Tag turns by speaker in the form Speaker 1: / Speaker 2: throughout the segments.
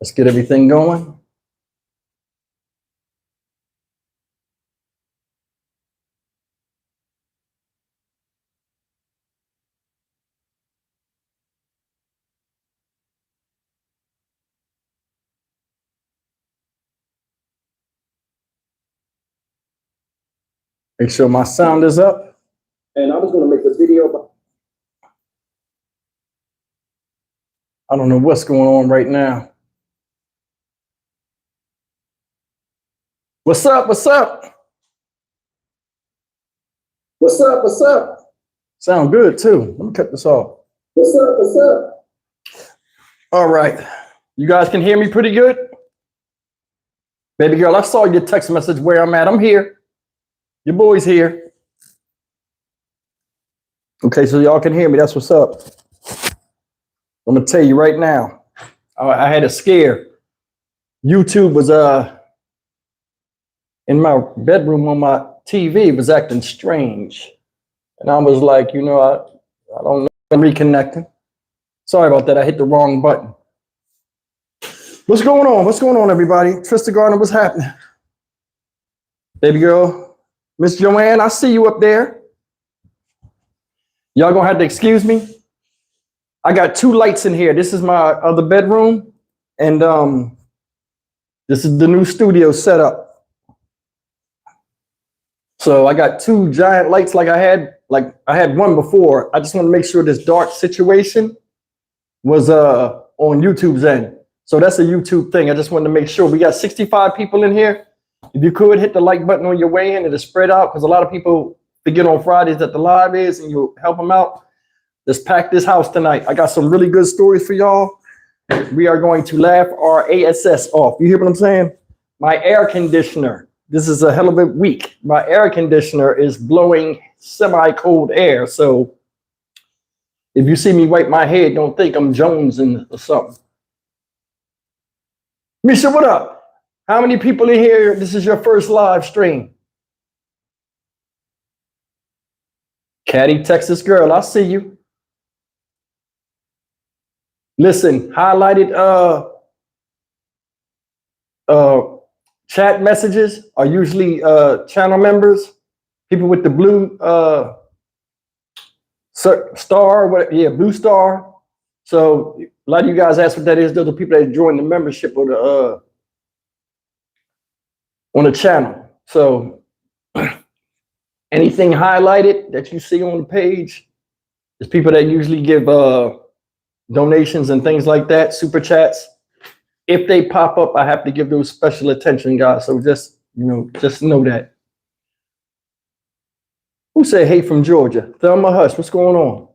Speaker 1: Let's get everything going. Make sure my sound is up. And I was going to make a video, but I don't know what's going on right now. What's up? What's up? What's up? What's up? Sound good too. Let me cut this off. What's up? What's up? All right. You guys can hear me pretty good? Baby girl, I saw your text message where I'm at. I'm here. Your boy's here. Okay, so y'all can hear me. That's what's up. I'm gonna tell you right now. I had a scare. YouTube was in my bedroom on my TV was acting strange, and I was like, you know, I don't know. I'm reconnecting. Sorry about that. I hit the wrong button. What's going on? What's going on, everybody? Trista Gardner, what's happening? Baby girl. Miss Joanne, I see you up there. Y'all gonna have to excuse me. I got two lights in here. This is my other bedroom, and this is the new studio setup. So I got two giant lights like I had one before. I just want to make sure this dark situation was on YouTube's end. So that's a YouTube thing. I just wanted to make sure. We got 65 people in here. If you could hit the like button on your way in, it'll spread out because a lot of people forget on Fridays that the live is, and you help them out. Let's pack this house tonight. I got some really good stories for y'all. We are going to laugh our ASS off. You hear what I'm saying? My air conditioner. This is a hell of a week. My air conditioner is blowing semi-cold air. So if you see me wipe my head, don't think I'm jonesing or something. Misha, what up? How many people in here? This is your first live stream. Caddy, Texas girl, I see you. Listen, highlighted chat messages are usually channel members, people with the blue star, blue star. So a lot of you guys ask what that is. Those are people that join the membership or the on the channel. So anything highlighted that you see on the page is people that usually give donations and things like that, super chats. If they pop up, I have to give those special attention, guys. So just know that. Who said hey from Georgia? Thelma Hush, what's going on?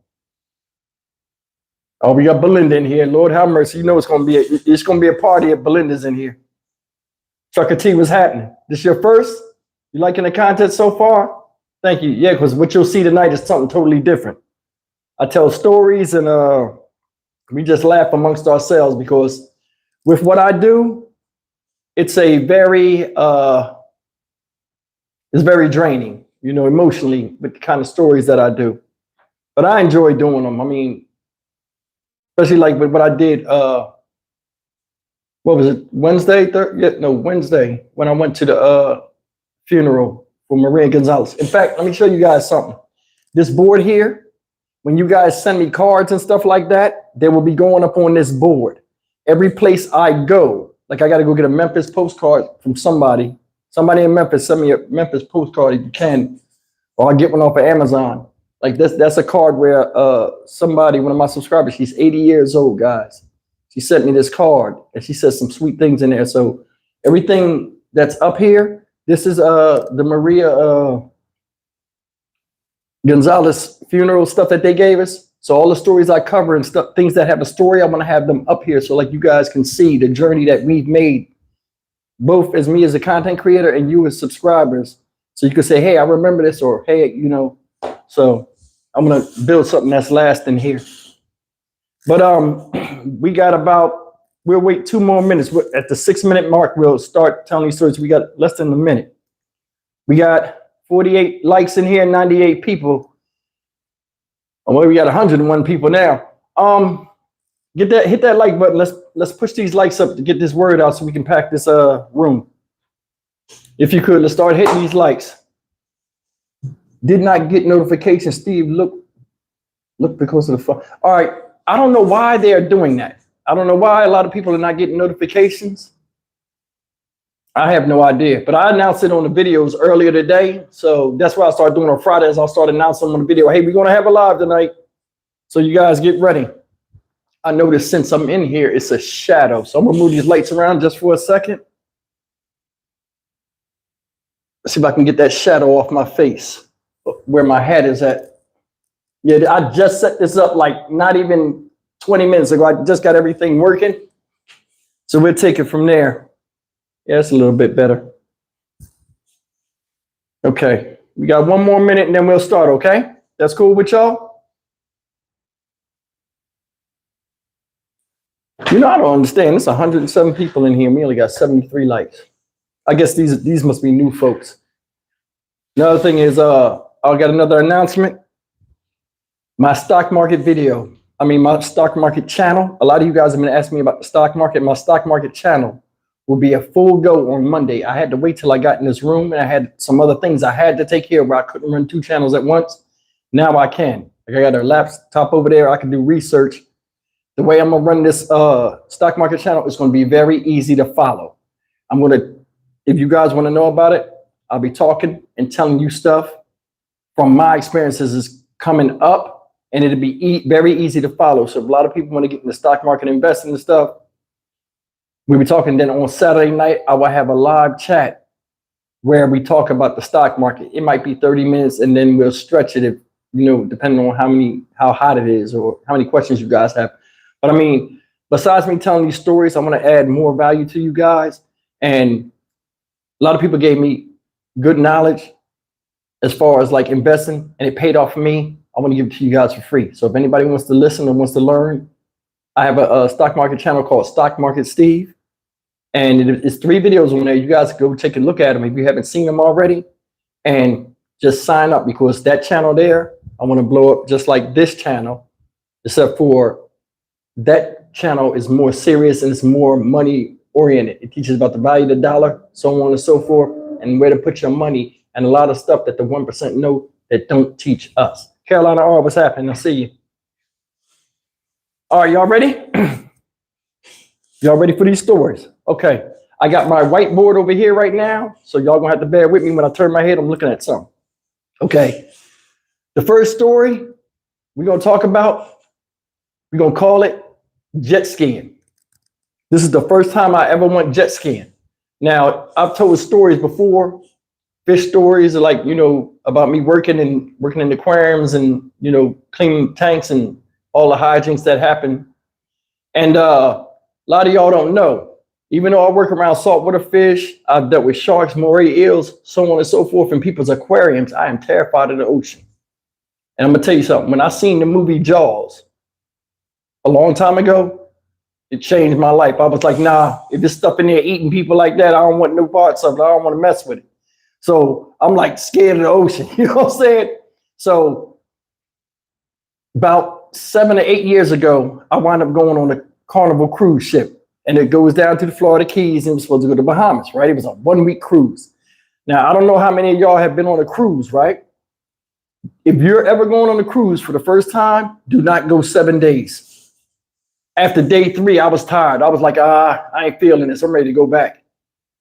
Speaker 1: Oh, we got Belinda in here. Lord have mercy. You know it's gonna be a party if Belinda's in here. Trucker T, what's happening? This your first? You liking the content so far? Thank you. Yeah, because what you'll see tonight is something totally different. I tell stories and we just laugh amongst ourselves because with what I do, it's a very draining, you know, emotionally with the kind of stories that I do. But I enjoy doing them. I mean, especially like with what I did. What was it? Wednesday? Wednesday when I went to the funeral for Maria Gonzalez. In fact, let me show you guys something. This board here, when you guys send me cards and stuff like that, they will be going up on this board. Every place I go, like I got to go get a Memphis postcard from somebody. Somebody in Memphis, send me a Memphis postcard if you can, or I'll get one off of Amazon. Like that's a card where somebody, one of my subscribers, she's 80 years old, guys. She sent me this card and she says some sweet things in there. So everything that's up here, this is the Maria Gonzalez funeral stuff that they gave us. So all the stories I cover and stuff, things that have a story, I want to have them up here so like you guys can see the journey that we've made, both as me as a content creator and you as subscribers. So you can say, hey, I remember this, or hey, you know. So I'm gonna build something that's lasting here. But we'll wait 2 more minutes. At the 6-minute mark, we'll start telling these stories. We got less than a minute. We got 48 likes in here, 98 people. Well, we got 101 people now. hit that like button. Let's push these likes up to get this word out so we can pack this room. If you could, let's start hitting these likes. Did not get notification, Steve. Look because of the phone. All right. I don't know why they are doing that. I don't know why a lot of people are not getting notifications. I have no idea, but I announced it on the videos earlier today. So that's what I started doing on Fridays. I'll start announcing on the video. Hey, we're going to have a live tonight. So you guys get ready. I noticed since I'm in here, it's a shadow. So I'm going to move these lights around just for a second. Let's see if I can get that shadow off my face where my head is at. Yeah, I just set this up like not even 20 minutes ago. I just got everything working. So we'll take it from there. Yeah, it's a little bit better. Okay, we got one more minute and then we'll start, okay? That's cool with y'all? You know, I don't understand. There's 107 people in here. We only got 73 likes. I guess these must be new folks. Another thing is, I got another announcement. My stock market video. My stock market channel. A lot of you guys have been asking me about the stock market. My stock market channel will be a full go on Monday. I had to wait till I got in this room and I had some other things I had to take care of where I couldn't run 2 channels at once. Now I can. Like I got a laptop over there. I can do research. The way I'm gonna run this stock market channel is gonna be very easy to follow. If you guys wanna know about it, I'll be talking and telling you stuff from my experiences is coming up, and it'll be very easy to follow. So if a lot of people wanna get in the stock market, investing and stuff, we'll be talking. Then on Saturday night, I will have a live chat where we talk about the stock market. It might be 30 minutes and then we'll stretch it if, depending on how hot it is or how many questions you guys have. But besides me telling these stories, I'm going to add more value to you guys. And a lot of people gave me good knowledge as far as like investing, and it paid off for me. I want to give it to you guys for free. So if anybody wants to listen and wants to learn, I have a stock market channel called Stock Market Steve. And it's 3 videos on there. You guys go take a look at them if you haven't seen them already, and just sign up, because that channel there, I want to blow up just like this channel, except for that channel is more serious and it's more money oriented. It teaches about the value of the dollar, so on and so forth, and where to put your money, and a lot of stuff that the 1% know that don't teach us. Carolina R, what's happening? I see you. All right, y'all ready? Y'all ready for these stories? Okay, I got my whiteboard over here right now, so y'all gonna have to bear with me when I turn my head. I'm looking at something. Okay, the first story we're gonna talk about, we're gonna call it jet skiing. This is the first time I ever went jet skiing. Now, I've told stories before, fish stories, like, about me working in the aquariums and, cleaning tanks and all the hijinks that happen. And a lot of y'all don't know. Even though I work around saltwater fish, I've dealt with sharks, moray eels, so on and so forth, in people's aquariums. I am terrified of the ocean. And I'm going to tell you something. When I seen the movie Jaws a long time ago, it changed my life. I was like, nah, if there's stuff in there eating people like that, I don't want no parts of it. I don't want to mess with it. So I'm like scared of the ocean. You know what I'm saying? So about 7 or 8 years ago, I wound up going on a Carnival cruise ship. And it goes down to the Florida Keys, and it was supposed to go to Bahamas, right? It was a 1-week cruise. Now, I don't know how many of y'all have been on a cruise, right? If you're ever going on a cruise for the first time, do not go 7 days. After day 3, I was tired. I was like, I ain't feeling this. I'm ready to go back.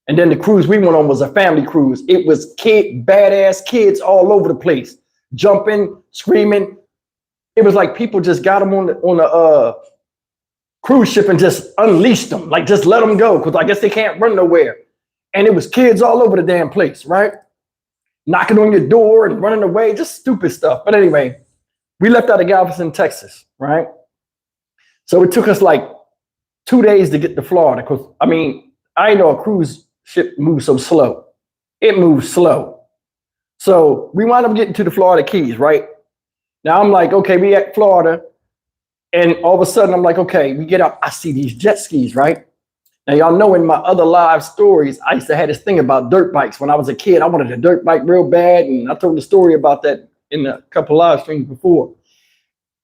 Speaker 1: And then the cruise we went on was a family cruise. It was badass kids all over the place, jumping, screaming. It was like people just got them on the cruise ship and just unleashed them, like just let them go, because I guess they can't run nowhere. And it was kids all over the damn place, right? Knocking on your door and running away, just stupid stuff. But anyway, we left out of Galveston, Texas, right? So it took us like 2 days to get to Florida, because I didn't know a cruise ship moves so slow. It moves slow. So we wound up getting to the Florida Keys, right? Now I'm like, okay, we at Florida. And all of a sudden, I'm like, okay, we get up. I see these jet skis, right? Now, y'all know in my other live stories, I used to have this thing about dirt bikes. When I was a kid, I wanted a dirt bike real bad. And I told the story about that in a couple live streams before.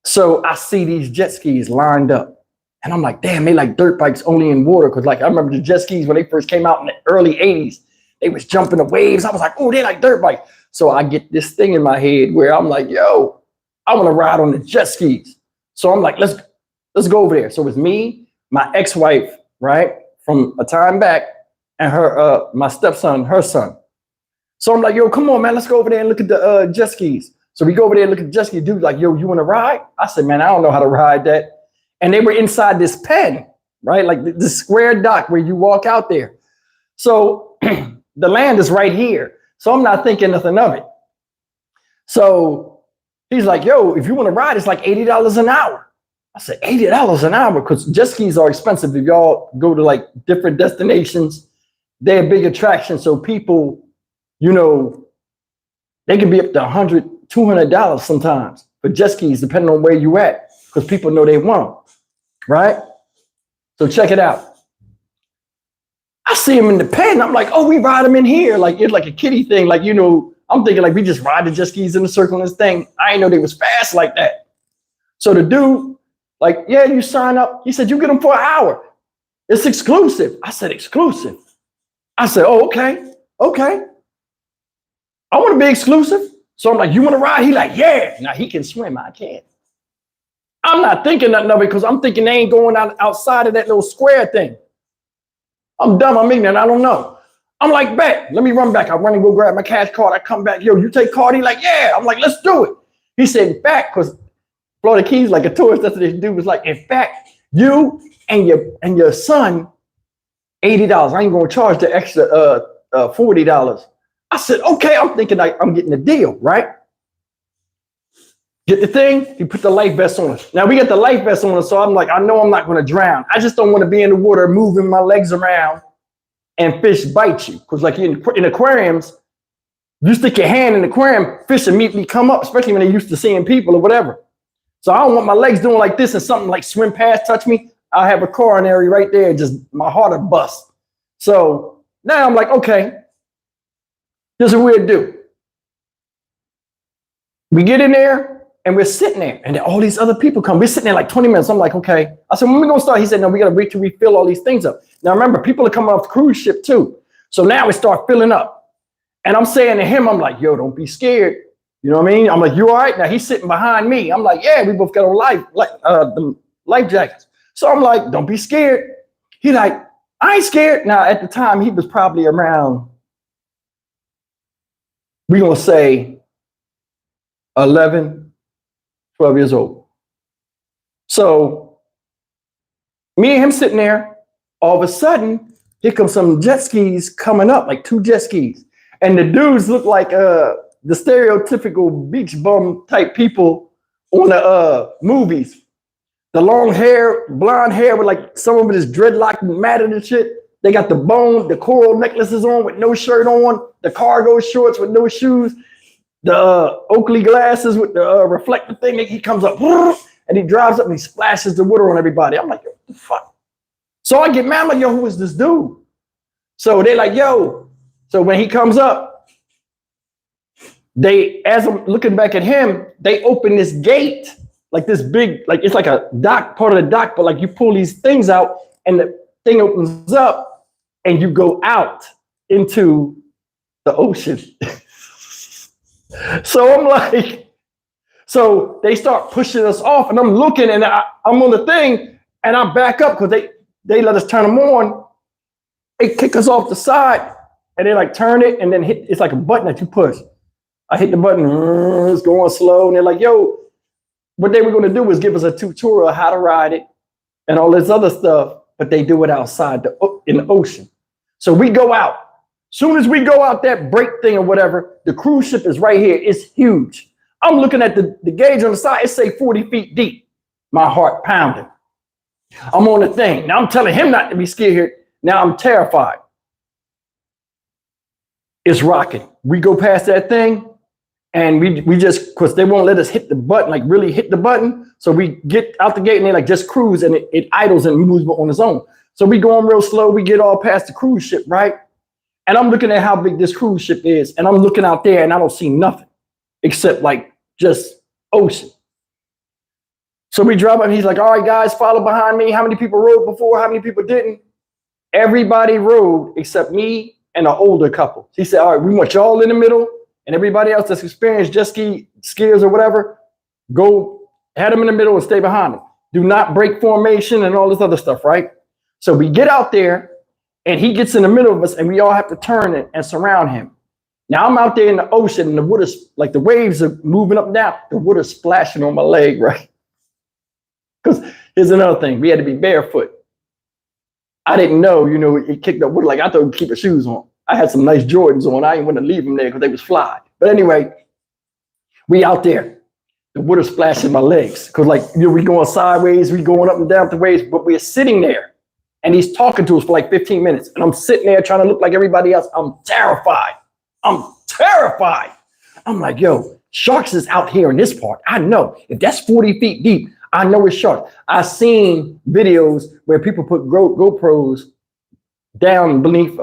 Speaker 1: So I see these jet skis lined up. And I'm like, damn, they like dirt bikes only in water. Cause like I remember the jet skis when they first came out in the early 80s, they was jumping the waves. I was like, oh, they like dirt bikes. So I get this thing in my head where I'm like, yo, I want to ride on the jet skis. So I'm like, let's go over there. So it's me, my ex-wife, right, from a time back, and her my stepson, her son. So I'm like, yo, come on, man, let's go over there and look at the jet skis. So we go over there and look at the jet ski. Dude, like, yo, you want to ride? I said, man, I don't know how to ride that. And they were inside this pen, right? Like this square dock where you walk out there. So the land is right here. So I'm not thinking nothing of it. So he's like, yo, if you want to ride, it's like $80 an hour. I said, $80 an hour? Because jet skis are expensive. If y'all go to like different destinations, they're a big attraction. So people, you know, they can be up to $100, $200 sometimes for jet skis, depending on where you at, because people know they want them. Right? So check it out. I see him in the pen. I'm like, oh, we ride him in here. Like it's like a kiddie thing. Like, you know, I'm thinking like we just ride the jet skis in a circle in this thing. I didn't know they was fast like that. So the dude, like, yeah, you sign up. He said, you get them for an hour. It's exclusive. I said, exclusive. I said, oh, okay. Okay. I want to be exclusive. So I'm like, you want to ride? He like, yeah. Now he can swim. I can't. I'm not thinking nothing of it because I'm thinking they ain't going outside of that little square thing. I'm dumb. I'm ignorant. I don't know. I'm like, bet. Let me run back. I run and go grab my cash card. I come back. Yo, you take card? He like, yeah. I'm like, let's do it. He said, in fact, because Florida Keys, like a tourist, that's what they do. Was like, in fact, you and your son, $80. I ain't gonna charge the extra $40. I said, okay. I'm thinking like I'm getting a deal, right? Get the thing, he put the life vest on us. Now we got the life vest on us, so I'm like, I know I'm not going to drown. I just don't want to be in the water moving my legs around and fish bite you. Because like in aquariums, you stick your hand in the aquarium, fish immediately come up, especially when they're used to seeing people or whatever. So I don't want my legs doing like this and something like swim past, touch me. I'll have a coronary right there, just my heart will bust. So now I'm like, okay, here's what we'll do. We get in there. And we're sitting there, and then all these other people come. We're sitting there like 20 minutes. I'm like, okay. I said, when are we gonna start? He said, no, we gotta wait till we fill all these things up. Now remember, people are coming off the cruise ship too. So now we start filling up. And I'm saying to him, I'm like, yo, don't be scared. You know what I mean? I'm like, you all right? Now he's sitting behind me. I'm like, yeah, we both got on the life jackets. So I'm like, don't be scared. He like, I ain't scared. Now at the time, he was probably around, we're gonna say 11, 12 years old. So me and him sitting there, all of a sudden, here comes some jet skis coming up, like 2 jet skis. And the dudes look like the stereotypical beach bum type people on the movies. The long hair, blonde hair with like some of it is dreadlocked and matted and shit. They got the coral necklaces on with no shirt on, the cargo shorts with no shoes. The Oakley glasses with the reflective thing, he comes up and he drives up and he splashes the water on everybody. I'm like, what the fuck? So I get mad, I'm like, yo, who is this dude? So they're like, yo. So when he comes up, as I'm looking back at him, they open this gate, like this big, like it's like a dock, part of the dock, but like you pull these things out and the thing opens up and you go out into the ocean. So I'm like, so they start pushing us off and I'm looking and I'm on the thing and I back up because they let us turn them on. They kick us off the side and they like turn it and then hit, it's like a button that you push. I hit the button, it's going slow. And they're like, yo, what they were going to do was give us a tutorial of how to ride it and all this other stuff, but they do it outside in the ocean. So we go out. Soon as we go out that break thing or whatever, the cruise ship is right here. It's huge. I'm looking at the gauge on the side. It say 40 feet deep. My heart pounding. I'm on the thing. Now I'm telling him not to be scared here. Now I'm terrified. It's rocking. We go past that thing and we just, because they won't let us hit the button, like really hit the button. So we get out the gate and they like just cruise and it idles and moves on its own. So we going real slow. We get all past the cruise ship, right? And I'm looking at how big this cruise ship is. And I'm looking out there and I don't see nothing except like just ocean. So we drive up and he's like, all right, guys, follow behind me. How many people rode before? How many people didn't? Everybody rode except me and an older couple. He said, all right, we want y'all in the middle and everybody else that's experienced jet skiers or whatever, go head them in the middle and stay behind them. Do not break formation and all this other stuff, right? So we get out there and he gets in the middle of us and we all have to turn it and surround him. Now I'm out there in the ocean and the water's like the waves are moving up and down. The water's splashing on my leg, right? Because here's another thing. We had to be barefoot. I didn't know, it kicked up water. Like I thought we'd keep our shoes on. I had some nice Jordans on. I didn't want to leave them there because they was fly. But anyway, we out there. The water splashing my legs. Because we going sideways, we going up and down the waves, but we're sitting there. And he's talking to us for like 15 minutes. And I'm sitting there trying to look like everybody else. I'm terrified. I'm like, yo, sharks is out here in this part. I know. If that's 40 feet deep, I know it's sharks. I've seen videos where people put GoPros down beneath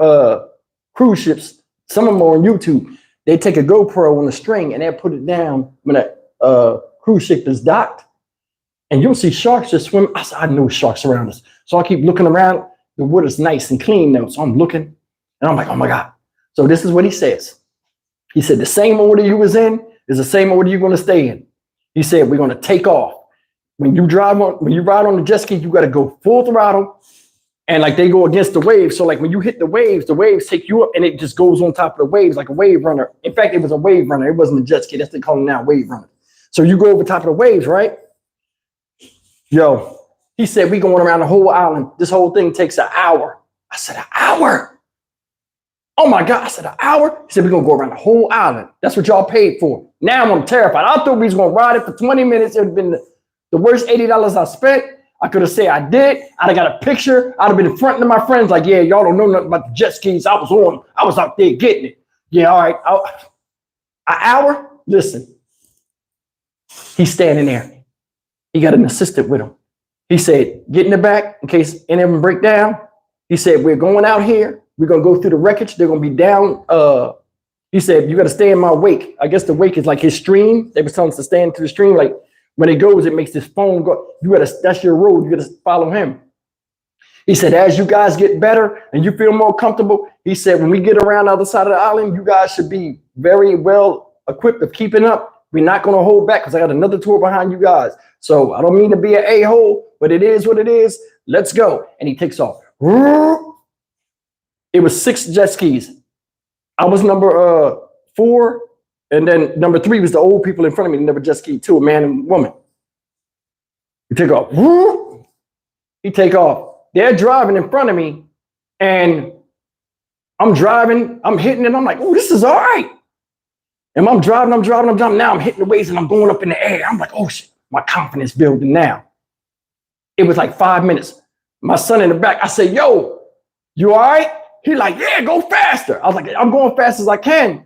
Speaker 1: cruise ships. Some of them are on YouTube. They take a GoPro on a string and they put it down when a cruise ship is docked. And you'll see sharks just swim. I said, I know sharks around us. So I keep looking around. The water's nice and clean though. So I'm looking and I'm like, oh my God. So this is what he says. He said, the same order you was in is the same order you're going to stay in. He said, we're going to take off. When you ride on the jet ski, you got to go full throttle and like they go against the waves. So like when you hit the waves take you up and it just goes on top of the waves like a wave runner. In fact, it was a wave runner. It wasn't a jet ski. That's what they call them now, wave runner. So you go over top of the waves, right? Yo, he said, we going around the whole island. This whole thing takes an hour. I said, an hour? Oh my God, I said, an hour? He said, we're going to go around the whole island. That's what y'all paid for. Now I'm terrified. I thought we was going to ride it for 20 minutes. It would have been the worst $80 I spent. I could have said I did. I'd have got a picture. I'd have been in front of my friends like, yeah, y'all don't know nothing about the jet skis. I was out there getting it. Yeah, all right. An hour? Listen. He's standing there. He got an assistant with him. He said, get in the back in case any of them break down. He said, we're going out here. We're going to go through the wreckage. They're going to be down. He said, you got to stay in my wake. I guess the wake is like his stream. They were telling us to stand to the stream. Like when it goes, it makes this foam go. That's your road. You got to follow him. He said, as you guys get better and you feel more comfortable, he said, when we get around the other side of the island, you guys should be very well equipped of keeping up. We're not going to hold back because I got another tour behind you guys. So I don't mean to be an a-hole, but it is what it is. Let's go. And he takes off. It was 6 jet skis. I was number 4. And then number 3 was the old people in front of me. They never jet ski too, a man and woman. He take off. He take off. They're driving in front of me. And I'm driving. I'm hitting it. I'm like, oh, this is all right. And I'm driving. Now I'm hitting the waves and I'm going up in the air. I'm like, oh, shit. My confidence building now. It was like 5 minutes. My son in the back, I said, yo, you all right? He like, yeah, go faster. I was like, I'm going fast as I can.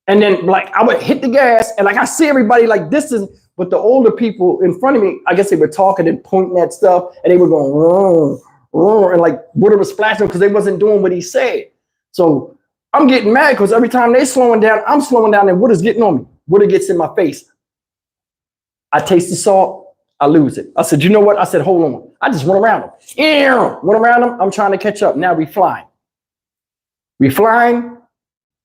Speaker 1: And then like I would hit the gas and like I see everybody like distance, but the older people in front of me, I guess they were talking and pointing at stuff and they were going, and like water was splashing because they wasn't doing what he said. So I'm getting mad because every time they slowing down, I'm slowing down and water's getting on me. Water gets in my face. I taste the salt, I lose it. I said, you know what? I said, hold on. I just went around them. Went around them. I'm trying to catch up. Now we flying. We flying.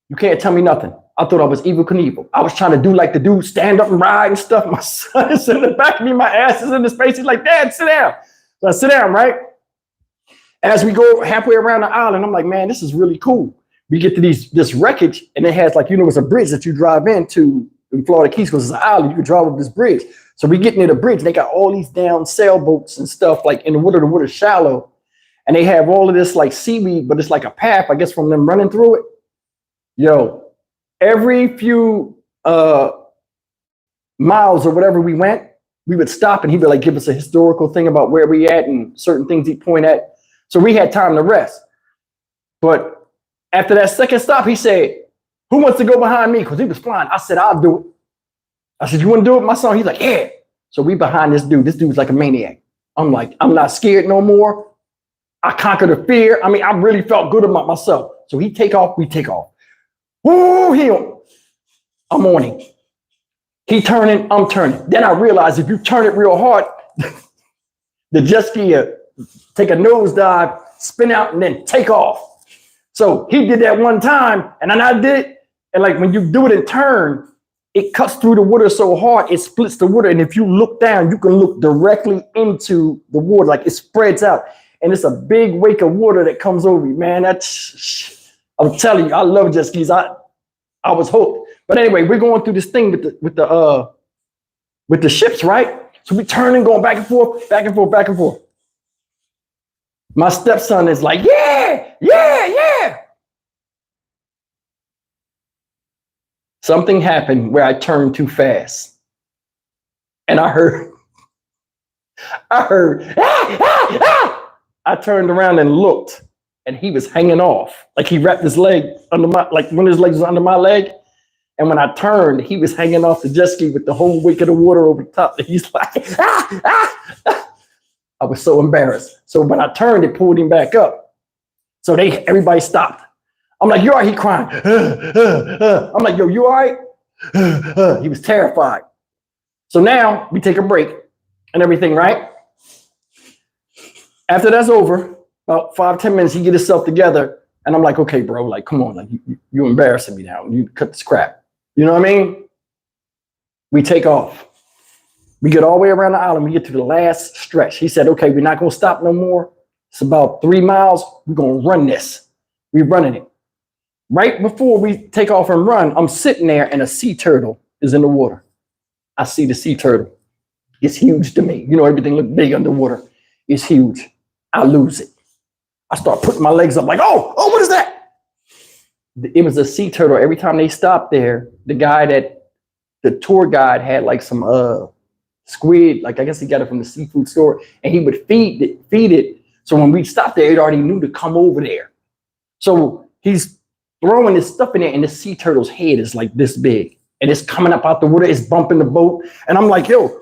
Speaker 1: You can't tell me nothing. I thought I was Evel Knievel. I was trying to do like the dude, stand up and ride and stuff. My son is in the back of me. My ass is in the space. He's like, Dad, sit down. So I sit down, right? As we go halfway around the island, I'm like, man, this is really cool. We get to this wreckage and it has like, it's a bridge that you drive into in Florida Keys because it's an island. You can drive up this bridge. So we get near the bridge. They got all these down sailboats and stuff like in the water's shallow. And they have all of this like seaweed, but it's like a path, I guess, from them running through it. Yo, every few miles or whatever we went, we would stop and he'd be like, give us a historical thing about where we at and certain things he'd point at. So we had time to rest. But after that second stop, he said, who wants to go behind me? Because he was flying. I said, I'll do it. I said, you want to do it, my son? He's like, yeah. So we behind this dude. This dude's like a maniac. I'm like, I'm not scared no more. I conquered the fear. I mean, I really felt good about myself. So he take off, we take off. Woo, I'm on him. He turning, I'm turning. Then I realized if you turn it real hard, the jet ski take a nosedive, spin out, and then take off. So he did that one time, and then I did it. And like when you do it in turn, it cuts through the water so hard, it splits the water. And if you look down, you can look directly into the water, like it spreads out. And it's a big wake of water that comes over you, man. I'm telling you, I love jet skis. I was hooked. But anyway, we're going through this thing with the ships, right? So we turning, going back and forth, back and forth, back and forth. My stepson is like, yeah, yeah, yeah. Something happened where I turned too fast. And I heard, I turned around and looked, and he was hanging off. Like he wrapped his leg under my, like one of his legs was under my leg. And when I turned, he was hanging off the jet ski with the whole wake of the water over the top. And he's like, I was so embarrassed. So when I turned, it pulled him back up. So everybody stopped. I'm like, you all right? He crying. I'm like, yo, you all right? He was terrified. So now we take a break and everything, right? After that's over, about 5-10 minutes, he get himself together. And I'm like, okay, bro, like, come on, like you embarrassing me now. You cut this crap. You know what I mean? We take off. We get all the way around the island. We get to the last stretch. He said, okay, we're not going to stop no more. It's about 3 miles. We're going to run this. We're running it. Right before we take off and run, I'm sitting there and a sea turtle is in the water. I see the sea turtle. It's huge to me. You know, everything look big underwater. It's huge. I lose it. I start putting my legs up like, oh, what is that? It was a sea turtle. Every time they stopped there, the tour guide had like some squid, like I guess he got it from the seafood store, and he would feed it. So when we stopped there, it already knew to come over there. So he's throwing this stuff in there, and the sea turtle's head is like this big, and it's coming up out the water. It's bumping the boat, and I'm like, yo,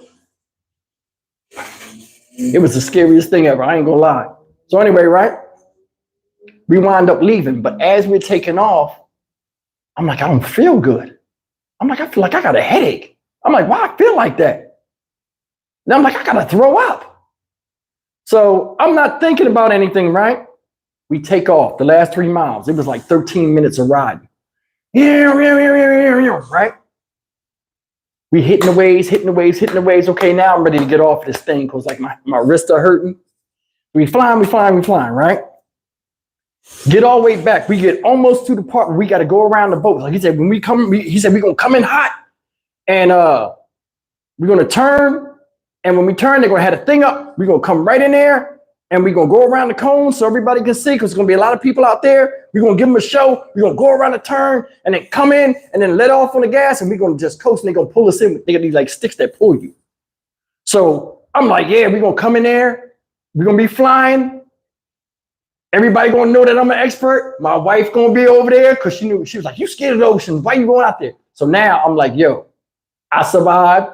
Speaker 1: it was the scariest thing ever. I ain't gonna lie. So anyway, right? We wind up leaving, but as we're taking off, I'm like, I don't feel good. I'm like, I feel like I got a headache. I'm like, why I feel like that? And I'm like, I gotta throw up. So I'm not thinking about anything, right? We take off the last 3 miles. It was like 13 minutes of riding. Right? We hitting the waves. Okay, now I'm ready to get off this thing because like my wrists are hurting. We flying, right? Get all the way back. We get almost to the part where we got to go around the boat. Like he said, when we come, he said, we're going to come in hot and we're going to turn. And when we turn, they're going to have a thing up. We're going to come right in there and we're going to go around the cone so everybody can see because there's going to be a lot of people out there. We're going to give them a show. We're going to go around the turn and then come in and then let off on the gas and we're going to just coast and they're going to pull us in. They got these like sticks that pull you. So I'm like, yeah, we're going to come in there. We're going to be flying. Everybody gonna know that I'm an expert. My wife gonna be over there because she was like, you scared of the ocean. Why you going out there? So now I'm like, yo, I survived.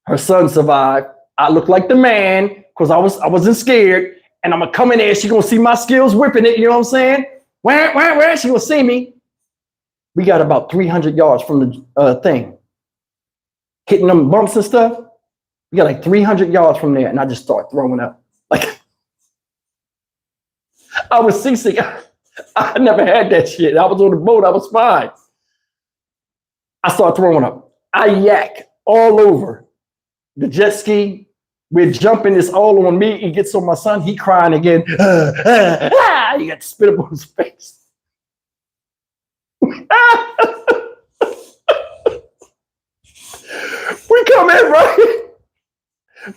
Speaker 1: Her son survived. I look like the man because I wasn't scared. And I'm gonna come in there. She gonna see my skills whipping it. You know what I'm saying? Where? She gonna see me. We got about 300 yards from the thing. Hitting them bumps and stuff. We got like 300 yards from there. And I just start throwing up. Like, I was seasick. I never had that shit. I was on the boat. I was fine. I started throwing up. I yak all over the jet ski. We're jumping. It's all on me. It gets on my son. He crying again. He got spit up on his face. We come in, right?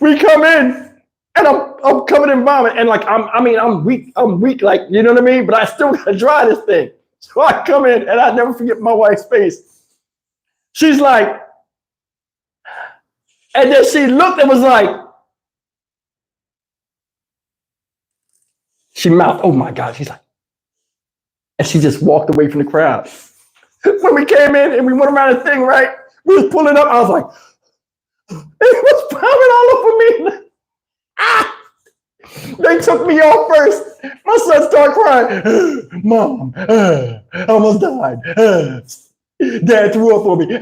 Speaker 1: We come in. And I'm covered in vomit, and like I'm weak, like you know what I mean. But I still gotta dry this thing. So I come in, and I never forget my wife's face. She's like, and then she looked and was like, she mouthed, "Oh my God!" She's like, and she just walked away from the crowd. When we came in and we went around the thing, right? We was pulling up. I was like, it was vomit all over me. They took me off first. My son started crying. Mom, I almost died. Dad threw up on me.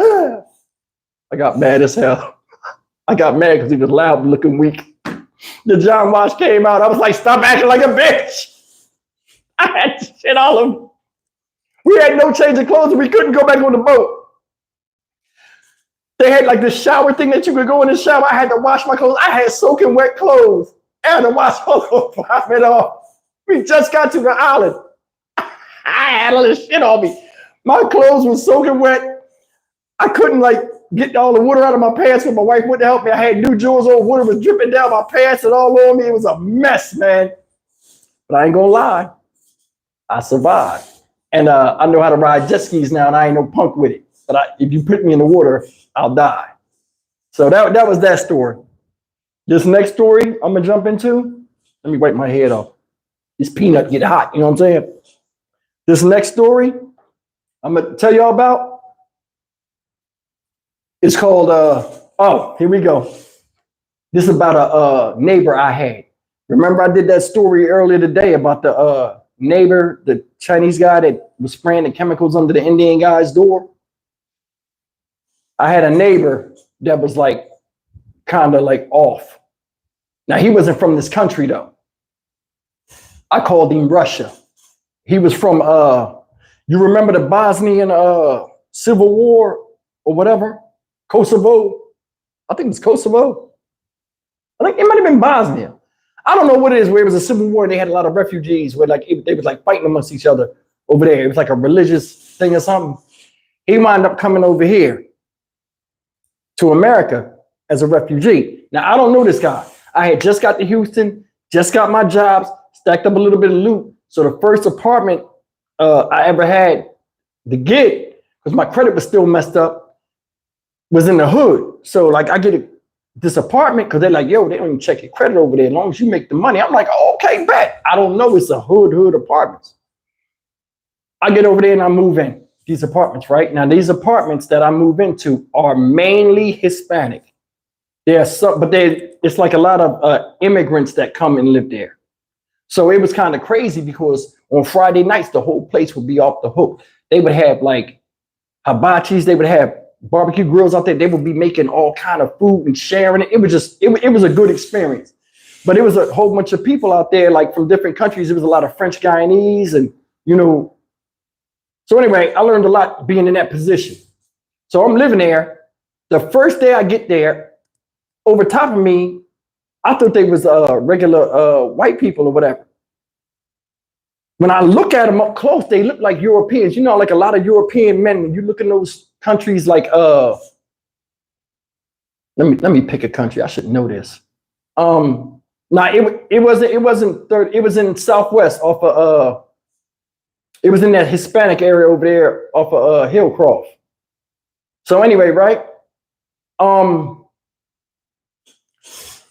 Speaker 1: I got mad as hell. I got mad because he was loud and looking weak. the John Wash came out. I was like, stop acting like a bitch. I had shit all of them. We had no change of clothes and we couldn't go back on the boat. They had like this shower thing that you could go in the shower. I had to wash my clothes. I had soaking wet clothes. I had to wash my clothes, wipe it off. We just got to the island. I had all this shit on me. My clothes were soaking wet. I couldn't like get all the water out of my pants when my wife went to help me. I had new jewels on. Water was dripping down my pants and all over me. It was a mess, man. But I ain't gonna lie. I survived. And I know how to ride jet skis now, and I ain't no punk with it. But if you put me in the water, I'll die. So that was that story. This next story I'm gonna jump into. Let me wipe my head off. This peanut get hot, you know what I'm saying? This next story I'm gonna tell y'all about. It's called oh, here we go. This is about a neighbor I had. Remember I did that story earlier today about the neighbor, the Chinese guy that was spraying the chemicals under the Indian guy's door? I had a neighbor that was like kind of like off. Now he wasn't from this country though. I called him Russia. He was from you remember the Bosnian Civil War or whatever? Kosovo. I think it's Kosovo. I think it might have been Bosnia. I don't know what it is, where it was a civil war and they had a lot of refugees where like they was like fighting amongst each other over there. It was like a religious thing or something. He wound up coming over here to America as a refugee. Now, I don't know this guy. I had just got to Houston, just got my jobs, stacked up a little bit of loot. So the first apartment I ever had to get, because my credit was still messed up, was in the hood. So like I get this apartment because they're like, yo, they don't even check your credit over there as long as you make the money. I'm like, oh, okay, bet. I don't know. It's a hood apartments. I get over there and I move in these apartments, right? Now, these apartments that I move into are mainly Hispanic. There's some, but it's like a lot of immigrants that come and live there. So it was kind of crazy because on Friday nights, the whole place would be off the hook. They would have like hibachis. They would have barbecue grills out there. They would be making all kind of food and sharing it. It was just, it was a good experience. But it was a whole bunch of people out there, like from different countries. It was a lot of French Guyanese and, you know. So anyway, I learned a lot being in that position. So I'm living there. The first day I get there, over top of me, I thought they was regular white people or whatever. When I look at them up close, they look like Europeans. You know, like a lot of European men, when you look in those countries like let me pick a country. I should know this. It was in Southwest off of it was in that Hispanic area over there off of Hillcroft. So anyway, right?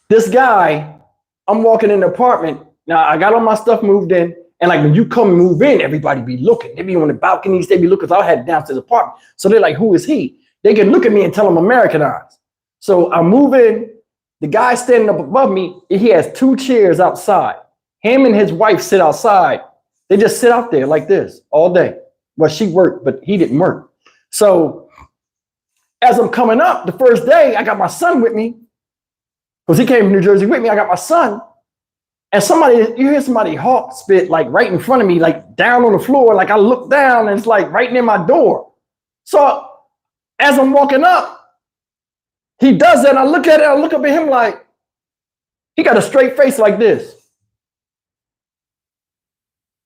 Speaker 1: This guy, I'm walking in the apartment. Now I got all my stuff moved in. And like when you come and move in, everybody be looking. They be on the balconies, they be looking. So I had downstairs apartment. So they're like, who is he? They can look at me and tell I'm Americanized. So I move in, the guy standing up above me, he has 2 chairs outside. Him and his wife sit outside. They just sit out there like this all day. Well, she worked, but he didn't work. So as I'm coming up the first day, I got my son with me because he came from New Jersey with me. I got my son. And you hear somebody hawk spit like right in front of me, like down on the floor. Like I look down and it's like right near my door. So as I'm walking up, he does that. And I look at it, I look up at him like, he got a straight face like this.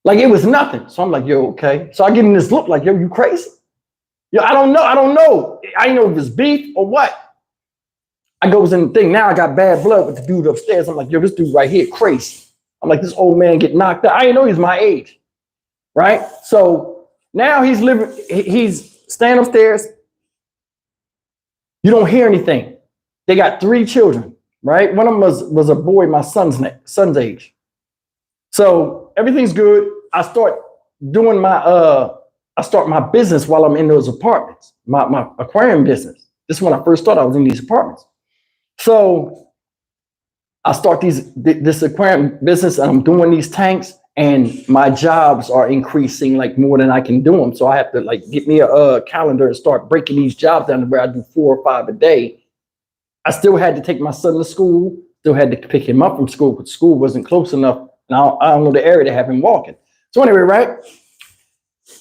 Speaker 1: Like it was nothing. So I'm like, yo, okay. So I give him this look like, yo, you crazy? Yo, I don't know. I don't know if it's beef or what. I goes in the thing. Now I got bad blood with the dude upstairs. I'm like, yo, this dude right here, crazy. I'm like, this old man get knocked out. I didn't know he's my age, right? So now he's staying upstairs. You don't hear anything. They got 3 children, right? One of them was a boy, my son's age. So everything's good. I start my business while I'm in those apartments, my aquarium business. This is when I first started. I was in these apartments. So I start this aquarium business and I'm doing these tanks and my jobs are increasing like more than I can do them. So I have to like get me a calendar and start breaking these jobs down to where I do 4 or 5 a day. I still had to take my son to school. Still had to pick him up from school, but school wasn't close enough. And I don't know the area to have him walking. So anyway, right?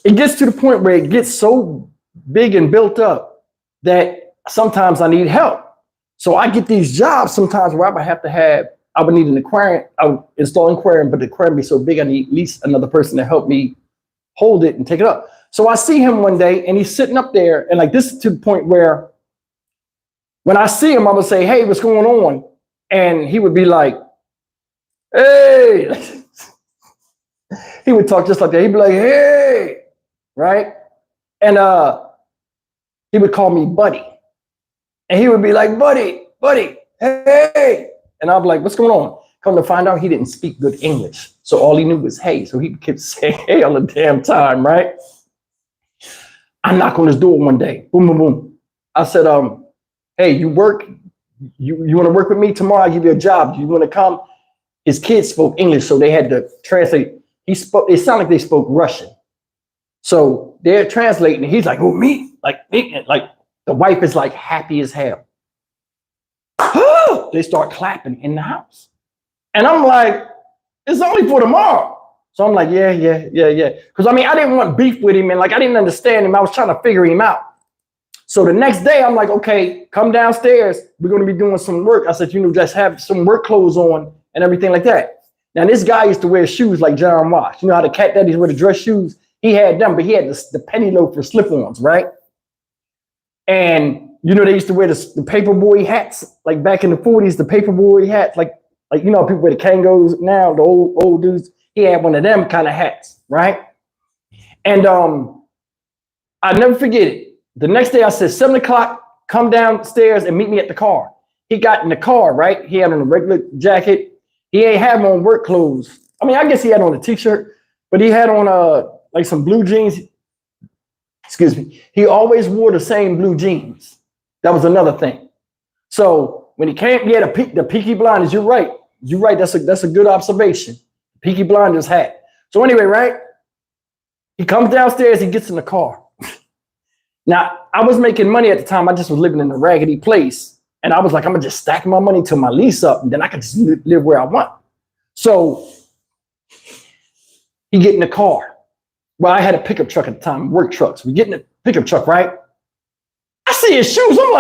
Speaker 1: It gets to the point where it gets so big and built up that sometimes I need help. So I get these jobs sometimes where I would need an aquarium. I would install an aquarium, but the aquarium be so big, I need at least another person to help me hold it and take it up. So I see him one day and he's sitting up there, and like this is to the point where when I see him, I would say, "Hey, what's going on?" And he would be like, "Hey." He would talk just like that. He'd be like, "Hey," right? And he would call me buddy. And he would be like, buddy, hey. And I'd be like, "What's going on?" Come to find out, he didn't speak good English. So all he knew was hey. So he kept saying hey all the damn time, right? I knock on his door one day. Boom, boom, boom. I said, "Hey, you work? You want to work with me tomorrow? I'll give you a job. Do you want to come?" His kids spoke English, so they had to translate. It sounded like they spoke Russian. So they're translating, and he's like, "Oh, me?" Like the wife is like happy as hell. They start clapping in the house. And I'm like, "It's only for tomorrow." So I'm like, yeah. Because I mean, I didn't want beef with him, and like I didn't understand him. I was trying to figure him out. So the next day, I'm like, "Okay, come downstairs. We're going to be doing some work." I said, "Just have some work clothes on and everything like that." Now, this guy used to wear shoes like John Wash. You know how the cat daddies wear the dress shoes? He had them, but he had the penny loafer slip-ons, right? And they used to wear the paperboy hats, like back in the 40s, the paperboy hats, like people wear the Kangos now, the old dudes. He had one of them kind of hats, right? And I never forget it. The next day I said, 7 o'clock, come downstairs and meet me at the car. He got in the car, right? He had on a regular jacket. He ain't have on work clothes. I mean, I guess he had on a t-shirt, but he had on like some blue jeans. Excuse me. He always wore the same blue jeans. That was another thing. So when he came, he had the Peaky Blinders. You're right. That's a good observation. Peaky Blinders hat. So anyway, right? He comes downstairs. He gets in the car. Now, I was making money at the time. I just was living in a raggedy place. And I was like, I'm going to just stack my money till my lease up, and then I can just live where I want. So he get in the car. Well, I had a pickup truck at the time, work trucks. We get in the pickup truck, right? I see his shoes. I'm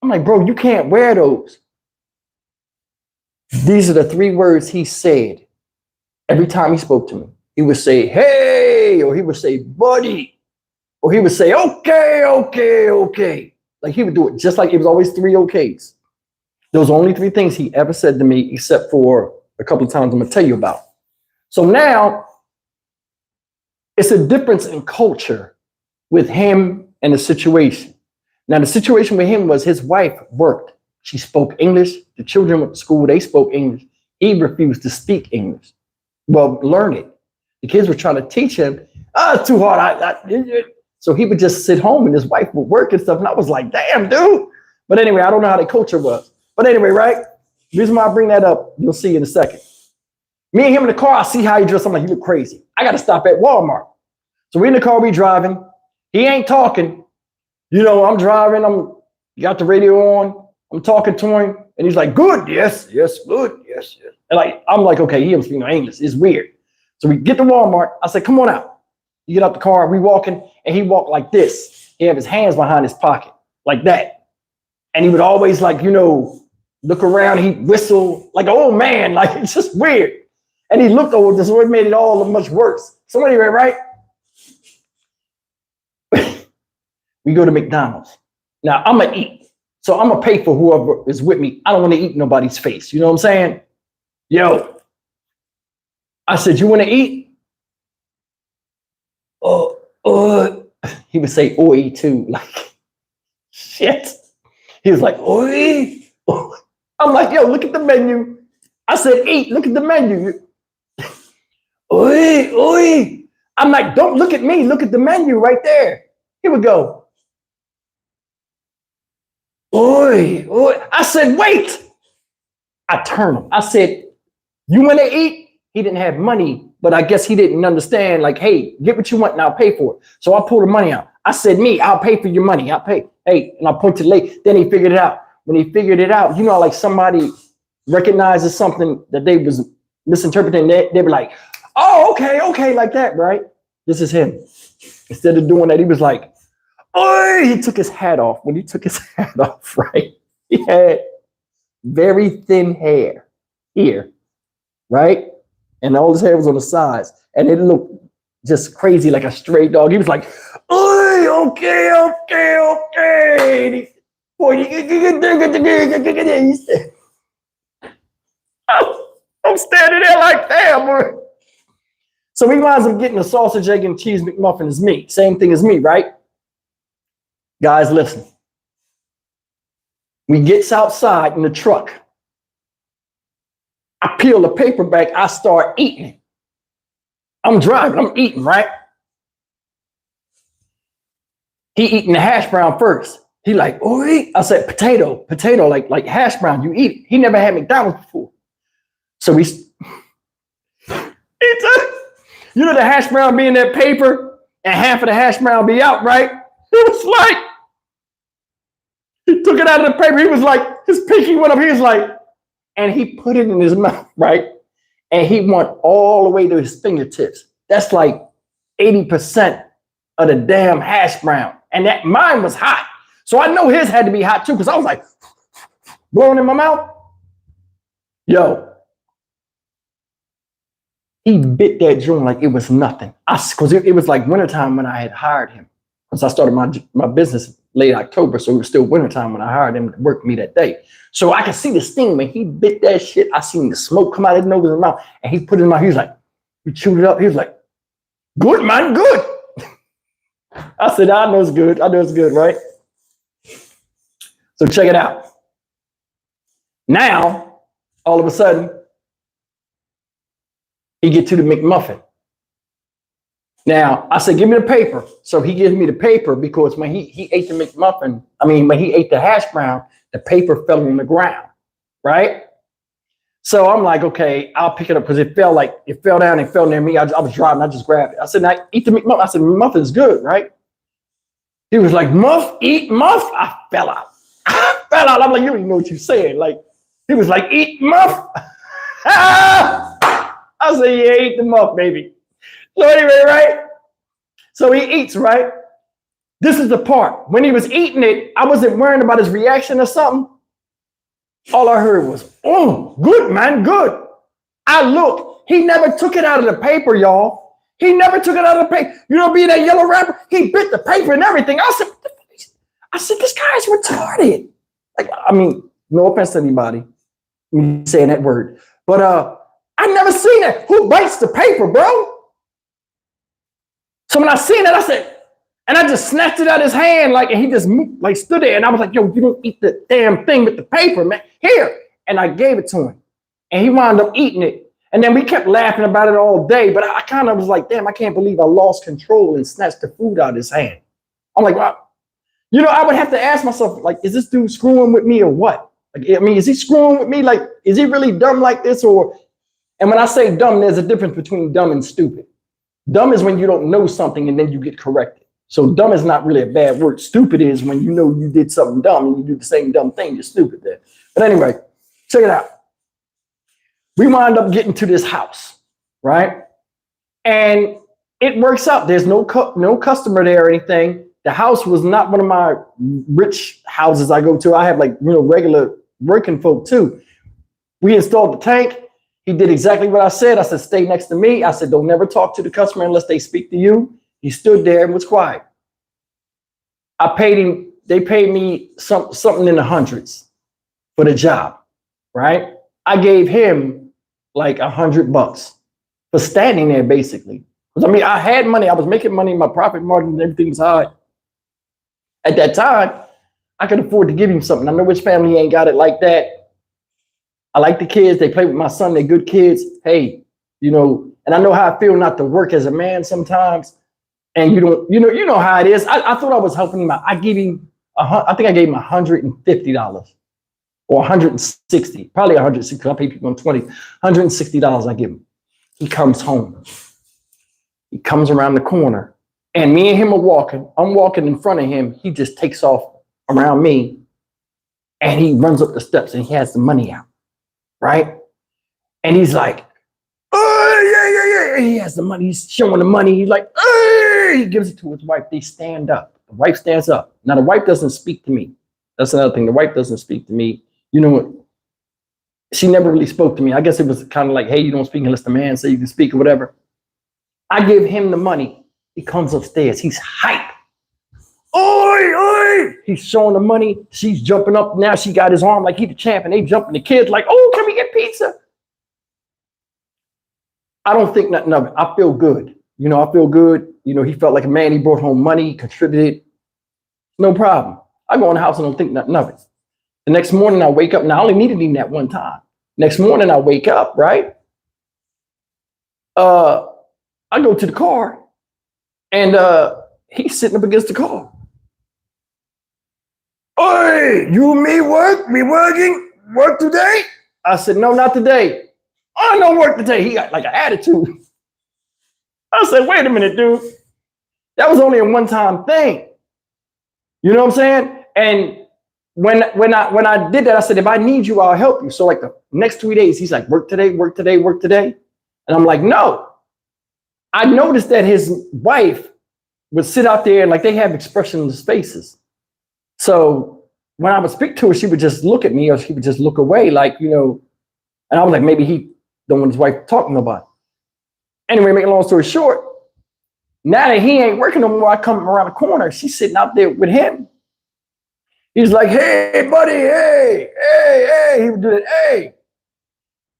Speaker 1: like, "Bro, you can't wear those." These are the 3 words he said every time he spoke to me. He would say, "Hey," or he would say, "Buddy," or he would say, okay. Like he would do it just like it was always 3 okays. Those are only 3 things he ever said to me, except for a couple of times I'm going to tell you about. So now it's a difference in culture with him and the situation. Now, the situation with him was his wife worked. She spoke English. The children went to school. They spoke English. He refused to speak English. Well, learn it. The kids were trying to teach him. It's too hard. So he would just sit home and his wife would work and stuff. And I was like, damn, dude. But anyway, I don't know how the culture was. But anyway, right? The reason why I bring that up, you'll see in a second. Me and him in the got. I see how he dressed. I'm like, "You look crazy. I got to stop at Walmart." So we in the car, we driving. He ain't talking. I'm driving. Got the radio on. I'm talking to him. And he's like, "Good. Yes, good. Yes. And I'm like, okay, he don't speak no English. It's weird. So we get to Walmart. I said, "Come on out." You get out the car, we walking, and he walked like this. He had his hands behind his pocket, like that. And he would always look around, he'd whistle like an old man, like it's just weird. And he looked older, so it made it all much worse. So anyway, right? We go to McDonald's. Now I'm gonna eat. So I'm gonna pay for whoever is with me. I don't want to eat nobody's face. You know what I'm saying? Yo. I said, "You want to eat?" He would say oi too, like shit. He was like, oi. I'm like, "Yo, look at the menu." I said, "Eat, look at the menu." Oi. I'm like, "Don't look at me, look at the menu right there." He would go, oi. I said, "Wait." I turned him. I said, "You want to eat?" He didn't have money, but I guess he didn't understand, like, "Hey, get what you want and I'll pay for it." So I pulled the money out. I said, "Me, I'll pay for your money. I'll pay." Hey, and I pointed late. Then he figured it out. When he figured it out, like somebody recognizes something that they was misinterpreting, they be like, oh, okay, like that, right? This is him. Instead of doing that, he was like, oh, he took his hat off. When he took his hat off, right? He had very thin hair here, right? And all his hair was on the sides. And it looked just crazy like a stray dog. He was like, oh, okay. I'm standing there like, damn, boy. So he winds up getting a sausage, egg, and cheese McMuffin as me. Same thing as me, right? Guys, listen. We gets outside in the truck. I peel the paper back. I start eating it. I'm driving. I'm eating, right? He eating the hash brown first. He like, oh, I said, potato, like hash brown. You eat it. He never had McDonald's before. So he took, you know, the hash brown be in that paper and half of the hash brown be out, right? It was like, he took it out of the paper. He was like, his pinky went up. He was like, and he put it in his mouth, right? And he went all the way to his fingertips. That's like 80% of the damn hash brown. And that mine was hot. So I know his had to be hot too, because I was like, blowing in my mouth. Yo. He bit that joint like it was nothing. Because it was like wintertime when I had hired him. Because I started my business late October, so it was still wintertime when I hired him to work with me that day. So I could see the sting when he bit that shit. I seen the smoke come out of his nose and mouth, and he put it in my mouth. He was like, he chewed it up. He was like, good, man, good. I said, I know it's good. I know it's good, right? So check it out. Now, all of a sudden, he get to the McMuffin. Now, I said, give me the paper. So he gives me the paper because when he ate the McMuffin, when he ate the hash brown, the paper fell on the ground, right? So I'm like, okay, I'll pick it up because it fell down and fell near me. I was driving, I just grabbed it. I said, now eat the McMuffin. I said, McMuffin's good, right? He was like, muff, eat muff. I fell out. I'm like, you don't even know what you're saying. Like, he was like, eat muff. I said, yeah, eat the muff, baby. So anyway, right? So he eats, right? This is the part. When he was eating it, I wasn't worrying about his reaction or something. All I heard was, oh, good, man, good. I looked. He never took it out of the paper, y'all. He never took it out of the paper. You know, being that yellow wrapper, he bit the paper and everything. I said, this guy's retarded. Like, no offense to anybody, me saying that word, but I never seen that. Who bites the paper, bro? So when I seen that, I said, and I just snatched it out of his hand, and he just moved, stood there, and I was like, yo, you don't eat the damn thing with the paper, man. Here. And I gave it to him, and he wound up eating it. And then we kept laughing about it all day, but I kind of was like, damn, I can't believe I lost control and snatched the food out of his hand. I'm like, wow. You know, I would have to ask myself, is this dude screwing with me or what? Is he screwing with me? Is he really dumb like this? And when I say dumb, there's a difference between dumb and stupid. Dumb is when you don't know something and then you get corrected. So dumb is not really a bad word. Stupid is when you know you did something dumb and you do the same dumb thing. You're stupid there. But anyway, check it out. We wind up getting to this house, right? And it works out. There's no customer there or anything. The house was not one of my rich houses I go to. I have regular working folk too. We installed the tank. He did exactly what I said. I said, stay next to me. I said, don't never talk to the customer unless they speak to you. He stood there and was quiet. I paid him. They paid me something in the hundreds for the job, right? I gave him like $100 for standing there, basically. Because I had money. I was making money. My profit margin, everything was high. At that time, I could afford to give him something. I know which family ain't got it like that. I like the kids. They play with my son. They're good kids. Hey, and I know how I feel not to work as a man sometimes. And you know how it is. I thought I was helping him out. I gave him, I think I gave him $150 or 160, probably 160. I pay people on 20, $160 I give him. He comes home. He comes around the corner. And me and him are walking. I'm walking in front of him. He just takes off around me. And he runs up the steps and he has the money out. right? And he's like, oh, yeah. He has the money. He's showing the money. He's like, hey! He gives it to his wife. They stand up. The wife stands up. Now, the wife doesn't speak to me. That's another thing. The wife doesn't speak to me. You know, she never really spoke to me. I guess it was kind of like, hey, you don't speak unless the man says you can speak or whatever. I give him the money. He comes upstairs. He's hyped. Oi! He's showing the money. She's jumping up. Now she got his arm like he's the champ, and they jumping. The kids like, oh, can we get pizza? I don't think nothing of it. I feel good. You know, I feel good. You know, he felt like a man. He brought home money, contributed. No problem. I go in the house and don't think nothing of it. The next morning I wake up. Now I only needed him that one time. Next morning I wake up, right? I go to the car and he's sitting up against the car. Hey, you and me work? We working? Work today? I said, no, not today. I don't work today. He got like an attitude. I said, wait a minute, dude. That was only a one-time thing. You know what I'm saying? And when I did that, I said, if I need you, I'll help you. So like the next 3 days, he's like, work today, work today, work today. And I'm like, no. I noticed that his wife would sit out there and like they have expressionless faces. So when I would speak to her, she would just look at me or she would just look away like, you know, and I was like, maybe he don't want his wife talking about it. Anyway, make a long story short, now that he ain't working no more, I come around the corner. She's sitting out there with him. He's like, hey, buddy, hey. He would do that, hey.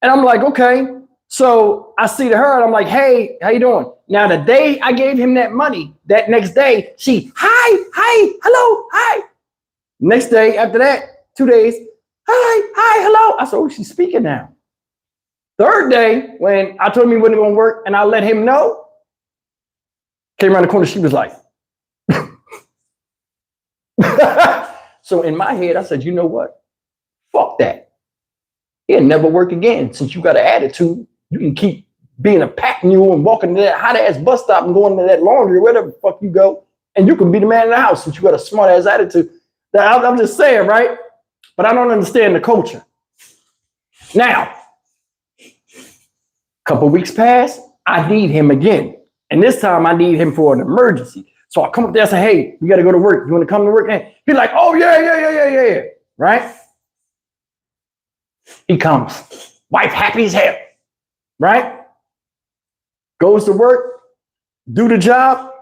Speaker 1: And I'm like, okay. So I see to her and I'm like, hey, how you doing? Now, the day I gave him that money, that next day, she, hi, hello, hi. Next day after that, 2 days, hi, hello. I said, oh, she's speaking now. Third day, when I told him he wasn't going to work and I let him know, came around the corner, she was like. So in my head, I said, you know what? Fuck that. He'll never work again. Since you got an attitude, you can keep being a pack mule and walking to that hot ass bus stop and going to that laundry or wherever the fuck you go. And you can be the man in the house since you got a smart ass attitude. I'm just saying, right? But I don't understand the culture. Now, a couple weeks pass, I need him again. And this time I need him for an emergency. So I come up there and say, hey, we got to go to work. You want to come to work? And he's like, oh, yeah. Right? He comes. Wife happy as hell. Right? Goes to work, do the job.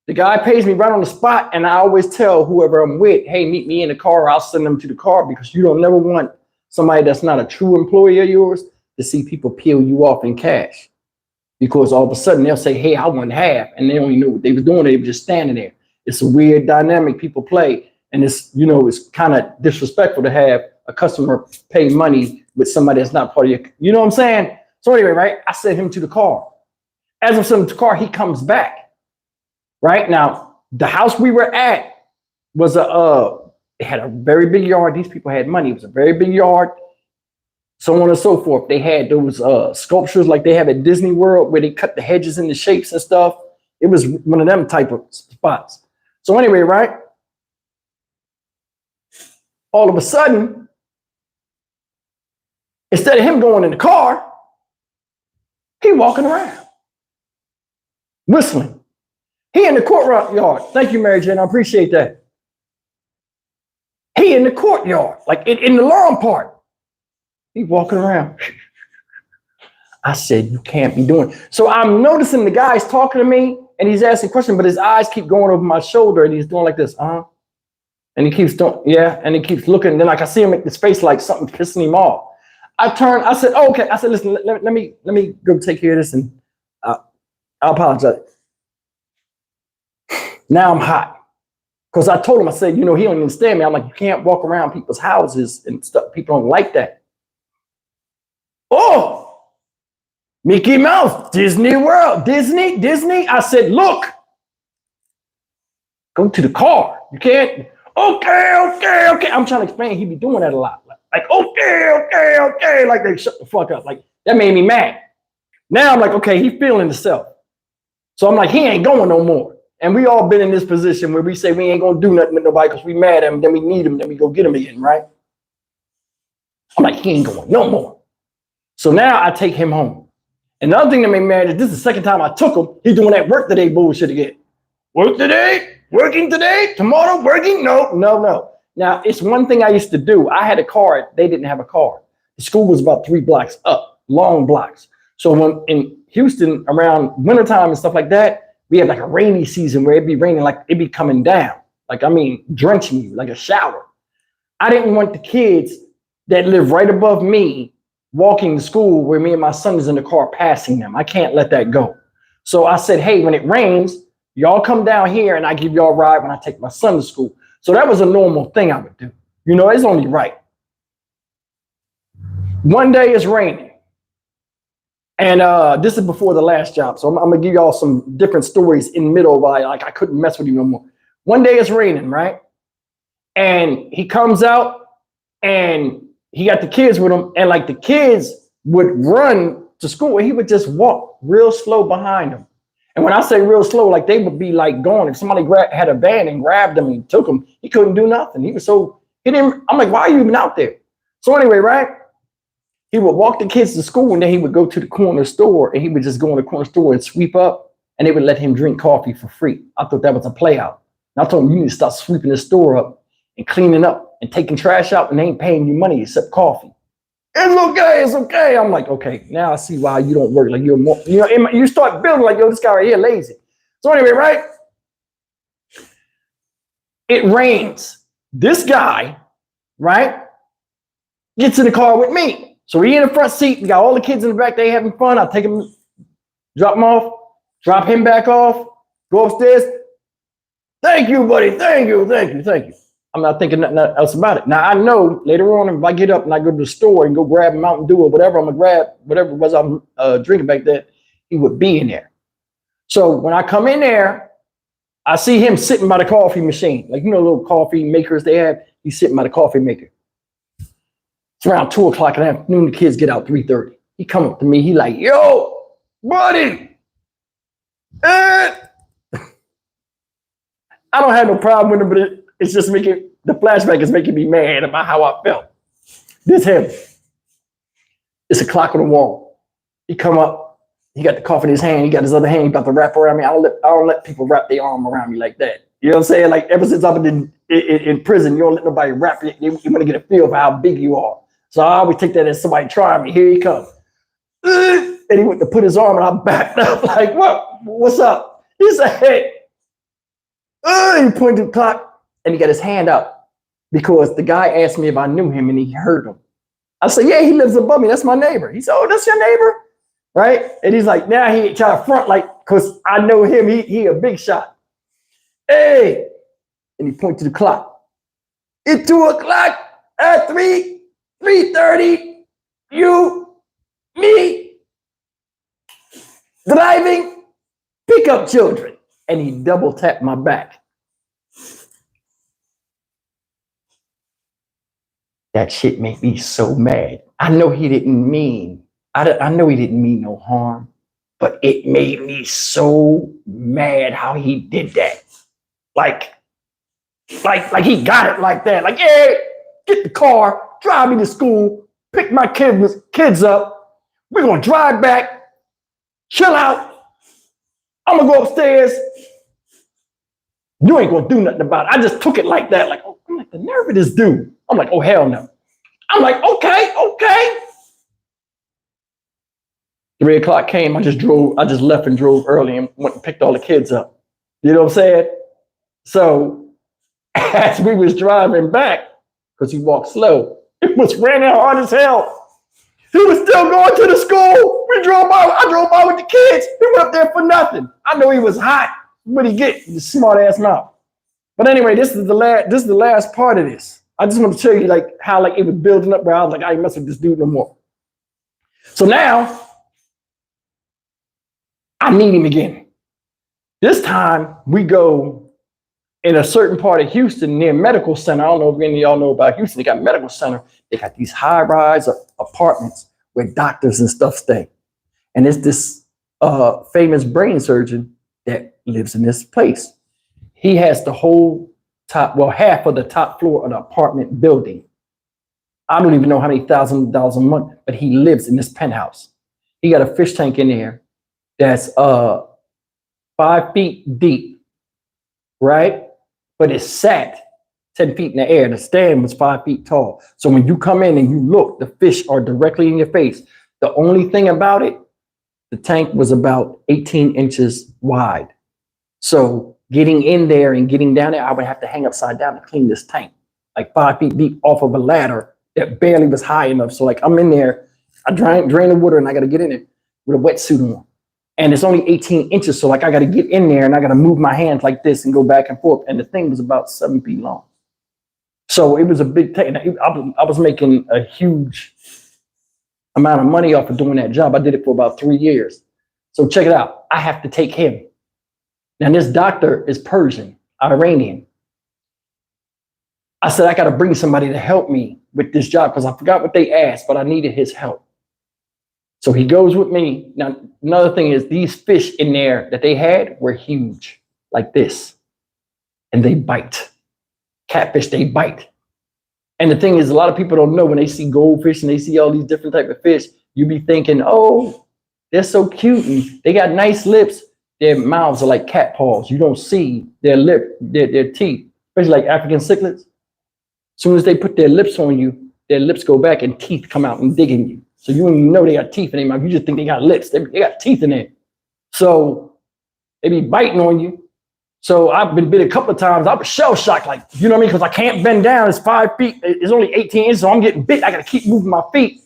Speaker 1: The guy pays me right on the spot. And I always tell whoever I'm with, hey, meet me in the car. Or I'll send them to the car because you don't never want somebody that's not a true employee of yours to see people peel you off in cash. Because all of a sudden they'll say, hey, I want half. And they don't even know what they were doing. They were just standing there. It's a weird dynamic people play. And it's, you know, it's kind of disrespectful to have a customer pay money with somebody that's not part of your, you know what I'm saying? So anyway, right, I sent him to the car. As I'm sending him to the car, he comes back. Right now, the house we were at was it had a very big yard. These people had money. It was a very big yard. So on and so forth. They had those sculptures like they have at Disney World where they cut the hedges into shapes and stuff. It was one of them type of spots. So anyway, right? All of a sudden, instead of him going in the car, he walking around, whistling. He in the courtyard. Thank you, Mary Jane. I appreciate that. He in the courtyard, like in the lawn part. He walking around. I said, you can't be doing. So I'm noticing the guy's talking to me and he's asking questions, but his eyes keep going over my shoulder and he's doing like this, And he keeps doing, yeah, and he keeps looking. And then like I see him make this face like something pissing him off. I turned, I said, oh, okay. I said, listen, let me go take care of this and I apologize. Now I'm hot. Because I told him, I said, you know, he don't understand me. I'm like, you can't walk around people's houses and stuff. People don't like that. Oh, Mickey Mouse, Disney World, Disney. I said, look, go to the car. You can't. Okay. I'm trying to explain. He be doing that a lot. Like, okay. Like they shut the fuck up. Like that made me mad. Now I'm like, okay, he feeling himself. So I'm like, he ain't going no more. And we all been in this position where we say we ain't gonna do nothing with nobody because we mad at him, then we need him, then we go get him again, right? I'm like, he ain't going no more. So now I take him home. Another thing that made me mad is this is the second time I took him. He's doing that work today bullshit again. Work today, working today, tomorrow working. No. Now, it's one thing I used to do. I had a car. They didn't have a car. The school was about 3 blocks up, long blocks. So when in Houston around wintertime and stuff like that, we had like a rainy season where it'd be raining, like it'd be coming down. Like, I mean, drenching you like a shower. I didn't want the kids that live right above me walking to school where me and my son is in the car passing them. I can't let that go. So I said, hey, when it rains, y'all come down here and I give y'all a ride when I take my son to school. So that was a normal thing I would do. You know, it's only right. One day it's raining. And this is before the last job. So I'm going to give y'all some different stories in the middle of like I couldn't mess with you no more. One day it's raining, right? And he comes out and he got the kids with him. And like the kids would run to school and he would just walk real slow behind them. And when I say real slow, like they would be like going. If somebody had a van and grabbed him and took him, he couldn't do nothing. He was so, I'm like, why are you even out there? So anyway, right? He would walk the kids to school and then he would go to the corner store and he would just go in the corner store and sweep up and they would let him drink coffee for free. I thought that was a play out. And I told him, you need to start sweeping the store up and cleaning up and taking trash out and they ain't paying you money except coffee. It's okay. I'm like, okay, now I see why you don't work. Like you're more, you know, you start building like, yo, this guy right here lazy. So anyway, right? It rains. This guy, right, gets in the car with me. So he in the front seat. We got all the kids in the back. They having fun. I take him, drop him off, drop him back off, go upstairs. Thank you, buddy. Thank you. I'm not thinking nothing else about it. Now, I know later on, if I get up and I go to the store and go grab a Mountain Dew or whatever, I'm going to grab whatever it was I'm drinking back then, he would be in there. So when I come in there, I see him sitting by the coffee machine. Like, you know, little coffee makers they have. He's sitting by the coffee maker. It's around 2 o'clock in the afternoon. The kids get out 3:30. He come up to me. He like, yo, buddy. I don't have no problem with him, but it's just the flashback is making me mad about how I felt. This him. It's a clock on the wall. He come up, he got the coffee in his hand, he got his other hand, he about to wrap around me. I don't let people wrap their arm around me like that. You know what I'm saying? Like ever since I've been in prison, you don't let nobody wrap you. You want to get a feel for how big you are. So I always take that as somebody trying me. Here he comes. And he went to put his arm and I backed up like, what's up? He said, hey. He pointed to the clock. And he got his hand up because the guy asked me if I knew him and he heard him. I said, yeah, he lives above me. That's my neighbor. He said, oh, that's your neighbor? Right? And he's like, now he trying to front like, because I know him. He a big shot. Hey. And he pointed to the clock. It's 2 o'clock at 3:30. You, me, driving, pick up children. And he double tapped my back. That shit made me so mad. I know he didn't mean, I know he didn't mean no harm, but it made me so mad how he did that. Like he got it like that. Like, yeah, get the car, drive me to school, pick my kids up. We're going to drive back, chill out. I'm going to go upstairs. You ain't going to do nothing about it. I just took it like that. Like, oh, I'm like, the nerve of this dude. I'm like, oh, hell no. I'm like, okay. 3 o'clock came. I just left and drove early and went and picked all the kids up. You know what I'm saying? So as we was driving back, because he walked slow, it was raining hard as hell. He was still going to the school. I drove by with the kids. He went up there for nothing. I know he was hot. What he get? The smart ass mouth. But anyway, this is the last part of this. I just want to show you like how like it was building up where I was like, I ain't messing with this dude no more. So now I need him again. This time we go in a certain part of Houston near Medical Center. I don't know if any of y'all know about Houston. They got Medical Center. They got these high-rise apartments where doctors and stuff stay. And it's this famous brain surgeon that lives in this place. He has the whole half of the top floor of the apartment building. I don't even know how many $1,000 a month, but he lives in this penthouse. He got a fish tank in there that's 5 feet deep, right? But it sat 10 feet in the air. The stand was 5 feet tall. So when you come in and you look, the fish are directly in your face. The only thing about it, the tank was about 18 inches wide. So getting in there and getting down there, I would have to hang upside down to clean this tank, like 5 feet deep off of a ladder that barely was high enough. So like I'm in there, I drain the water and I got to get in it with a wetsuit on. And it's only 18 inches. So like I got to get in there and I got to move my hands like this and go back and forth. And the thing was about 7 feet long. So it was a big tank. I was making a huge amount of money off of doing that job. I did it for about 3 years. So check it out. I have to take him. Now this doctor is Persian, Iranian. I said, I got to bring somebody to help me with this job because I forgot what they asked, but I needed his help. So he goes with me. Now, another thing is these fish in there that they had were huge, like this. And they bite. Catfish, they bite. And the thing is, a lot of people don't know when they see goldfish and they see all these different types of fish, you be thinking, oh, they're so cute and they got nice lips. Their mouths are like cat paws. You don't see their their teeth, especially like African cichlids. As soon as they put their lips on you, their lips go back and teeth come out and dig in you. So you don't even know they got teeth in their mouth. You just think they got lips. They got teeth in there. So they be biting on you. So I've been bit a couple of times. I was shell shocked, like, you know what I mean? Because I can't bend down. It's 5 feet. It's only 18 inches. So I'm getting bit. I got to keep moving my feet.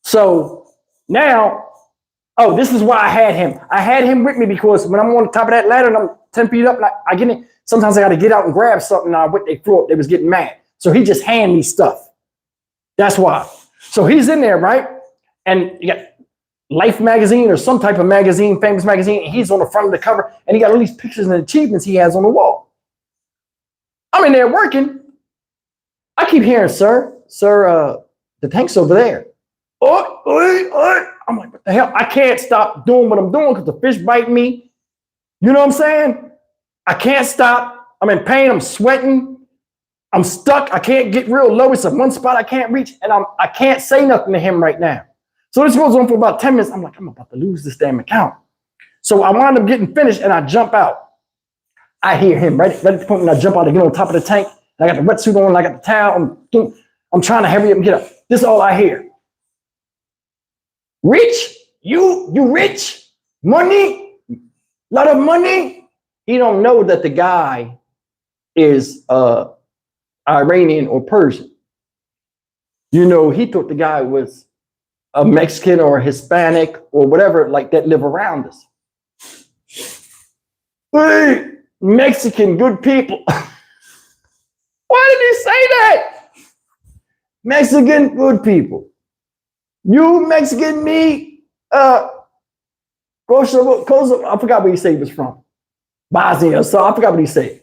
Speaker 1: So now, oh, this is why I had him. I had him with me because when I'm on the top of that ladder and I'm 10 feet up, I get in. Sometimes I got to get out and grab something. And I went they floor. They was getting mad. So he just hand me stuff. That's why. So he's in there, right? And you got Life magazine or some type of magazine, famous magazine. And he's on the front of the cover and he got all these pictures and achievements he has on the wall. I'm in there working. I keep hearing, sir, the tank's over there. I'm like, what the hell? I can't stop doing what I'm doing because the fish bite me. You know what I'm saying? I can't stop. I'm in pain. I'm sweating. I'm stuck. I can't get real low. It's a one spot I can't reach. And I can't say nothing to him right now. So this goes on for about 10 minutes. I'm like, I'm about to lose this damn account. So I wind up getting finished and I jump out. I hear him right at the point when I jump out to get on top of the tank. I got the wetsuit on. I got the towel. I'm trying to hurry up and get up. This is all I hear. Rich? You rich? Money? Lot of money? He don't know that the guy is Iranian or Persian. You know, he thought the guy was a Mexican or a Hispanic or whatever like that live around us. Hey, Mexican good people. Why did he say that? Mexican good people. You Mexican, me, Kosovo, I forgot where he said he was from. Bosnia, so I forgot what he said.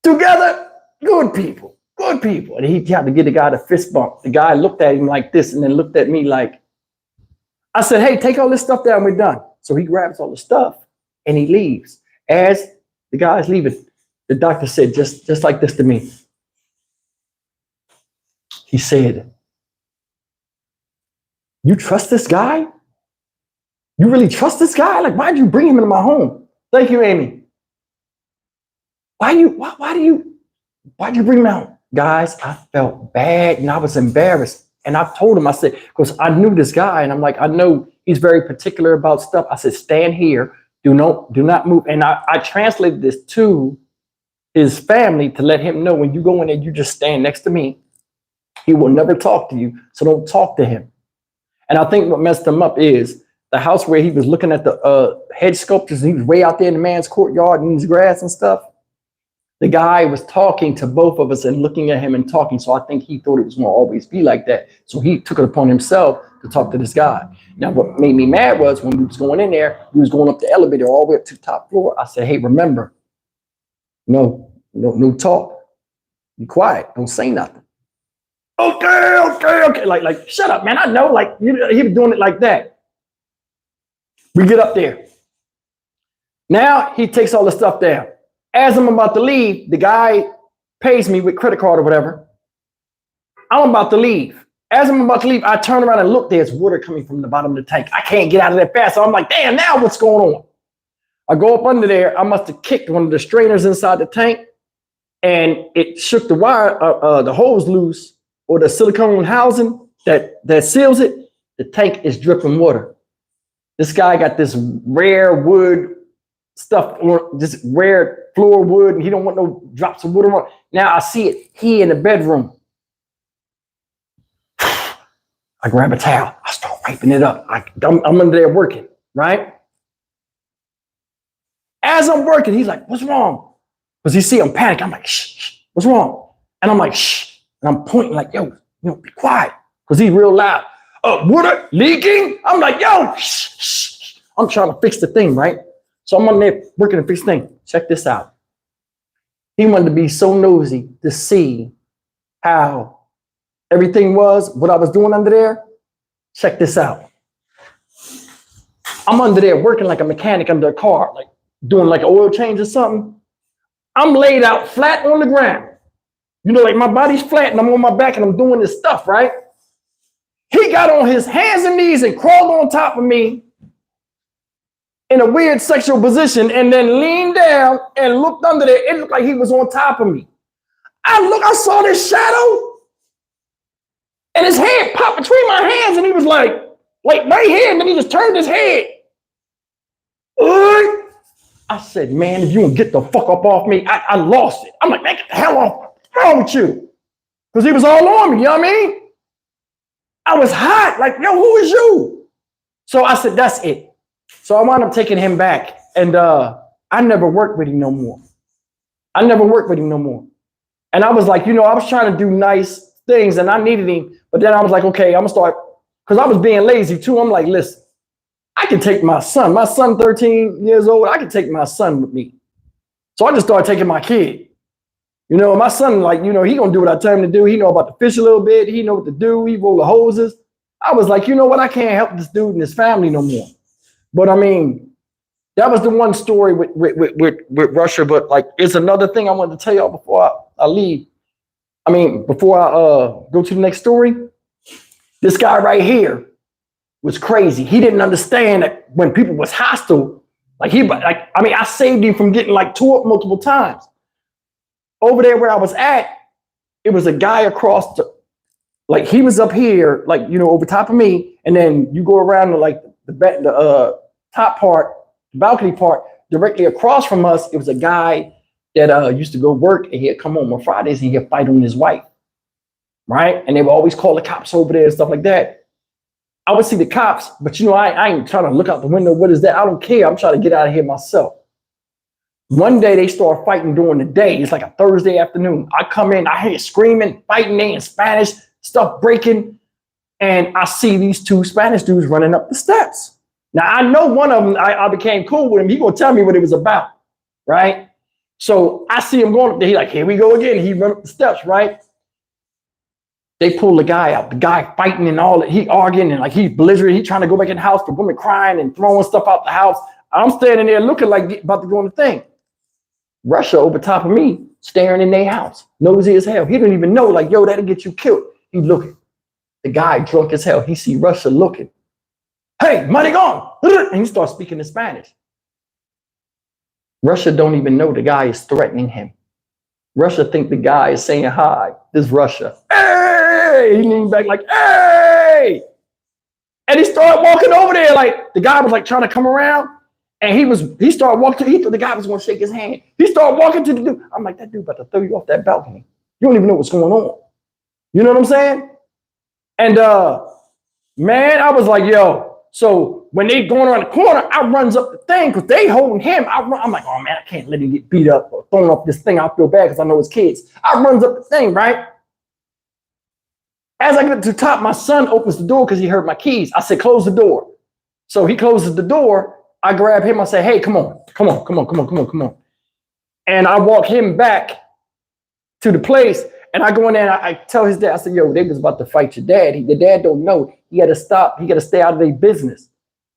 Speaker 1: Together, good people. Good people. And he tried to get the guy to fist bump. The guy looked at him like this and then looked at me like, I said, hey, take all this stuff down. We're done. So he grabs all the stuff and he leaves. As the guy's leaving, the doctor said just like this to me. He said, you trust this guy? You really trust this guy? Like, why'd you bring him into my home? Thank you, Amy. Why'd you bring him out? Guys, I felt bad and I was embarrassed. And I told him, I said, because I knew this guy and I'm like, I know he's very particular about stuff. I said, stand here, do not move. And I translated this to his family to let him know when you go in there, you just stand next to me. He will never talk to you, so don't talk to him. And I think what messed him up is the house where he was looking at the head sculptures and he was way out there in the man's courtyard and his grass and stuff. The guy was talking to both of us and looking at him and talking. So I think he thought it was going to always be like that. So he took it upon himself to talk to this guy. Now, what made me mad was when we was going in there, we was going up the elevator all the way up to the top floor. I said, hey, remember, no talk. Be quiet. Don't say nothing. Okay. Like, shut up, man. I know, like, he was doing it like that. We get up there. Now he takes all the stuff down. As I'm about to leave, the guy pays me with credit card or whatever. I'm about to leave. As I'm about to leave, I turn around and look, there's water coming from the bottom of the tank. I can't get out of there fast. So I'm like, damn, now what's going on? I go up under there. I must have kicked one of the strainers inside the tank and it shook the wire, the hose loose or the silicone housing that seals it. The tank is dripping water. This guy got this rare wood stuff, this rare floor wood, and he don't want no drops of water on. Now I see it. He in the bedroom. I grab a towel. I start wiping it up. I'm under there working, right? As I'm working, he's like, what's wrong? Because he see I'm panicking. I'm like, shh, what's wrong? And I'm like, shh. And I'm pointing like, yo, be quiet. Because he's real loud. Water leaking? I'm like, yo, shh, shh. I'm trying to fix the thing, right? So I'm on there working to fix the thing. Check this out. He wanted to be so nosy to see how everything was, what I was doing under there. Check this out. I'm under there working like a mechanic under a car, like doing like an oil change or something. I'm laid out flat on the ground. You know, like my body's flat and I'm on my back and I'm doing this stuff, right? He got on his hands and knees and crawled on top of me in a weird sexual position and then leaned down and looked under there. It looked like he was on top of me. I saw this shadow and his head popped between my hands and he was like right here, and then he just turned his head. I said, man, if you don't get the fuck up off me, I lost it. I'm like, man, get the hell off. What's wrong with you? Because he was all on me, you know what I mean? I was hot, like, yo, who is you? So I said, that's it. So I wound up taking him back, and I never worked with him no more. And I was like, I was trying to do nice things, and I needed him. But then I was like, okay, I'm going to start, because I was being lazy too. I'm like, listen, I can take my son. My son, 13 years old, I can take my son with me. So I just started taking my kid. My son, like, he going to do what I tell him to do. He know about the fish a little bit. He know what to do. He roll the hoses. I was like, you know what? I can't help this dude and his family no more. But I mean, that was the one story with Russia. But like, it's another thing I wanted to tell y'all before I leave. I mean, before I go to the next story, this guy right here was crazy. He didn't understand that when people was hostile, I saved him from getting like tore up multiple times. Over there where I was at, it was a guy across he was up here, over top of me, and then you go around to like the top part, the balcony part, directly across from us. It was a guy that used to go work, and he'd come home on Fridays and he'd fight on his wife, right? And they would always call the cops over there and stuff like that. I would see the cops, but I ain't trying to look out the window. What is that? I don't care. I'm trying to get out of here myself. One day they start fighting during the day. It's like a Thursday afternoon. I come in, I hear screaming, fighting, they in Spanish, stuff breaking. And I see these two Spanish dudes running up the steps. Now I know one of them, I became cool with him. He gonna tell me what it was about, right? So I see him going up there. He like, here we go again. He run up the steps, right? They pull the guy out, the guy fighting and all that. He arguing and like he's belligerent. He trying to go back in the house, the woman crying and throwing stuff out the house. I'm standing there looking like about to go in the thing. Russia over top of me, staring in their house, nosy as hell. He didn't even know, like, yo, that'll get you killed. He looking. The guy drunk as hell. He see Russia looking. Hey, money gone. And he starts speaking in Spanish. Russia don't even know the guy is threatening him. Russia think the guy is saying hi. This is Russia. Hey! He leaned back like, hey! And he started walking over there like the guy was like trying to come around. And he started walking, he thought the guy was going to shake his hand. He started walking to the dude. I'm like, that dude about to throw you off that balcony. You don't even know what's going on. You know what I'm saying? And man, I was like, yo. So when they going around the corner, I runs up the thing because they holding him. I'm like, oh man, I can't let him get beat up or thrown off this thing. I feel bad because I know his kids. I runs up the thing, right? As I get to the top, my son opens the door because he heard my keys. I said, close the door. So he closes the door. I grab him. I say, hey, come on. And I walk him back to the place. And I go in there and I tell his dad, I said, yo, they was about to fight your dad. The dad don't know. He got to stop. He got to stay out of their business.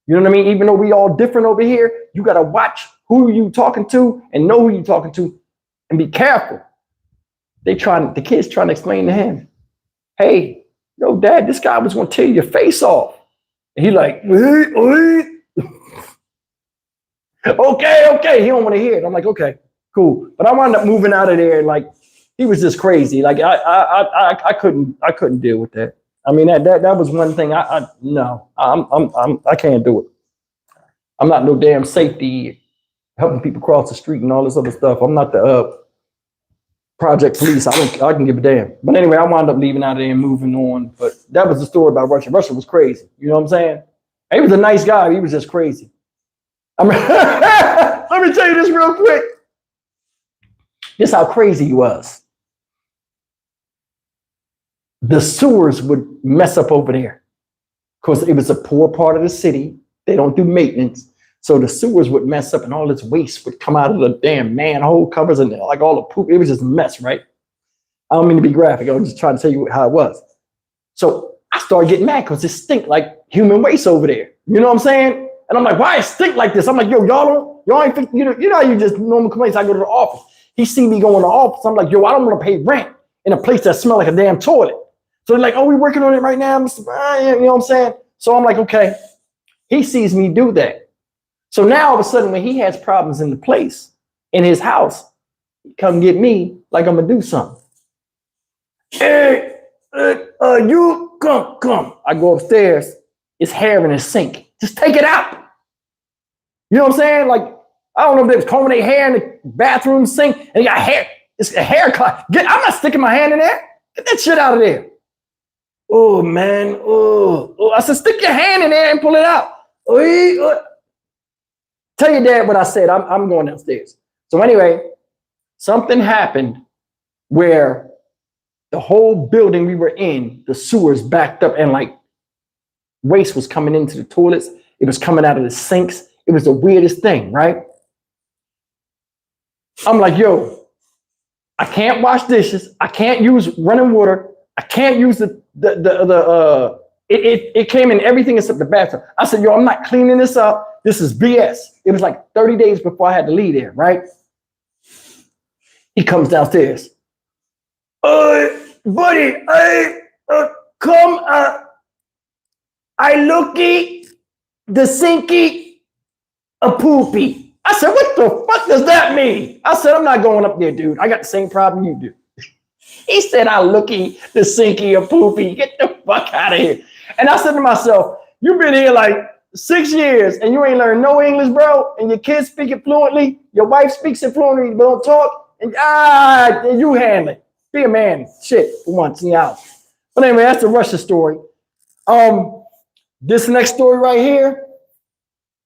Speaker 1: You know what I mean? Even though we all different over here, you got to watch who you talking to and know who you talking to and be careful. The kids trying to explain to him, hey, yo, dad, this guy was gonna tear your face off. And he like, okay. He don't want to hear it. I'm like, okay, cool. But I wound up moving out of there. Like, he was just crazy. Like, I couldn't deal with that. I mean, that was one thing. No, I can't do it. I'm not no damn safety helping people cross the street and all this other stuff. I'm not the project police. I can give a damn. But anyway, I wound up leaving out of there and moving on. But that was the story about Russia. Russia was crazy. You know what I'm saying? He was a nice guy. He was just crazy. I mean, let me tell you this real quick. This is how crazy he was. The sewers would mess up over there because it was a poor part of the city. They don't do maintenance. So the sewers would mess up and all this waste would come out of the damn manhole covers and like all the poop. It was just a mess, right? I don't mean to be graphic. I'm just trying to tell you how it was. So I started getting mad because it stink like human waste over there. You know what I'm saying? And I'm like, why it stink like this? I'm like, yo, y'all ain't think, you know you just normal complaints. I go to the office. He see me going to the office. I'm like, yo, I don't want to pay rent in a place that smells like a damn toilet. So they're like, oh, we working on it right now, Mr. Brian. You know what I'm saying? So I'm like, okay. He sees me do that. So now all of a sudden, when he has problems in the place, in his house, he come get me like I'm gonna do something. Hey, you come. I go upstairs. It's hair in his sink. Just take it out. You know what I'm saying? Like, I don't know if they was combing their hair in the bathroom sink and they got hair. It's a hair cut. I'm not sticking my hand in there. Get that shit out of there. Oh, man. Oh. I said, stick your hand in there and pull it out. Tell your dad what I said. I'm going downstairs. So anyway, something happened where the whole building we were in, the sewers backed up and like waste was coming into the toilets. It was coming out of the sinks. It was the weirdest thing, right? I'm like, yo, I can't wash dishes. I can't use running water. I can't use it came in everything except the bathroom. I said, yo, I'm not cleaning this up. This is BS. It was like 30 days before I had to leave there, right? He comes downstairs. Buddy, I looky, the sinky, a poopy. I said, what the fuck does that mean? I said, I'm not going up there, dude. I got the same problem you do. He said, I looky, the sinky, a poopy. Get the fuck out of here. And I said to myself, you've been here like 6 years and you ain't learned no English, bro. And your kids speak it fluently. Your wife speaks it fluently, but don't talk. And you handle it. Be a man. Shit, for once in your house. But anyway, that's the Russia story. This next story right here,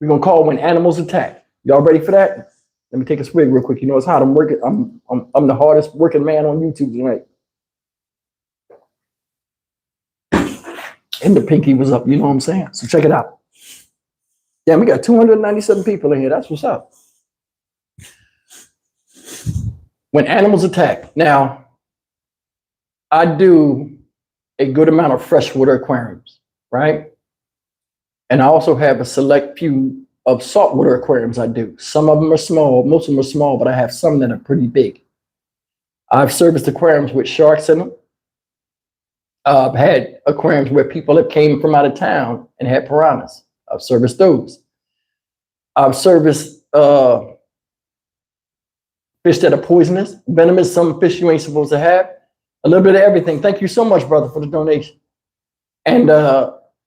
Speaker 1: we're gonna call When Animals Attack. Y'all ready for that? Let me take a swig real quick. You know it's hot. I'm working. I'm the hardest working man on YouTube tonight. And the pinky was up. You know what I'm saying? So check it out. Damn, we got 297 people in here. That's what's up. When Animals Attack. Now, I do a good amount of freshwater aquariums, right? And I also have a select few of saltwater aquariums I do. Some of them are small, most of them are small, but I have some that are pretty big. I've serviced aquariums with sharks in them. I've had aquariums where people have came from out of town and had piranhas. I've serviced those. I've serviced fish that are poisonous, venomous, some fish you ain't supposed to have. A little bit of everything. Thank you so much, brother, for the donation. And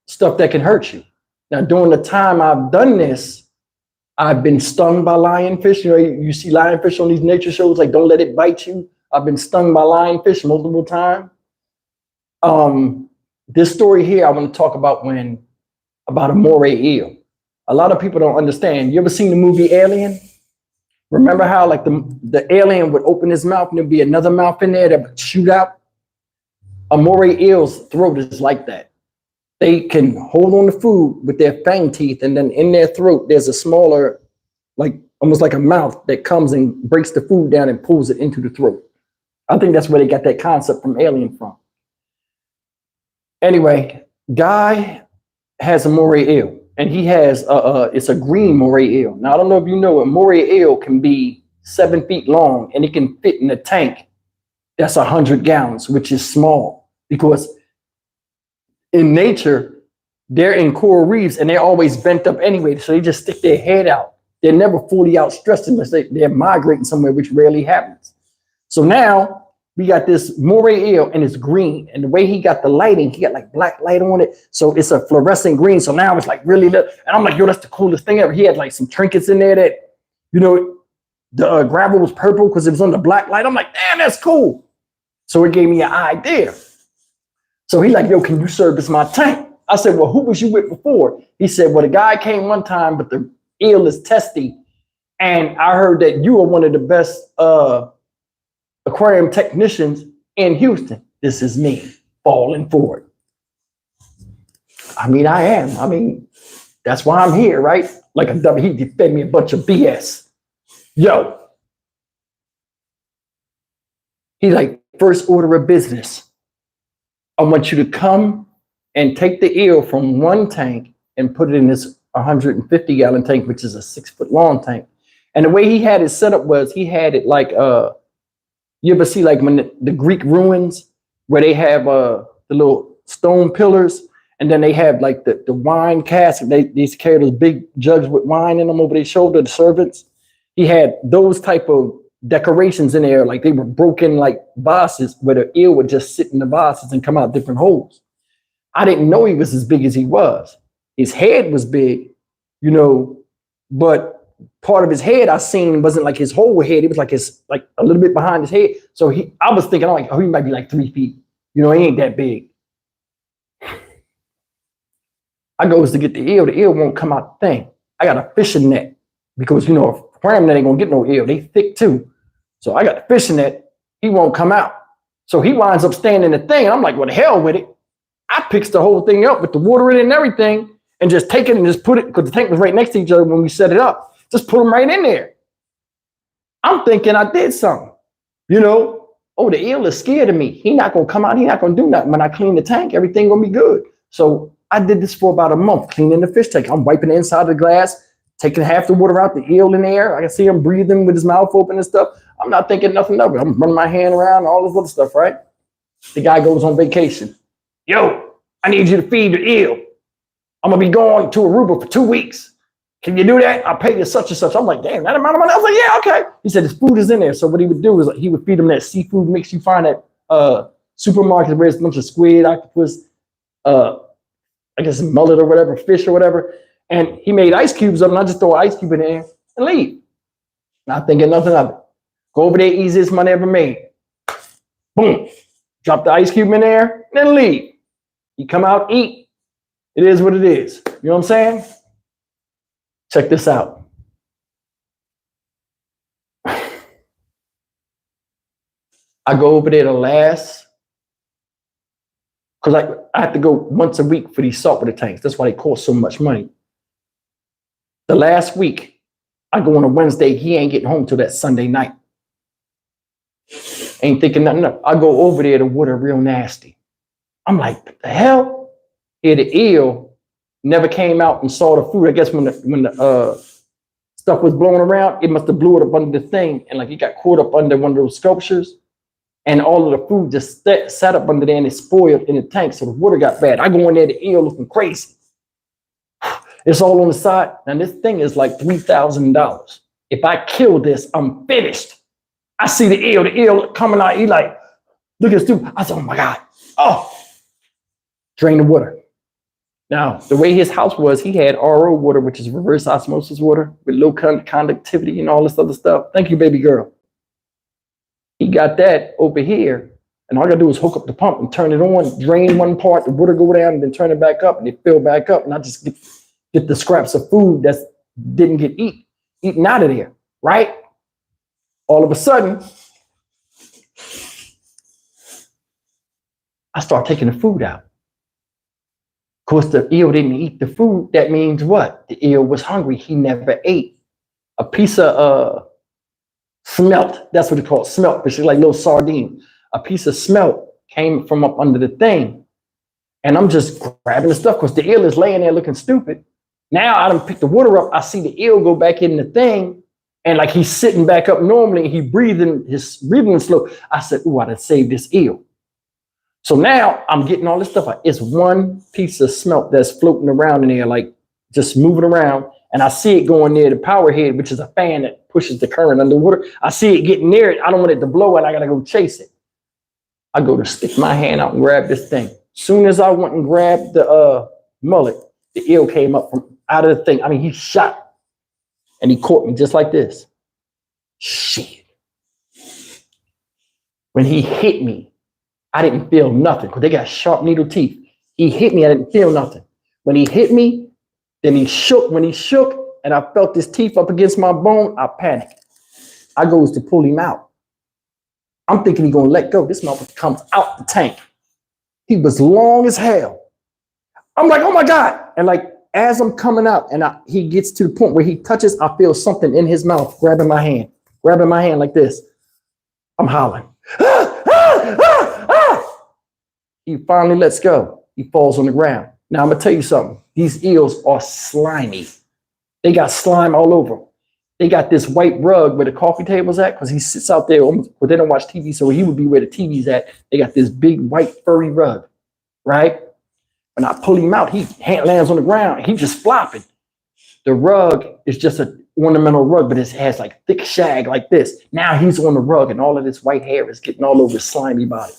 Speaker 1: stuff that can hurt you. Now, during the time I've done this, I've been stung by lionfish. You know, you see lionfish on these nature shows, like Don't Let It Bite You. I've been stung by lionfish multiple times. This story here, I want to talk about about a moray eel. A lot of people don't understand. You ever seen the movie Alien? Remember how like the alien would open his mouth and there'd be another mouth in there that would shoot out? A moray eel's throat is like that. They can hold on to food with their fang teeth, and then in their throat, there's a smaller, like almost like a mouth that comes and breaks the food down and pulls it into the throat. I think that's where they got that concept from Alien from. Anyway, Guy has a moray eel, and he has it's a green moray eel. Now I don't know if you know, a moray eel can be 7 feet long, and it can fit in a tank that's 100 gallons, which is small because in nature, they're in coral reefs and they're always bent up anyway. So they just stick their head out. They're never fully outstretched unless they're migrating somewhere, which rarely happens. So now we got this moray eel and it's green. And the way he got the lighting, he got like black light on it. So it's a fluorescent green. So now it's like really lit. And I'm like, yo, that's the coolest thing ever. He had like some trinkets in there that, you know, the gravel was purple because it was under black light. I'm like, damn, that's cool. So it gave me an idea. So he's like, yo, can you service my tank? I said, well, who was you with before? He said, well, the guy came one time, but the eel is testy. And I heard that you are one of the best aquarium technicians in Houston. This is me falling for it. I mean, I am. I mean, that's why I'm here, right? Like he fed me a bunch of BS. Yo. He like, first order of business. I want you to come and take the eel from one tank and put it in this 150-gallon tank, which is a 6-foot long tank. And the way he had it set up was he had it like, you ever see like when the Greek ruins where they have the little stone pillars and then they have like the wine cask. They used to carry those big jugs with wine in them over their shoulder, the servants. He had those type of decorations in there, like they were broken like vases where the eel would just sit in the vases and come out different holes. I didn't know he was as big as he was. His head was big, you know, but part of his head I seen wasn't like his whole head. It was like like a little bit behind his head. So I was thinking, I'm like, oh, he might be like 3 feet. You know, he ain't that big. I goes to get the eel won't come out the thing. I got a fishing net because, you know, aquarium net ain't gonna get no eel. They thick too. So I got the fishing net. He won't come out. So he winds up staying in the thing. And I'm like, well, the hell with it. I picked the whole thing up with the water in it and everything and just take it and just put it, because the tank was right next to each other when we set it up. Just put them right in there. I'm thinking I did something, you know. Oh, the eel is scared of me. He not gonna come out. He not gonna do nothing. When I clean the tank, everything gonna be good. So I did this for about a month, cleaning the fish tank. I'm wiping the inside of the glass, taking half the water out, the eel in the air. I can see him breathing with his mouth open and stuff. I'm not thinking nothing of it. I'm running my hand around, all this other stuff, right? The guy goes on vacation. Yo, I need you to feed the eel. I'm gonna be going to Aruba for 2 weeks. Can you do that? I'll pay you such and such. I'm like, damn, that amount of money? I was like, yeah, okay. He said his food is in there. So what he would do is he would feed him that seafood mix you find at supermarkets where it's a bunch of squid, octopus, I guess mullet or whatever, fish or whatever. And he made ice cubes of them. I just throw an ice cube in there and leave. Not thinking nothing of it. Go over there, easiest money ever made. Boom. Drop the ice cube in there, then leave. You come out, eat. It is what it is. You know what I'm saying? Check this out. I go over there because I have to go once a week for these saltwater tanks. That's why they cost so much money. The last week, I go on a Wednesday. He ain't getting home till that Sunday night. Ain't thinking nothing of. I go over there, the water real nasty. I'm like, what the hell? Here the eel never came out and saw the food. I guess when the stuff was blowing around, it must have blew it up under the thing. And like it got caught up under one of those sculptures. And all of the food just sat up under there and it spoiled in the tank. So the water got bad. I go in there, the eel looking crazy. It's all on the side. Now this thing is like $3,000. If I kill this, I'm finished. I see the eel coming out. He like, look at this dude. I said, oh my God. Oh, drain the water. Now, the way his house was, he had RO water, which is reverse osmosis water with low conductivity and all this other stuff. Thank you, baby girl. He got that over here. And all I gotta do is hook up the pump and turn it on, drain one part, the water go down, and then turn it back up, and it fill back up. And I just get the scraps of food that didn't get eaten out of there, right? All of a sudden, I start taking the food out. Of course, the eel didn't eat the food. That means what? The eel was hungry. He never ate. A piece of smelt, that's what it's called, smelt fish, like little sardine. A piece of smelt came from up under the thing. And I'm just grabbing the stuff because the eel is laying there looking stupid. Now I done picked the water up. I see the eel go back in the thing. And like he's sitting back up normally, his breathing slow. I said, ooh, I done saved this eel. So now I'm getting all this stuff. It's one piece of smelt that's floating around in there, like just moving around. And I see it going near the power head, which is a fan that pushes the current underwater. I see it getting near it. I don't want it to blow and I got to go chase it. I go to stick my hand out and grab this thing. Soon as I went and grabbed the mullet, the eel came up from out of the thing. I mean, he shot and he caught me just like this. Shit. When he hit me, I didn't feel nothing because they got sharp needle teeth. He hit me, I didn't feel nothing. When he hit me, then he shook. When he shook and I felt his teeth up against my bone, I panicked. I goes to pull him out. I'm thinking he's gonna let go. This motherfucker comes out the tank. He was long as hell. I'm like, oh my God. And like, as I'm coming out and he gets to the point where he touches, I feel something in his mouth, grabbing my hand like this. I'm hollering. Ah, ah, ah, ah. He finally lets go. He falls on the ground. Now I'm gonna tell you something. These eels are slimy. They got slime all over them. They got this white rug where the coffee table's at, because he sits out there almost, but they don't watch TV, so he would be where the TV's at. They got this big white furry rug, right? When I pull him out, he lands on the ground. He just flopping. The rug is just an ornamental rug, but it has like thick shag like this. Now he's on the rug and all of this white hair is getting all over his slimy body.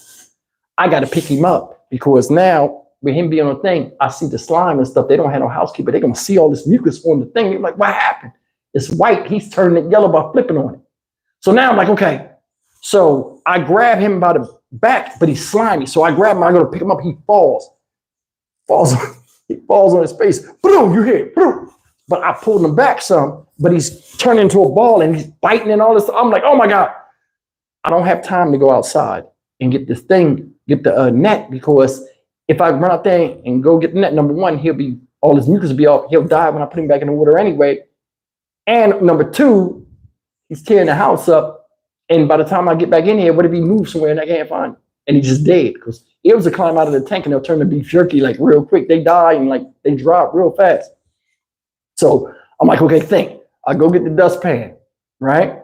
Speaker 1: I got to pick him up because now with him being on the thing, I see the slime and stuff. They don't have no housekeeper. They're going to see all this mucus on the thing. They're like, what happened? It's white. He's turning it yellow by flipping on it. So now I'm like, okay. So I grab him by the back, but he's slimy. So I grab him. I go to pick him up. He falls. He falls on his face. Boom, you hear it. Boom. But I pulled him back some, but he's turning into a ball and he's biting and all this. I'm like, oh my God. I don't have time to go outside and get this thing, get the net, because if I run out there and go get the net, number one, all his mucus will be off. He'll die when I put him back in the water anyway. And number two, he's tearing the house up. And by the time I get back in here, what if he moves somewhere and I can't find him? And he just dead, because eels will climb out of the tank and they'll turn to beef jerky like real quick. They die and like they drop real fast. So I'm like, okay, think. I go get the dustpan, right?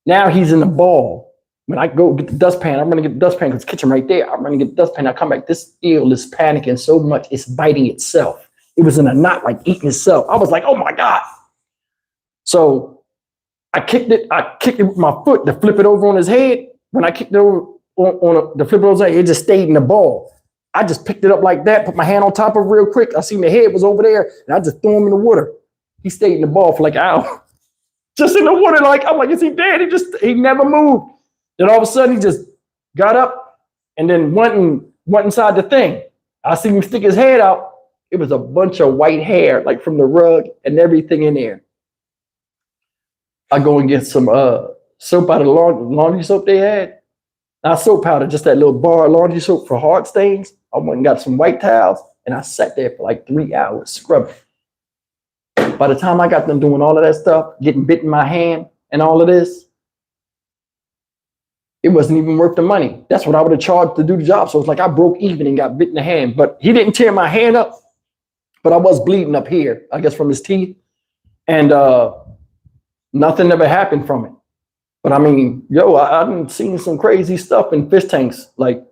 Speaker 1: Now he's in the ball. When I go get the dustpan, I'm going to get the dustpan because the kitchen right there. I'm going to get the dustpan. I come back. This eel is panicking so much, it's biting itself. It was in a knot, like eating itself. I was like, oh my God. So I kicked it with my foot to flip it over on his head. When I kicked it over the flip it over his head, it just stayed in the ball. I just picked it up like that, put my hand on top of it real quick. I seen the head was over there, and I just threw him in the water. He stayed in the ball for like an hour. Just in the water, like, I'm like, is he dead? He never moved. Then all of a sudden, he just got up and then went inside the thing. I see him stick his head out. It was a bunch of white hair, like from the rug and everything in there. I go and get some soap out of the laundry soap they had. Not soap powder, just that little bar of laundry soap for hard stains. I went and got some white towels, and I sat there for like 3 hours scrubbing. By the time I got them doing all of that stuff, getting bit in my hand and all of this, it wasn't even worth the money. That's what I would have charged to do the job. So it's like I broke even and got bit in the hand. But he didn't tear my hand up, but I was bleeding up here, I guess from his teeth. And nothing ever happened from it. But I mean, I've seen some crazy stuff in fish tanks. Like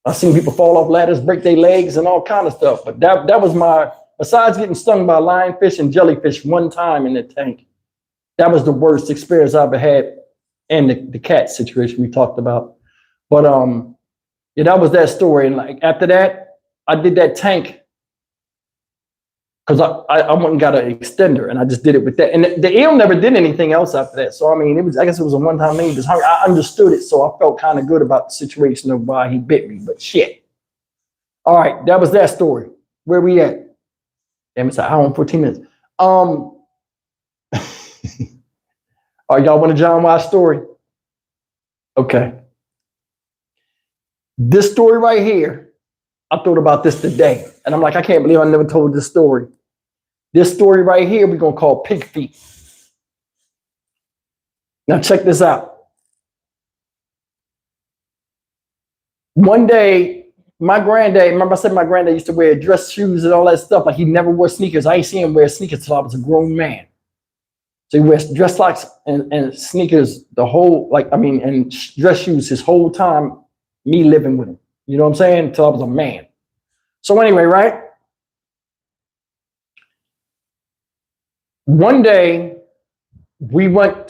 Speaker 1: I've seen people fall off ladders, break their legs and all kind of stuff. But that was besides getting stung by lionfish and jellyfish one time in the tank, that was the worst experience I've ever had. And the cat situation we talked about. But yeah, that was that story. And like after that, I did that tank because I went and got an extender and I just did it with that. And the eel never did anything else after that. So I mean, I guess it was a one-time thing. He was hungry. I understood it, so I felt kind of good about the situation of why he bit me. But shit. All right, that was that story. Where we at? Damn, it's an hour and 14 minutes. All right, y'all want a John Wise story? Okay. This story right here, I thought about this today. And I'm like, I can't believe I never told this story. This story right here, we're going to call Pig Feet. Now check this out. One day, my granddad, remember I said my granddad used to wear dress shoes and all that stuff. Like he never wore sneakers. I ain't seen him wear sneakers till I was a grown man. So he wears dress socks and sneakers the whole, and dress shoes his whole time, me living with him. You know what I'm saying? Until I was a man. So anyway, right? One day we were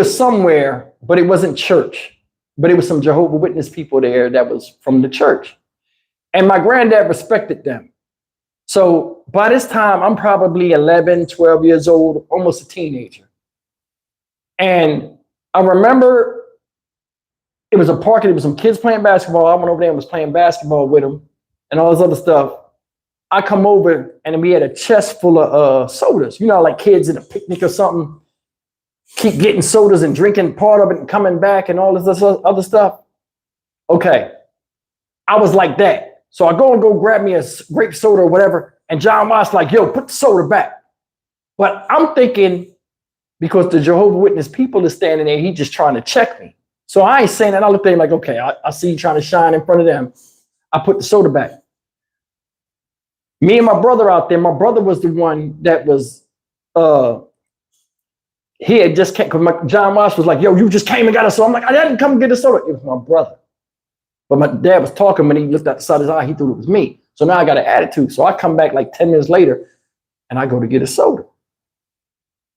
Speaker 1: somewhere, but it wasn't church. But it was some Jehovah's Witness people there that was from the church. And my granddad respected them. So by this time, I'm probably 11, 12 years old, almost a teenager. And I remember it was a park and there was some kids playing basketball. I went over there and was playing basketball with them and all this other stuff. I come over and we had a chest full of sodas. You know, like kids at a picnic or something, keep getting sodas and drinking part of it and coming back and all this other stuff. Okay, I was like that. So I go grab me a grape soda or whatever. And John Watts like, yo, put the soda back. But I'm thinking, because the Jehovah's Witness people are standing there, he just trying to check me. So I ain't saying that. I looked at him like, okay, I see you trying to shine in front of them. I put the soda back. Me and my brother out there, my brother was the one that was, he had just came, because John Watts was like, yo, you just came and got us. So I'm like, I didn't come get the soda. It was my brother. But my dad was talking when he looked at the side of his eye, he thought it was me. So now I got an attitude. So I come back like 10 minutes later and I go to get a soda.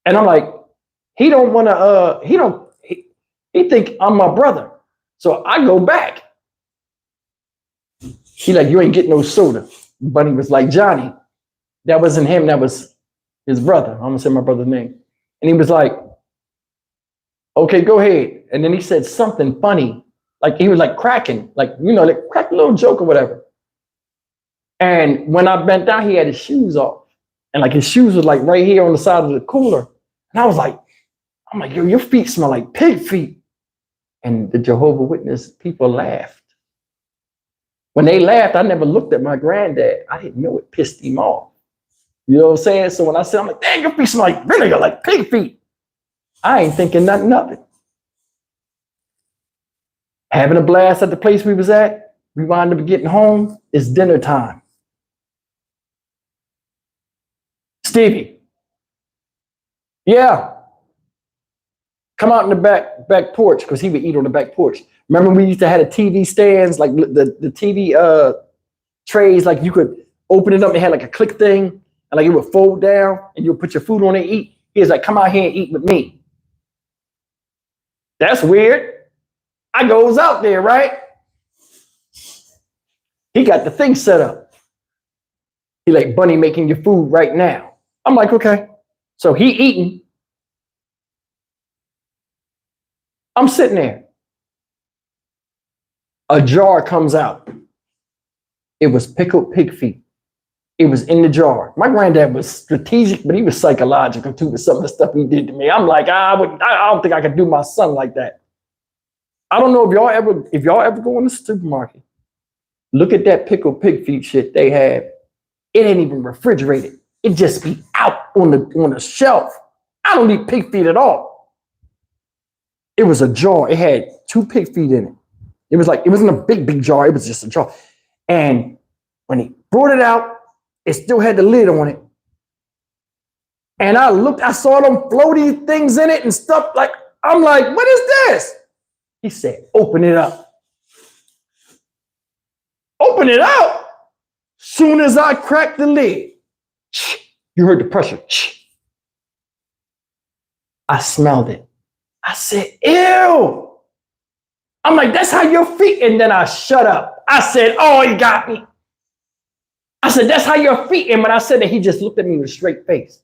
Speaker 1: And I'm like, he don't want to, he think I'm my brother. So I go back. He like, you ain't getting no soda. But he was like, Johnny, that wasn't him. That was his brother. I'm gonna say my brother's name. And he was like, okay, go ahead. And then he said something funny. Like he was like cracking, like, you know, like crack a little joke or whatever. And when I bent down, he had his shoes off. And like his shoes was like right here on the side of the cooler. And I was like, I'm like, yo, your feet smell like pig feet. And the Jehovah's Witness people laughed. When they laughed, I never looked at my granddad. I didn't know it pissed him off. You know what I'm saying? So when I said, I'm like, dang, your feet smell like vinegar, like pig feet. I ain't thinking nothing of it. Having a blast at the place we was at. We wound up getting home. It's dinner time. Stevie. Yeah. Come out in the back porch, because he would eat on the back porch. Remember we used to have the TV stands, like the TV trays, like you could open it up and it had like a click thing, and like it would fold down and you would put your food on it and eat. He was like, come out here and eat with me. That's weird. I goes out there, right? He got the thing set up. He like, Bunny making your food right now. I'm like, okay. So he eating. I'm sitting there. A jar comes out. It was pickled pig feet. It was in the jar. My granddad was strategic, but he was psychological too with some of the stuff he did to me. I'm like, I don't think I could do my son like that. I don't know if y'all ever go in the supermarket, look at that pickled pig feet shit they have. It ain't even refrigerated. It just be out on the shelf. I don't eat pig feet at all. It was a jar. It had 2 pig feet in it. It wasn't a big jar. It was just a jar. And when he brought it out, it still had the lid on it. And I saw them floaty things in it and stuff. Like, I'm like, what is this? He said, open it up. Open it up. Soon as I cracked the lid, you heard the pressure. I smelled it. I said, ew. I'm like, that's how your feet. And then I shut up. I said, oh, he got me. I said, that's how your feet. And when I said that, he just looked at me with a straight face.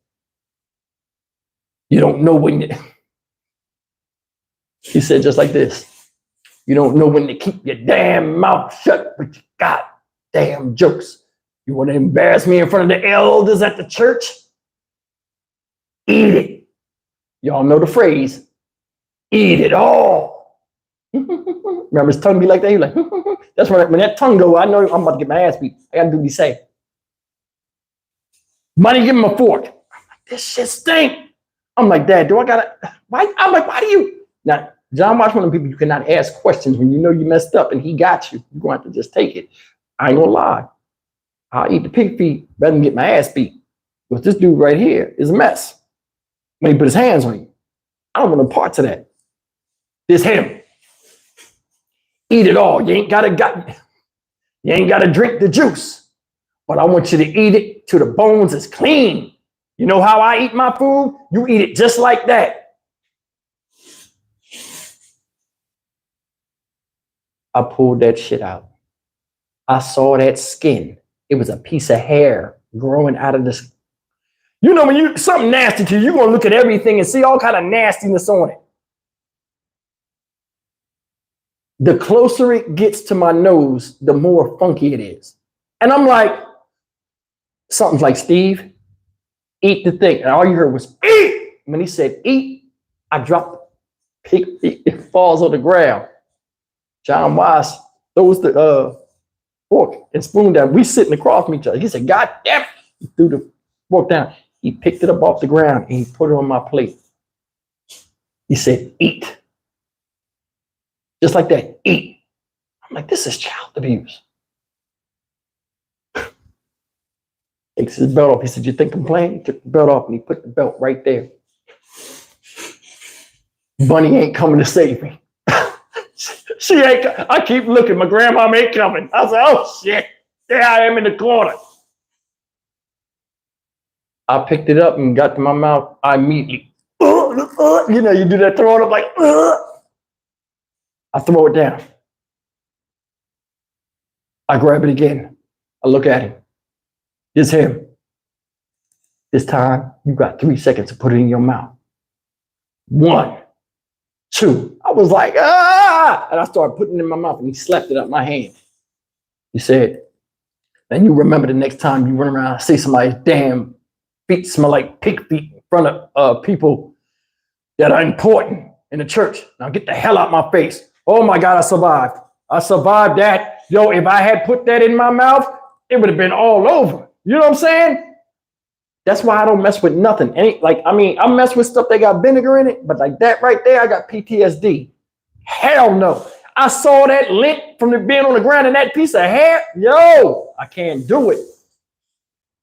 Speaker 1: You don't know when you. He said just like this. You don't know when to keep your damn mouth shut with your goddamn jokes. You want to embarrass me in front of the elders at the church? Eat it. Y'all know the phrase, eat it all. Remember his tongue be like that? He like, that's when that tongue go, I know I'm about to get my ass beat. I got to do what he say. Money, give him a fork. I'm like, this shit stink. I'm like, Dad, do I got to, why? I'm like, why do you? Now, John Watts, one of the people you cannot ask questions when you know you messed up and he got you. You're going to have to just take it. I ain't going to lie. I'll eat the pig feet rather than get my ass beat. Because this dude right here is a mess. When he put his hands on you. I don't want no parts of that. This him. Eat it all. You ain't gotta drink the juice, but I want you to eat it till the bones is clean. You know how I eat my food? You eat it just like that. I pulled that shit out. I saw that skin. It was a piece of hair growing out of this. You know, when something nasty to you, you're gonna look at everything and see all kind of nastiness on it. The closer it gets to my nose, the more funky it is. And I'm like, something's like, Steve, eat the thing. And all you heard was, eat. When he said eat, I dropped the pig. It falls on the ground. John Wise throws the fork and spoon down. We sitting across from each other. He said, God damn it. He threw the fork down. He picked it up off the ground and he put it on my plate. He said, eat. Just like that, eat. I'm like, this is child abuse. Takes his belt off. He said, you think I'm playing? He took the belt off and he put the belt right there. Bunny ain't coming to save me. She ain't. I keep looking. My grandma ain't coming. I said, oh shit. There I am in the corner. I picked it up and got to my mouth. I immediately, you know, you do that throwing up like, I throw it down. I grab it again. I look at him. It's him. This time, you got 3 seconds to put it in your mouth. 1, 2. I was like, ah! And I started putting it in my mouth and he slapped it up my hand. He said, then you remember the next time you run around and see somebody's damn feet smell like pig feet in front of people that are important in the church. Now get the hell out my face. Oh my God, I survived. I survived that. Yo, if I had put that in my mouth, it would have been all over. You know what I'm saying? That's why I don't mess with nothing. I mess with stuff that got vinegar in it, but like that right there, I got PTSD. Hell no. I saw that lint from the being on the ground and that piece of hair. Yo, I can't do it.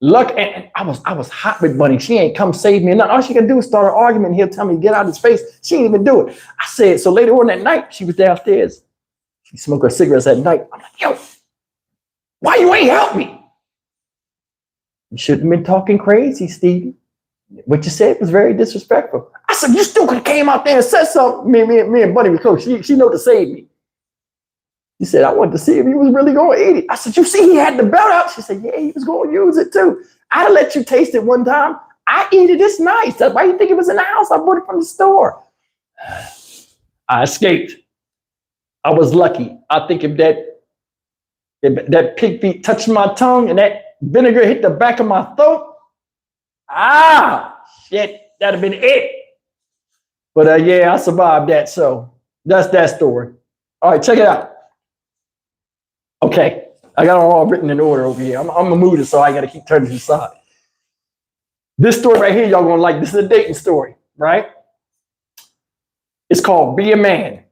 Speaker 1: Look, and I was hot with Bunny. She ain't come save me. All she can do is start an argument. He'll tell me to get out of his face. She ain't even do it. I said, so later on that night, she was downstairs. She smoked her cigarettes at night. I'm like, yo, why you ain't help me? You shouldn't have been talking crazy, Stevie. What you said was very disrespectful. I said, you still could have came out there and said something. Me and Bunny was close. She know to save me. He said, I wanted to see if he was really going to eat it. I said, you see, he had the belt out. She said, yeah, he was going to use it too. I'd let you taste it one time. I eat it. It's nice. That's why you think it was in the house. I bought it from the store. I escaped. I was lucky. I think if that pig feet touched my tongue and that vinegar hit the back of my throat, shit, that'd have been it. But yeah, I survived that. So that's that story. All right, check it out. Okay, I got them all written in order over here. I'm a moody, so I got to keep turning to the side. This story right here, y'all gonna like. This is a dating story, right? It's called "Be a Man."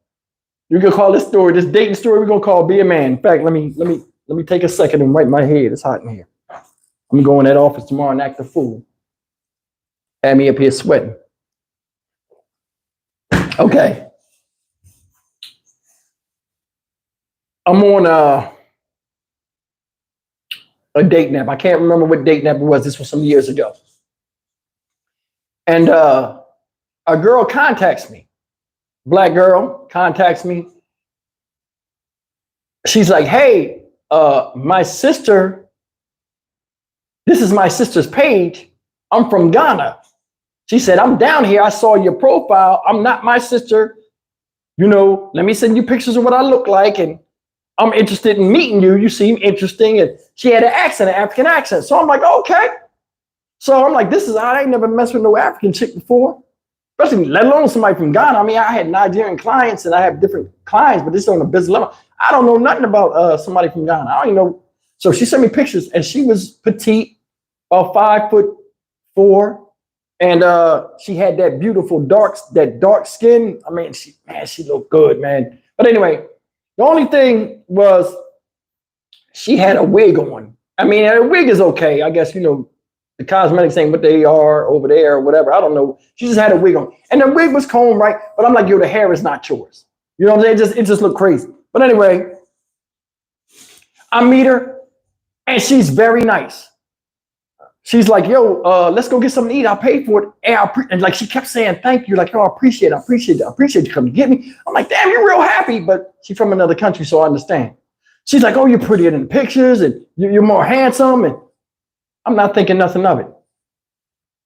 Speaker 1: You can call this story, this dating story, we're gonna call "Be a Man." In fact, let me take a second and wipe my head. It's hot in here. I'm gonna go in that office tomorrow and act a fool. Have me up here sweating. Okay. I'm on a date nap. I can't remember what date nap it was. This was some years ago. And a girl contacts me. Black girl contacts me. She's like, hey, my sister, this is my sister's page. I'm from Ghana. She said, I'm down here. I saw your profile. I'm not my sister. You know, let me send you pictures of what I look like. And I'm interested in meeting you. You seem interesting. And she had an accent, an African accent. So I'm like, okay. So I'm like, I ain't never messed with no African chick before, especially let alone somebody from Ghana. I mean, I had Nigerian clients and I have different clients, but this is on a business level. I don't know nothing about somebody from Ghana. I don't even know. So she sent me pictures and she was petite, about 5'4". And she had that beautiful dark skin. I mean, she looked good, man. But anyway, the only thing was she had a wig on. I mean, a wig is okay. I guess, you know, the cosmetics ain't what they are over there or whatever. I don't know. She just had a wig on. And the wig was combed right. But I'm like, yo, the hair is not yours. You know what I'm saying? It just looked crazy. But anyway, I meet her and she's very nice. She's like, yo, let's go get something to eat. I'll pay for it. And like, she kept saying, thank you. Like, yo, I appreciate you coming to get me. I'm like, damn, you're real happy. But she's from another country, so I understand. She's like, oh, you're prettier than the pictures and you're more handsome. And I'm not thinking nothing of it.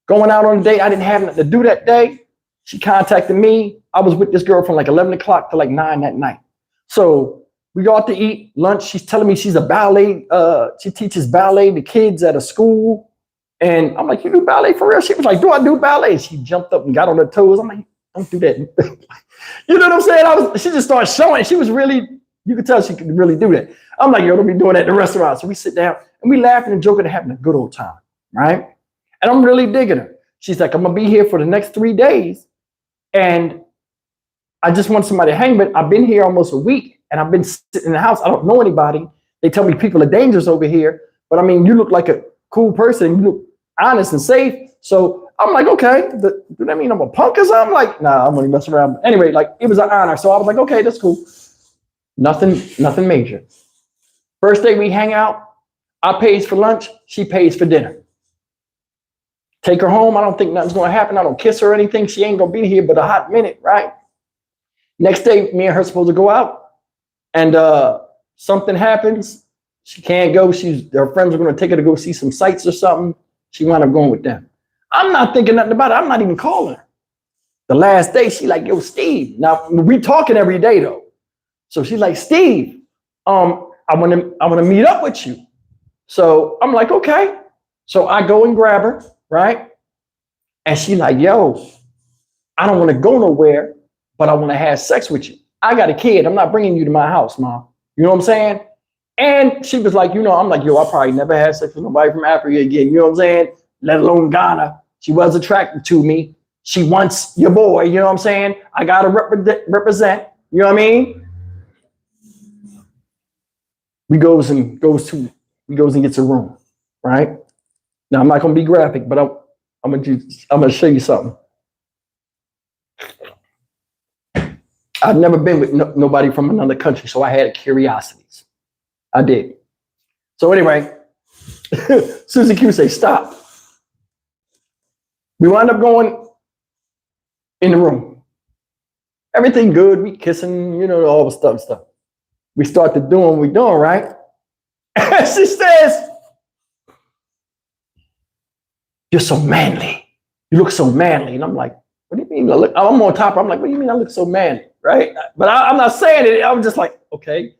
Speaker 1: Going out on a date, I didn't have nothing to do that day. She contacted me. I was with this girl from like 11 o'clock to like 9 that night. So we go out to eat lunch. She's telling me she's a ballet. She teaches ballet to kids at a school. And I'm like, you do ballet for real? She was like, do I do ballet? She jumped up and got on her toes. I'm like, don't do that. You know what I'm saying? She just started showing. She was really, you could tell she could really do that. I'm like, yo, don't be doing that at the restaurant. So we sit down and we laughing and joking and having a good old time, right? And I'm really digging her. She's like, I'm going to be here for the next 3 days. And I just want somebody to hang with. I've been here almost a week and I've been sitting in the house. I don't know anybody. They tell me people are dangerous over here. But I mean, you look like a cool person. You look honest and safe. So I'm like, okay, do that mean I'm a punk or something? Like, nah, I'm only messing around. Anyway, like it was an honor. So I was like, okay, that's cool. Nothing major. First day we hang out, I pays for lunch, she pays for dinner. Take her home. I don't think nothing's going to happen. I don't kiss her or anything. She ain't going to be here but a hot minute, right? Next day, me and her supposed to go out and something happens. She can't go. Her friends are going to take her to go see some sights or something. She wound up going with them. I'm not thinking nothing about it. I'm not even calling her. The last day, she like, yo, Steve. Now, we talking every day, though. So she's like, Steve, I want to meet up with you. So I'm like, okay. So I go and grab her, right? And she like, yo, I don't want to go nowhere, but I want to have sex with you. I got a kid. I'm not bringing you to my house, Mom. You know what I'm saying? And she was like, I'm like, yo, I probably never had sex with nobody from Africa again. You know what I'm saying? Let alone Ghana. She was attracted to me. She wants your boy. You know what I'm saying? I got to represent. You know what I mean? We goes and gets a room, right? Now I'm not gonna be graphic, but I'm gonna show you something. I've never been with nobody from another country, so I had curiosities. I did. So anyway, Susie Q say stop. We wound up going in the room. Everything good. We kissing, all the stuff. We start to do what we're doing, right? And she says, you're so manly. You look so manly. And I'm like, what do you mean? I'm on top. I'm like, what do you mean I look so manly? Right? But I'm not saying it. I'm just like, okay.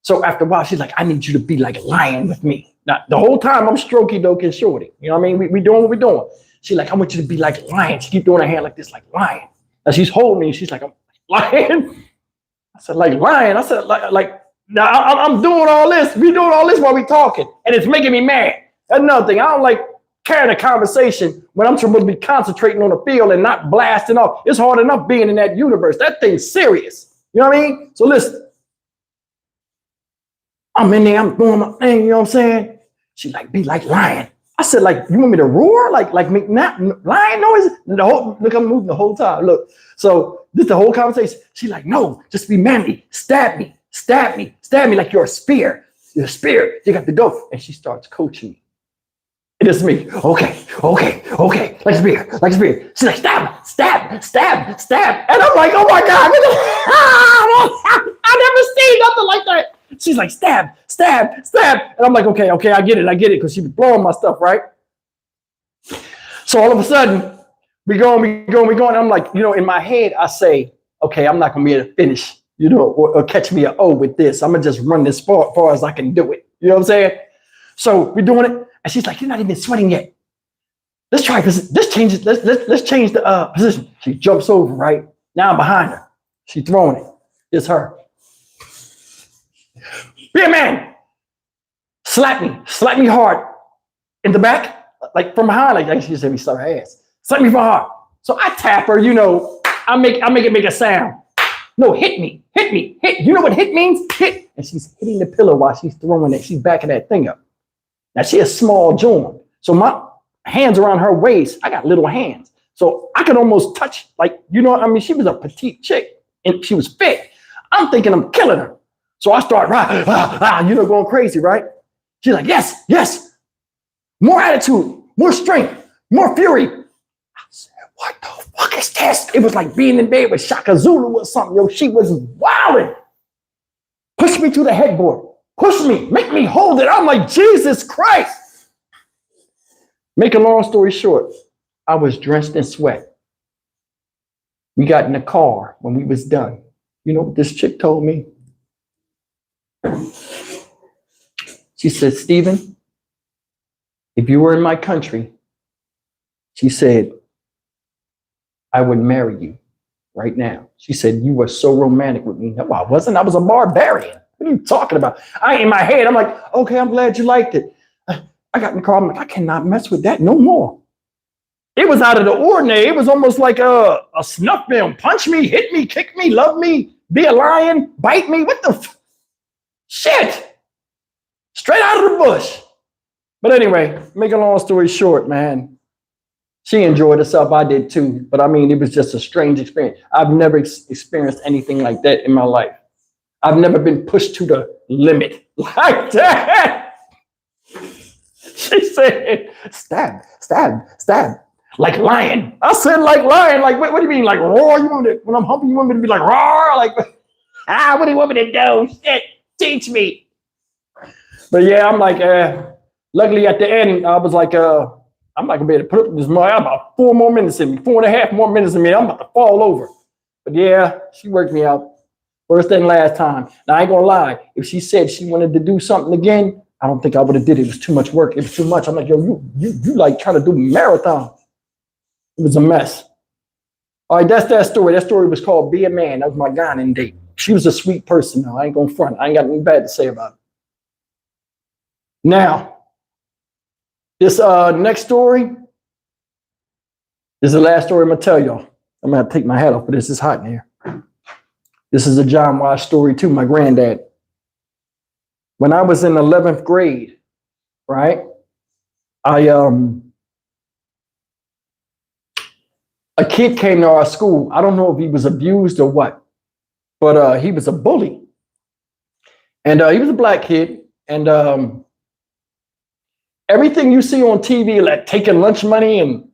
Speaker 1: So after a while, she's like, I need you to be like a lion with me. Now, the whole time I'm strokey doking shorty. You know what I mean? We doing what we're doing. She's like, I want you to be like a lion. She keep doing her hand like this, like lion. And she's holding me. She's like, I'm lion. I said, like lion. I said, like now I'm doing all this. We doing all this while we talking. And it's making me mad. That's another thing. I don't like carrying a conversation when I'm supposed to be concentrating on the field and not blasting off. It's hard enough being in that universe. That thing's serious. You know what I mean? So listen. I'm in there, I'm doing my thing, you know what I'm saying? She like, be like lion. I said, like, you want me to roar? Like make not lion noise? Look, I'm moving the whole time. Look. So this the whole conversation. She like, no, just be manly. Stab me like you're a spear. You're a spear. You got to go. And she starts coaching me. It is me. Okay. Like a spear. She's like, stab. And I'm like, oh my God. I never seen nothing like that. She's like, stab. And I'm like, okay, I get it. Because she was blowing my stuff, right? So all of a sudden, we going. I'm like, in my head, I say, okay, I'm not going to be able to finish, or catch me an O with this. I'm going to just run this far as I can do it. You know what I'm saying? So we're doing it. And she's like, you're not even sweating yet. Let's try this. Let's change it. Let's change the position. She jumps over, right? Now I'm behind her. She's throwing it. It's her. Be a man. Slap me hard in the back, like from behind, like she said, me slap her ass. Slap me from hard. So I tap her, I make it make a sound. No, hit me. You know what hit means? Hit. And she's hitting the pillow while she's throwing it. She's backing that thing up. Now she has small joint. So my hands around her waist, I got little hands. So I could almost touch, she was a petite chick and she was fit. I'm thinking I'm killing her. So I start, going crazy, right? She's like, yes, yes. More attitude, more strength, more fury. I said, what the fuck is this? It was like being in bed with Shaka Zulu or something. Yo, she was wilding. Push me to the headboard. Push me. Make me hold it. I'm like, Jesus Christ. Make a long story short, I was drenched in sweat. We got in the car when we was done. You know what this chick told me? She said, Stephen, if you were in my country, she said, I would marry you right now. She said, you were so romantic with me. No, I wasn't. I was a barbarian. What are you talking about? In my head, I'm like, okay, I'm glad you liked it. I got in the car. I'm like, I cannot mess with that no more. It was out of the ordinary. It was almost like a snuff film. Punch me, hit me, kick me, love me, be a lion, bite me. What the shit? Straight out of the bush. But anyway, make a long story short, man. She enjoyed herself. I did too. But I mean, it was just a strange experience. I've never experienced anything like that in my life. I've never been pushed to the limit like that. She said, stab, stab, stab. Like lion. I said like lion. Like, what do you mean? Like roar? You want me to, when I'm humping, you want me to be like roar? Like, what do you want me to do? Shit, teach me. But yeah, I'm like, luckily at the end, I was like, I'm not gonna be able to put up with this more. I have about 4 more minutes in me, 4.5 more minutes in me. I'm about to fall over. But yeah, she worked me out. Worse than last time. Now I ain't gonna lie. If she said she wanted to do something again, I don't think I would have did it. It was too much work. It was too much. I'm like, yo, you like trying to do marathon. It was a mess. All right, that's that story. That story was called Be a Man. That was my Ghanaian date. She was a sweet person, though. I ain't gonna front. I ain't got anything bad to say about it. Now, this next story is the last story I'm gonna tell y'all. I'm gonna take my hat off, but this is hot in here. This is a John Wash story too, my granddad. When I was in 11th grade, right, a kid came to our school. I don't know if he was abused or what, but he was a bully. And he was a black kid. And everything you see on TV, like taking lunch money and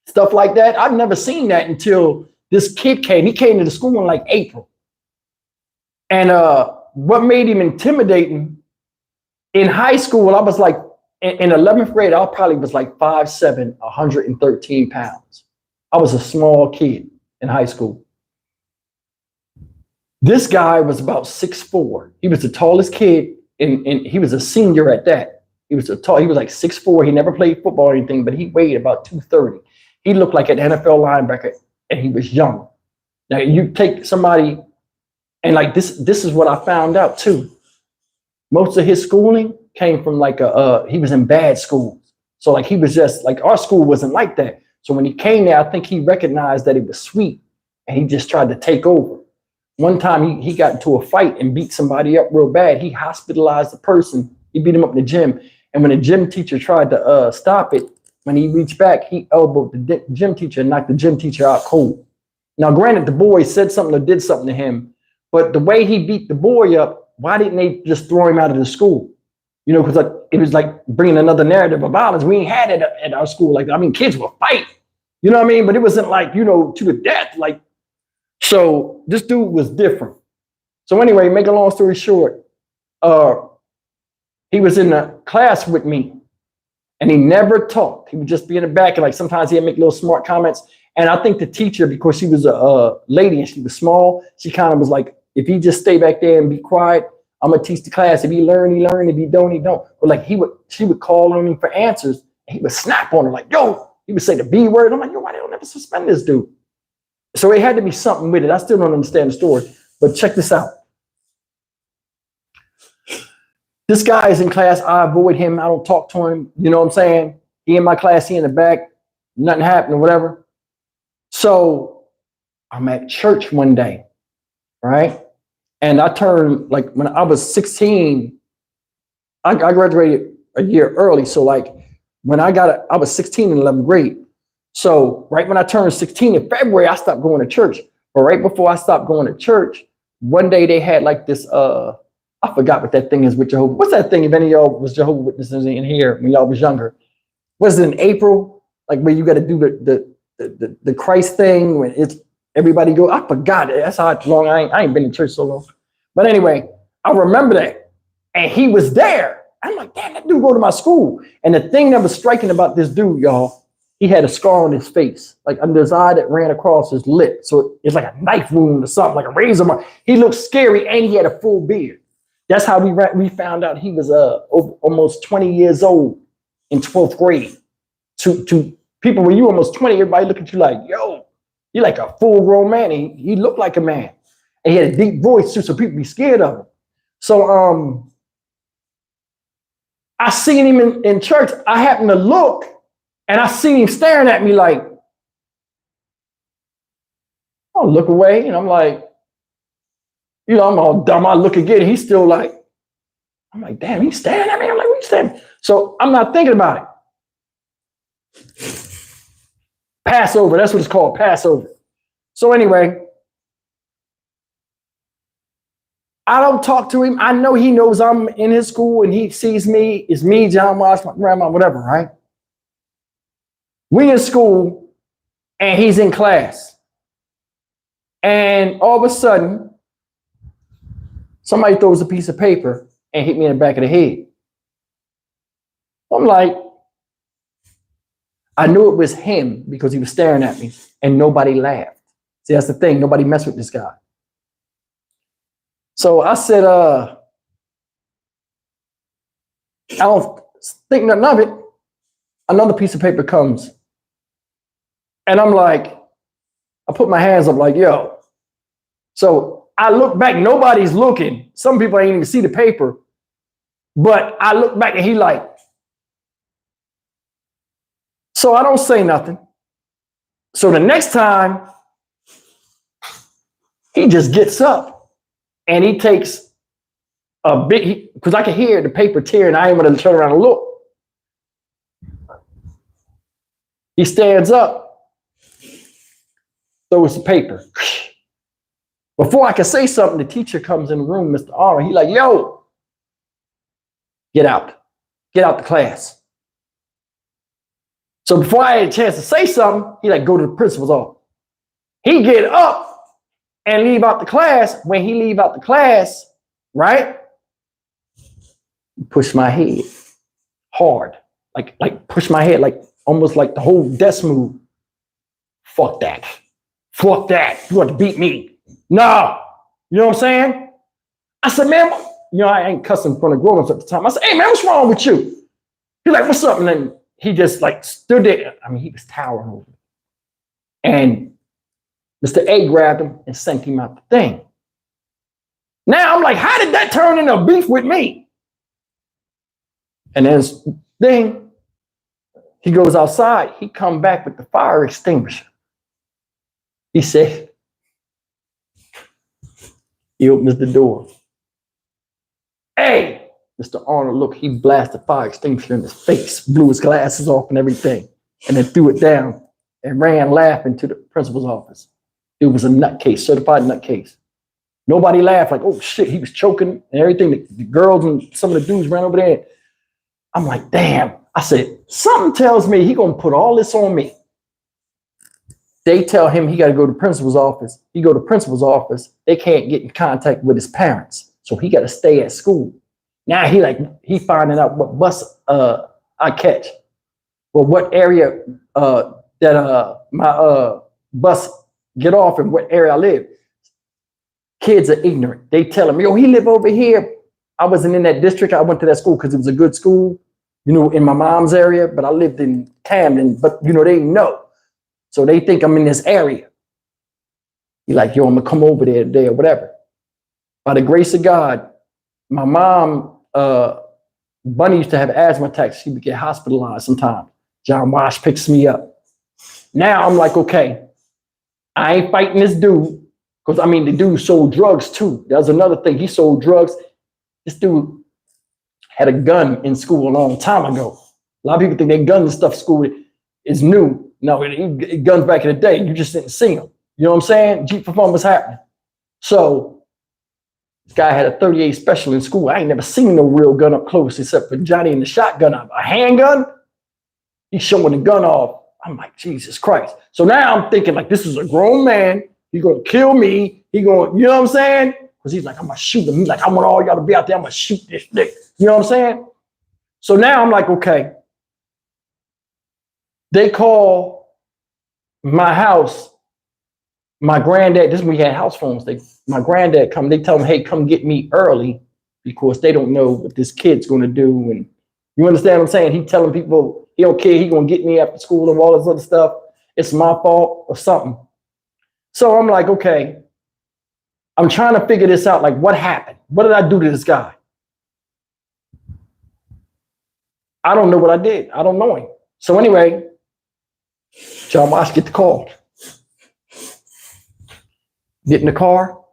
Speaker 1: stuff like that, I've never seen that until this kid came. He came to the school in like April. And what made him intimidating, in high school, I was like, in 11th grade, I probably was like 5'7", 113 pounds. I was a small kid in high school. This guy was about 6'4". He was the tallest kid, and he was a senior at that. He was like 6'4". He never played football or anything, but he weighed about 230. He looked like an NFL linebacker, and he was young. Now, you take somebody, and like this is what I found out too. Most of his schooling came from like he was in bad schools. So like he was just like, our school wasn't like that. So when he came there, I think he recognized that it was sweet, and he just tried to take over. One time he got into a fight and beat somebody up real bad. He hospitalized the person. He beat him up in the gym. And when the gym teacher tried to stop it, when he reached back, he elbowed the gym teacher and knocked the gym teacher out cold. Now, granted, the boy said something or did something to him, but the way he beat the boy up, why didn't they just throw him out of the school? You know, because it was like bringing another narrative of violence. We ain't had it at our school. Like, I mean, kids will fight. You know what I mean? But it wasn't like, you know, to the death. Like, so this dude was different. So anyway, make a long story short, he was in the class with me, and he never talked. He would just be in the back, and like sometimes he'd make little smart comments. And I think the teacher, because she was a lady and she was small, she kind of was like, if he just stay back there and be quiet, I'm gonna teach the class. If he learn, he learn. If he don't, he don't. But like she would call on him for answers, and he would snap on her like, yo. He would say the B word. I'm like, yo, why they don't ever suspend this dude? So it had to be something with it. I still don't understand the story, but check this out. This guy is in class. I avoid him. I don't talk to him. You know what I'm saying? He in my class, he in the back. Nothing happened or whatever. So I'm at church one day, right? And I turned, like when I was 16, I graduated a year early. So like when I was 16 in 11th grade. So right when I turned 16 in February, I stopped going to church. But right before I stopped going to church, one day they had like this, I forgot what that thing is with Jehovah. What's that thing? If any of y'all was Jehovah Witnesses in here when y'all was younger, was it in April? Like where you got to do the Christ thing when it's everybody go. I forgot it. That's how long I ain't been in church so long. But anyway, I remember that, and he was there. I'm like, damn, that dude go to my school. And the thing that was striking about this dude, y'all, he had a scar on his face, like under his eye that ran across his lip. So it's like a knife wound or something, like a razor mark. He looked scary, and he had a full beard. That's how we found out he was almost 20 years old in 12th grade. To people, when you almost 20, everybody look at you like, yo, you're like a full grown man. He looked like a man. And he had a deep voice too, so people be scared of him. So I seen him in church. I happened to look, and I seen him staring at me like, I'll look away, and I'm like, I'm all dumb. I look again. He's still like, I'm like, damn, he's staring at me. I'm like, what you staring? So I'm not thinking about it. Passover. That's what it's called, Passover. So anyway, I don't talk to him. I know he knows I'm in his school and he sees me. It's me, John Wash, my grandma, whatever, right? We in school and he's in class. And all of a sudden, somebody throws a piece of paper and hit me in the back of the head. I'm like, I knew it was him because he was staring at me and nobody laughed. See, that's the thing. Nobody messed with this guy. So I said, I don't think nothing of it. Another piece of paper comes. And I'm like, I put my hands up like, yo. So I look back, nobody's looking. Some people ain't even see the paper. But I look back and he like, so I don't say nothing. So the next time, he just gets up and he takes a big, because I could hear the paper tearing. I ain't want to turn around and look. He stands up, throws the paper. Before I can say something, the teacher comes in the room, Mr. Arnold. He like, yo, get out the class. So before I had a chance to say something, he like, go to the principal's office. He get up and leave out the class. When he leave out the class, right? Push my head hard, like push my head, like almost like the whole desk move. Fuck that. Fuck that. You want to beat me? No. You know what I'm saying? I said, man, I ain't cussing in front of grown-ups at the time. I said, hey, man, what's wrong with you? He's like, what's up? And then he just like stood there. I mean, he was towering over me. And Mr. A grabbed him and sent him out the thing. Now I'm like, how did that turn into a beef with me? And then he goes outside. He come back with the fire extinguisher. He said, he opens the door. Hey, Mr. Arnold, look, he blasted fire extinguisher in his face, blew his glasses off and everything, and then threw it down and ran laughing to the principal's office. It was a nutcase, certified nutcase. Nobody laughed, like, oh shit, he was choking and everything. The girls and some of the dudes ran over there. I'm like, damn. I said, something tells me he gonna put all this on me. They tell him he got to go to principal's office. He go to principal's office. They can't get in contact with his parents. So he got to stay at school. Now he finding out what bus I catch. Or what area that my bus get off and what area I live. Kids are ignorant. They tell him, yo, he live over here. I wasn't in that district. I went to that school because it was a good school, in my mom's area, but I lived in Camden, but they didn't know. So they think I'm in this area. He like, yo, I'm gonna come over there today or whatever. By the grace of God, my mom, Bunny used to have asthma attacks. She would get hospitalized sometimes. John Wash picks me up. Now I'm like, okay, I ain't fighting this dude. Because the dude sold drugs too. That was another thing. He sold drugs. This dude had a gun in school a long time ago. A lot of people think they guns and stuff school is new. No, guns back in the day, you just didn't see them. You know what I'm saying? Jeep performance happening. So This guy had a 38 special in school. I ain't never seen no real gun up close except for Johnny and the shotgun. A handgun? He's showing the gun off. I'm like, Jesus Christ. So now I'm thinking like, this is a grown man. He's going to kill me. He going, you know what I'm saying? Because he's like, I'm going to shoot him. He's like, I want all y'all to be out there. I'm going to shoot this nigga. You know what I'm saying? So now I'm like, okay. They call my house. My granddad, this is when we had house phones. My granddad come, they tell him, hey, come get me early because they don't know what this kid's going to do. And you understand what I'm saying? He telling people he don't care. He going to get me after school and all this other stuff. It's my fault or something. So I'm like, okay, I'm trying to figure this out. Like, what happened? What did I do to this guy? I don't know what I did. I don't know him. So anyway, John Watts get the call. Get in the car.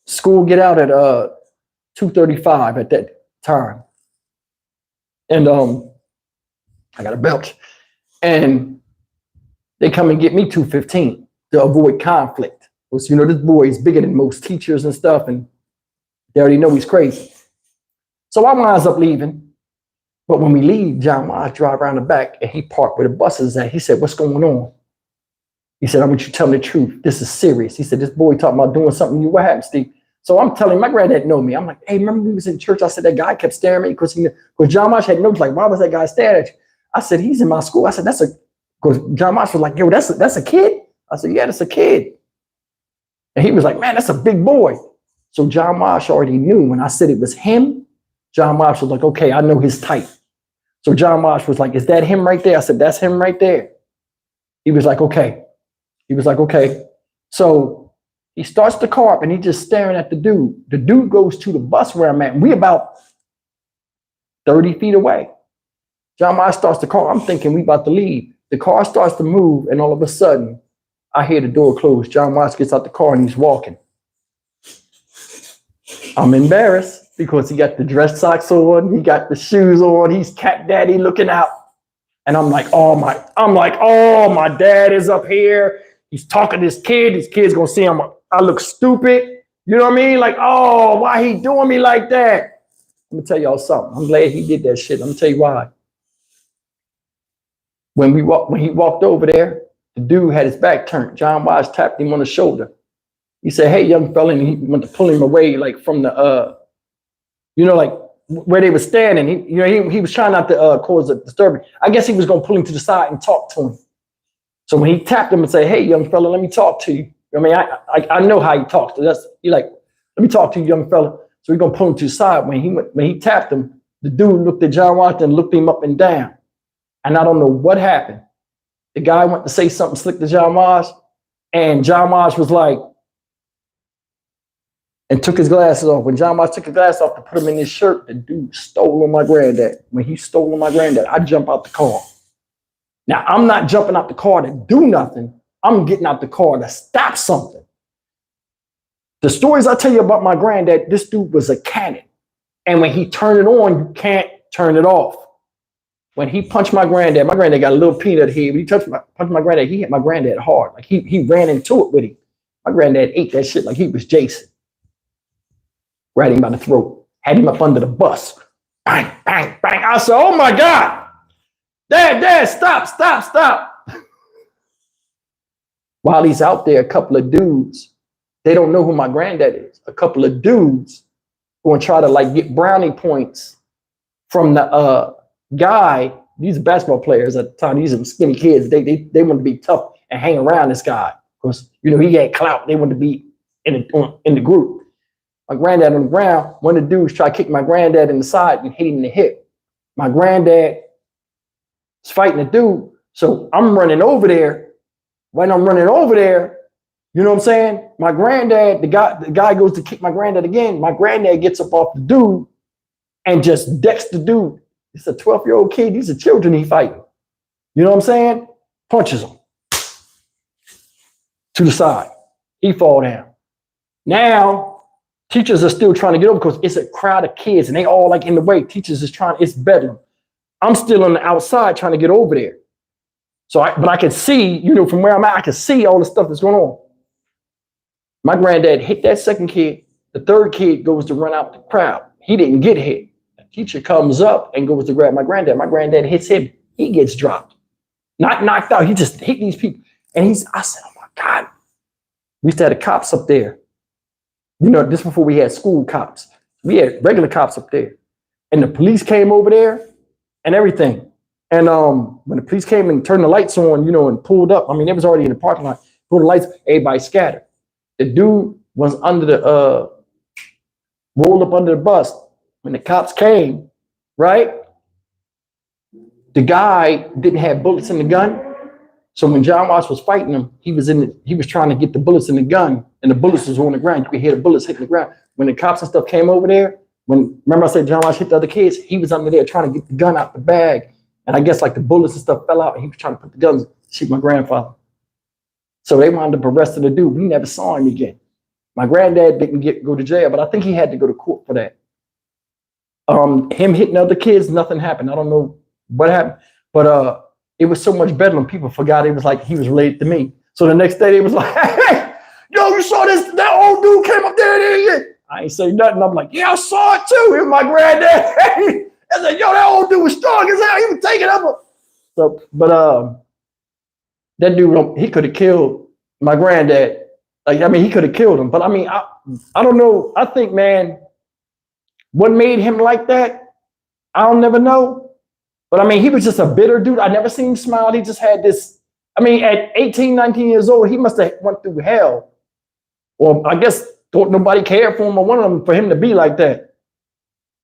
Speaker 1: School get out at 2:35 at that time. And I got a belt. And they come and get me 2:15 to avoid conflict. Because, you know, this boy is bigger than most teachers and stuff, and they already know he's crazy. So I winds up leaving. But when we leave, John Watts drive around the back and he parked where the bus is at. He said, what's going on? He said, I want you to tell me the truth. This is serious. He said, this boy talking about doing something to you. What happened, Steve? So I'm telling my granddad know me. I'm like, hey, remember we was in church? I said, that guy kept staring at me because John Watts had notes like, why was that guy staring at you? I said, he's in my school. I said, because John Watts was like, yo, that's a kid? I said, yeah, that's a kid. And he was like, man, that's a big boy. So John Watts already knew when I said it was him. John Watts was like, okay, I know his type. So John Watts was like, is that him right there? I said, that's him right there. He was like, okay. He was like, okay. So he starts the car up and he's just staring at the dude. The dude goes to the bus where I'm at. And we about 30 feet away. John Watts starts the car. I'm thinking we about to leave. The car starts to move. And all of a sudden, I hear the door close. John Watts gets out the car and he's walking. I'm embarrassed because he got the dress socks on. He got the shoes on. He's cat daddy looking out. And I'm like, oh, my dad is up here. He's talking to this kid. This kid's going to see him. I look stupid. You know what I mean? Like, oh, why he doing me like that? Let me tell y'all something. I'm glad he did that shit. Let me tell you why. When he walked over there, the dude had his back turned. John Watts tapped him on the shoulder. He said, hey, young fella, and he went to pull him away, like from the, like where they were standing. He was trying not to cause a disturbance. I guess he was going to pull him to the side and talk to him. So when he tapped him and said, hey, young fella, let me talk to you. I mean, I know how he talks. So he's like, let me talk to you, young fella. So we're going to pull him to the side. When he tapped him, the dude looked at John Watts and looked him up and down. And I don't know what happened. The guy went to say something slick to John Watts, and John Watts was like, and took his glasses off. When John Watts took his glasses off to put him in his shirt, the dude stole on my granddad. When he stole on my granddad, I jump out the car. Now, I'm not jumping out the car to do nothing. I'm getting out the car to stop something. The stories I tell you about my granddad, this dude was a cannon. And when he turned it on, you can't turn it off. When he punched my granddad got a little peanut head. When he punched my granddad, he hit my granddad hard. Like he ran into it with him. My granddad ate that shit like he was Jason. Grabbed him by the throat, had him up under the bus. Bang, bang, bang. I said, oh my God. Dad, stop. While he's out there, a couple of dudes, they don't know who my granddad is. A couple of dudes going to try to like get brownie points from the guy. These are basketball players at the time. These are skinny kids. They want to be tough and hang around this guy because, he had clout. They wanted to be in the group. My granddad on the ground, one of the dudes tried to kick my granddad in the side and hit him in the hip. My granddad was fighting the dude. So I'm running over there. When I'm running over there, you know what I'm saying? My granddad, the guy goes to kick my granddad again. My granddad gets up off the dude and just decks the dude. It's a 12-year-old kid. These are children he fighting. You know what I'm saying? Punches him to the side. He fall down. Now, teachers are still trying to get over because it's a crowd of kids and they all like in the way. Teachers is trying, it's bedlam. I'm still on the outside trying to get over there. But I can see, from where I'm at, I can see all the stuff that's going on. My granddad hit that second kid. The third kid goes to run out the crowd. He didn't get hit. The teacher comes up and goes to grab my granddad. My granddad hits him. He gets dropped. Not knocked out. He just hit these people. And I said, oh my God. We used to have the cops up there. You know, this before we had school cops. We had regular cops up there. And the police came over there and everything. And when the police came and turned the lights on, you know, and pulled up, I mean, it was already in the parking lot, pulled the lights, everybody scattered. The dude was under the, rolled up under the bus. When the cops came, right? The guy didn't have bullets in the gun. So when John Watts was fighting him, he was trying to get the bullets in the gun, and the bullets was on the ground. You could hear the bullets hitting the ground. When the cops and stuff came over there, remember I said John Watts hit the other kids, he was under there trying to get the gun out the bag. And I guess like the bullets and stuff fell out, and he was trying to put the guns, shoot my grandfather. So they wound up arresting the dude. We never saw him again. My granddad didn't go to jail, but I think he had to go to court for that. Him hitting other kids, nothing happened. I don't know what happened, but it was so much better when people forgot it was like he was related to me. So the next day they was like, hey, yo, you saw this? That old dude came up there. I ain't say nothing. I'm like, yeah, I saw it too. It was my granddad. I said, yo, that old dude was strong as hell. He was taking up. So, but that dude, he could have killed my granddad. Like, I mean, he could have killed him. But I mean, I don't know. I think, man, what made him like that, I'll never know. But I mean, he was just a bitter dude. I never seen him smile. He just had this, I mean, at 18, 19 years old, he must have went through hell. Or I guess thought nobody cared for him or wanted him for him to be like that.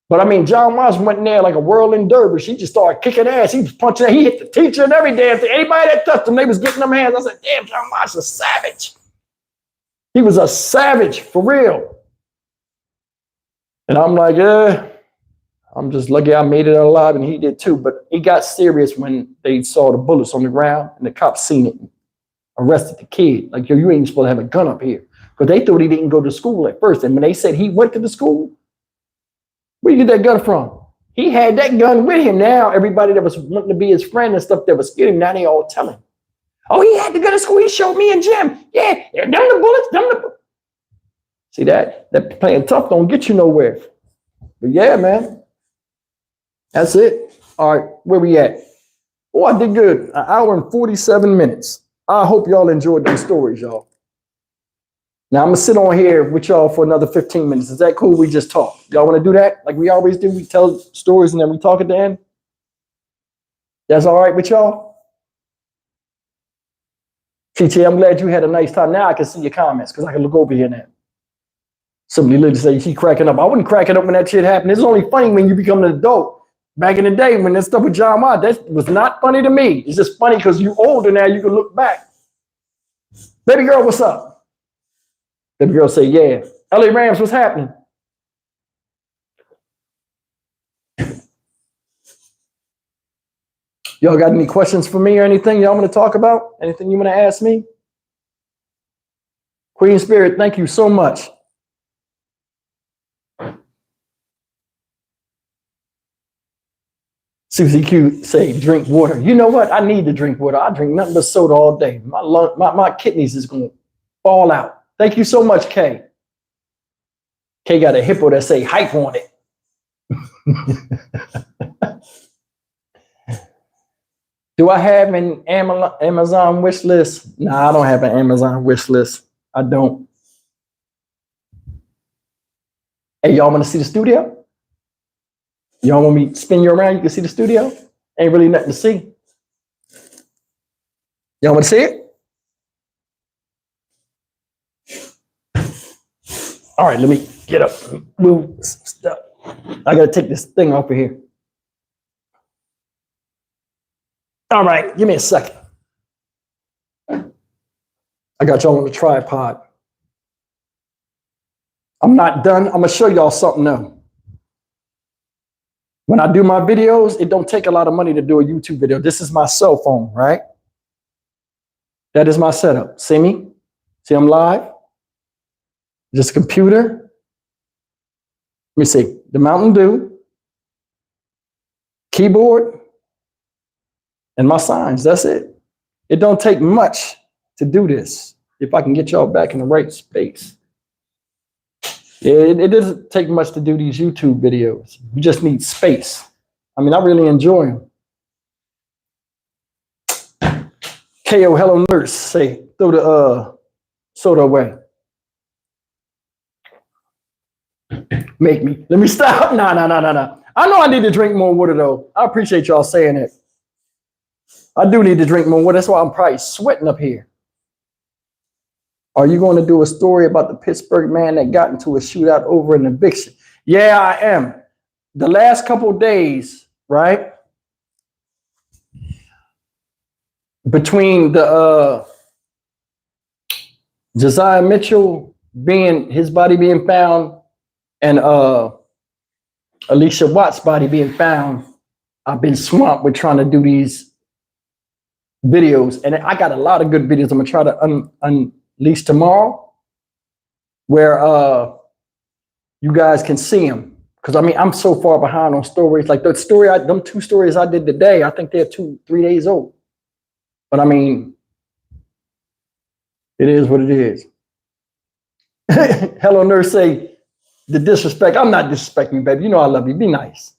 Speaker 1: But I mean, John Watts went in there like a whirling dervish. He just started kicking ass. He was punching, he hit the teacher and every damn thing. Anybody that touched him, they was getting them hands. I said, damn, John Watts is a savage. He was a savage for real. And I'm like, I'm just lucky I made it alive, and he did too. But it got serious when they saw the bullets on the ground and the cops seen it and arrested the kid. Like, yo, you ain't supposed to have a gun up here. Because they thought he didn't go to school at first. And when they said he went to the school, where you get that gun from? He had that gun with him. Now everybody that was wanting to be his friend and stuff that was scared him, now they all tell him. Oh, he had to go to school. He showed me and Jim. Yeah, them the bullets, them the bullets. See that playing tough don't get you nowhere. But yeah, man. That's it. All right, where we at? Oh, I did good. An hour and 47 minutes. I hope y'all enjoyed these stories, y'all. Now, I'm going to sit on here with y'all for another 15 minutes. Is that cool? We just talk. Y'all want to do that? Like we always do? We tell stories and then we talk at the end? That's all right with y'all? TT, I'm glad you had a nice time. Now I can see your comments because I can look over here now. Somebody literally say she cracking up. I wouldn't crack it up when that shit happened. It's only funny when you become an adult. Back in the day when that stuff with John Watts, that was not funny to me. It's just funny because you're older now, you can look back. Baby girl, what's up? Baby girl say, yeah. LA Rams, what's happening? Y'all got any questions for me or anything y'all want to talk about? Anything you want to ask me? Queen Spirit, thank you so much. Susie Q say, drink water. You know what? I need to drink water. I drink nothing but soda all day. My kidneys is going to fall out. Thank you so much, Kay. Kay got a hippo that say hype on it. Do I have an Amazon wish list? No, I don't have an Amazon wish list. I don't. Hey, y'all want to see the studio? Y'all want me to spin you around? You can see the studio? Ain't really nothing to see. Y'all want to see it? All right, let me get up, move stuff. I got to take this thing off of here. All right, give me a second. I got y'all on the tripod. I'm not done. I'm going to show y'all something new. When I do my videos, it don't take a lot of money to do a YouTube video. This is my cell phone, right? That is my setup. See me? See I'm live? Just a computer. Let me see. The Mountain Dew. Keyboard. And my signs. That's it. It don't take much to do this. If I can get y'all back in the right space. It doesn't take much to do these YouTube videos. You just need space. I mean, I really enjoy them. KO, hello nurse, say, throw the soda away. Make me. Let me stop. No. I know I need to drink more water though. I appreciate y'all saying it. I do need to drink more water. That's why I'm probably sweating up here. Are you going to do a story about the Pittsburgh man that got into a shootout over an eviction? Yeah, I am. The last couple of days, right? Between the Josiah Mitchell his body being found and Alicia Watts' body being found, I've been swamped with trying to do these videos. And I got a lot of good videos I'm gonna try to unleash tomorrow where you guys can see them. Because I mean, I'm so far behind on stories. Like them 2 stories I did today, I think they're 2-3 days old. But I mean, it is what it is. Hello, nurse, say the disrespect. I'm not disrespecting you, baby. You know I love you. Be nice.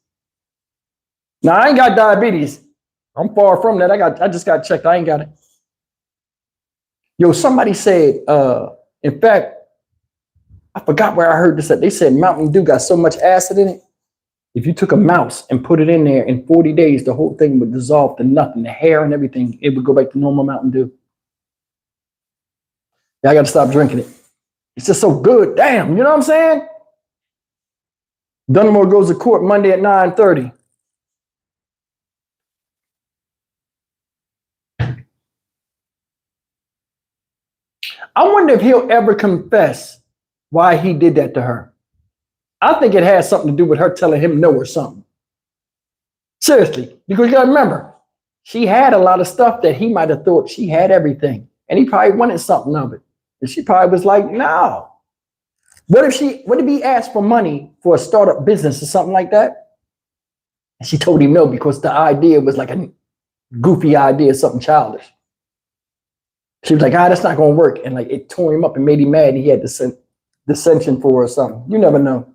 Speaker 1: Now, I ain't got diabetes. I'm far from that. I just got checked. I ain't got it. Yo, somebody said, in fact, I forgot where I heard this at. They said Mountain Dew got so much acid in it. If you took a mouse and put it in there in 40 days, the whole thing would dissolve to nothing. The hair and everything, it would go back to normal Mountain Dew. Yeah, I got to stop drinking it. It's just so good. Damn, you know what I'm saying? Dunmore goes to court Monday at 9:30. I wonder if he'll ever confess why he did that to her. I think it has something to do with her telling him no or something. Seriously, because you gotta remember, she had a lot of stuff that he might have thought she had everything, and he probably wanted something of it. And she probably was like, no. What if he asked for money for a startup business or something like that? And she told him no because the idea was like a goofy idea, something childish. She was like, that's not gonna work. And like it tore him up and made him mad. And he had dissension for her or something. You never know.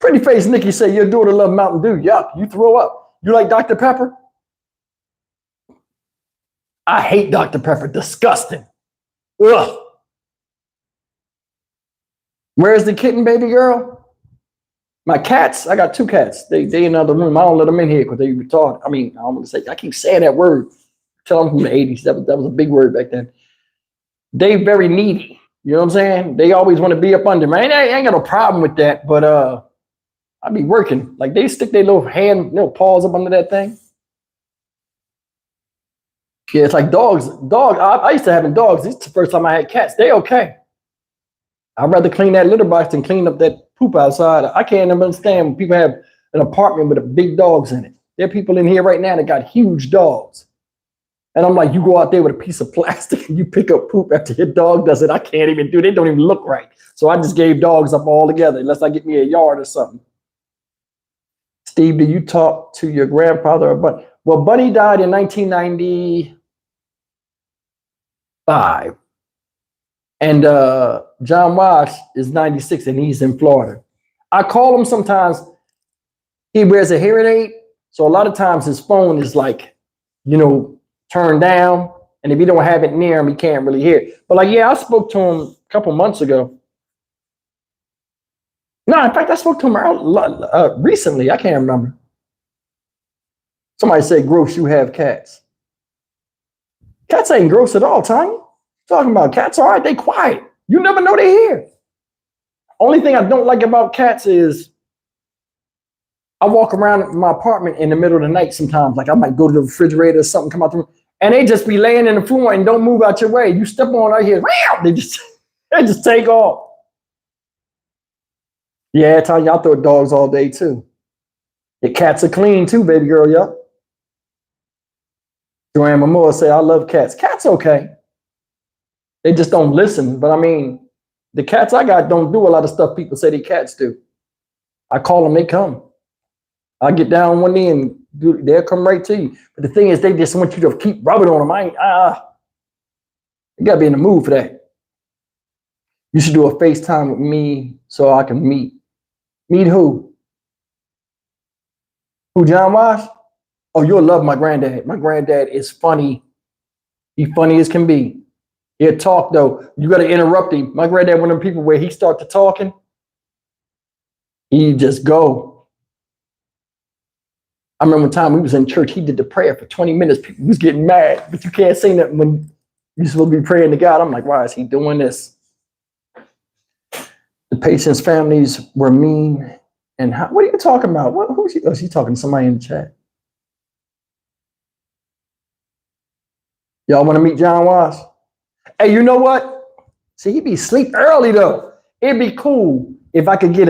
Speaker 1: Pretty face Nikki say your daughter love Mountain Dew. Yup, you throw up. You like Dr. Pepper? I hate Dr. Pepper. Disgusting. Ugh. Where's the kitten, baby girl? My cats, I got 2 cats. They in another room. I don't let them in here because they retarded. I mean, I don't want to say, I keep saying that word. Tell them from the 80s. That was a big word back then. They very needy. You know what I'm saying? They always want to be up under me. I ain't got no problem with that, but I be working. Like they stick their little paws up under that thing. Yeah, it's like dogs. I used to having dogs. This is the first time I had cats. They okay. I'd rather clean that litter box than clean up that poop outside. I can't understand when people have an apartment with big dogs in it. There are people in here right now that got huge dogs. And I'm like, you go out there with a piece of plastic and you pick up poop after your dog does it. I can't even do it. They don't even look right. So I just gave dogs up altogether unless I get me a yard or something. Steve, do you talk to your grandfather or Bunny? Well, Bunny died in 1995. And John Wash is 96 and he's in Florida. I call him sometimes. He wears a hearing aid. So a lot of times his phone is like, turned down. And if you don't have it near him, he can't really hear it. But like, yeah, I spoke to him a couple months ago. No, in fact, I spoke to him recently. I can't remember. Somebody said, gross, you have cats. Cats ain't gross at all, Tanya. Talking about cats, all right, they quiet. You never know they're here. Only thing I don't like about cats is I walk around my apartment in the middle of the night sometimes. Like I might go to the refrigerator or something, come out the room, and they just be laying in the floor and don't move out your way. You step on right here, they just take off. Yeah, Tanya, y'all throw dogs all day too. The cats are clean too, baby girl, yup. Joanne Momoa say, I love cats. Cats okay. They just don't listen. But I mean, the cats I got don't do a lot of stuff people say the cats do. I call them, they come. I get down one knee and they'll come right to you. But the thing is, they just want you to keep rubbing on them. You gotta be in the mood for that. You should do a FaceTime with me so I can meet. Meet who? Who, John Wash? Oh, you'll love my granddad. My granddad is funny. He funny as can be. He'll talk though. You gotta interrupt him. My granddad, one of them people where he start to talking, he just go. I remember one time we was in church, he did the prayer for 20 minutes. People was getting mad, but you can't say nothing when you're supposed to be praying to God. I'm like, why is he doing this? The patient's families were mean. And how, what are you talking about? Who's she? Oh, she's talking to somebody in the chat. Y'all want to meet John Wash? Hey, you know what? See, he be sleep early though. It'd be cool if I could get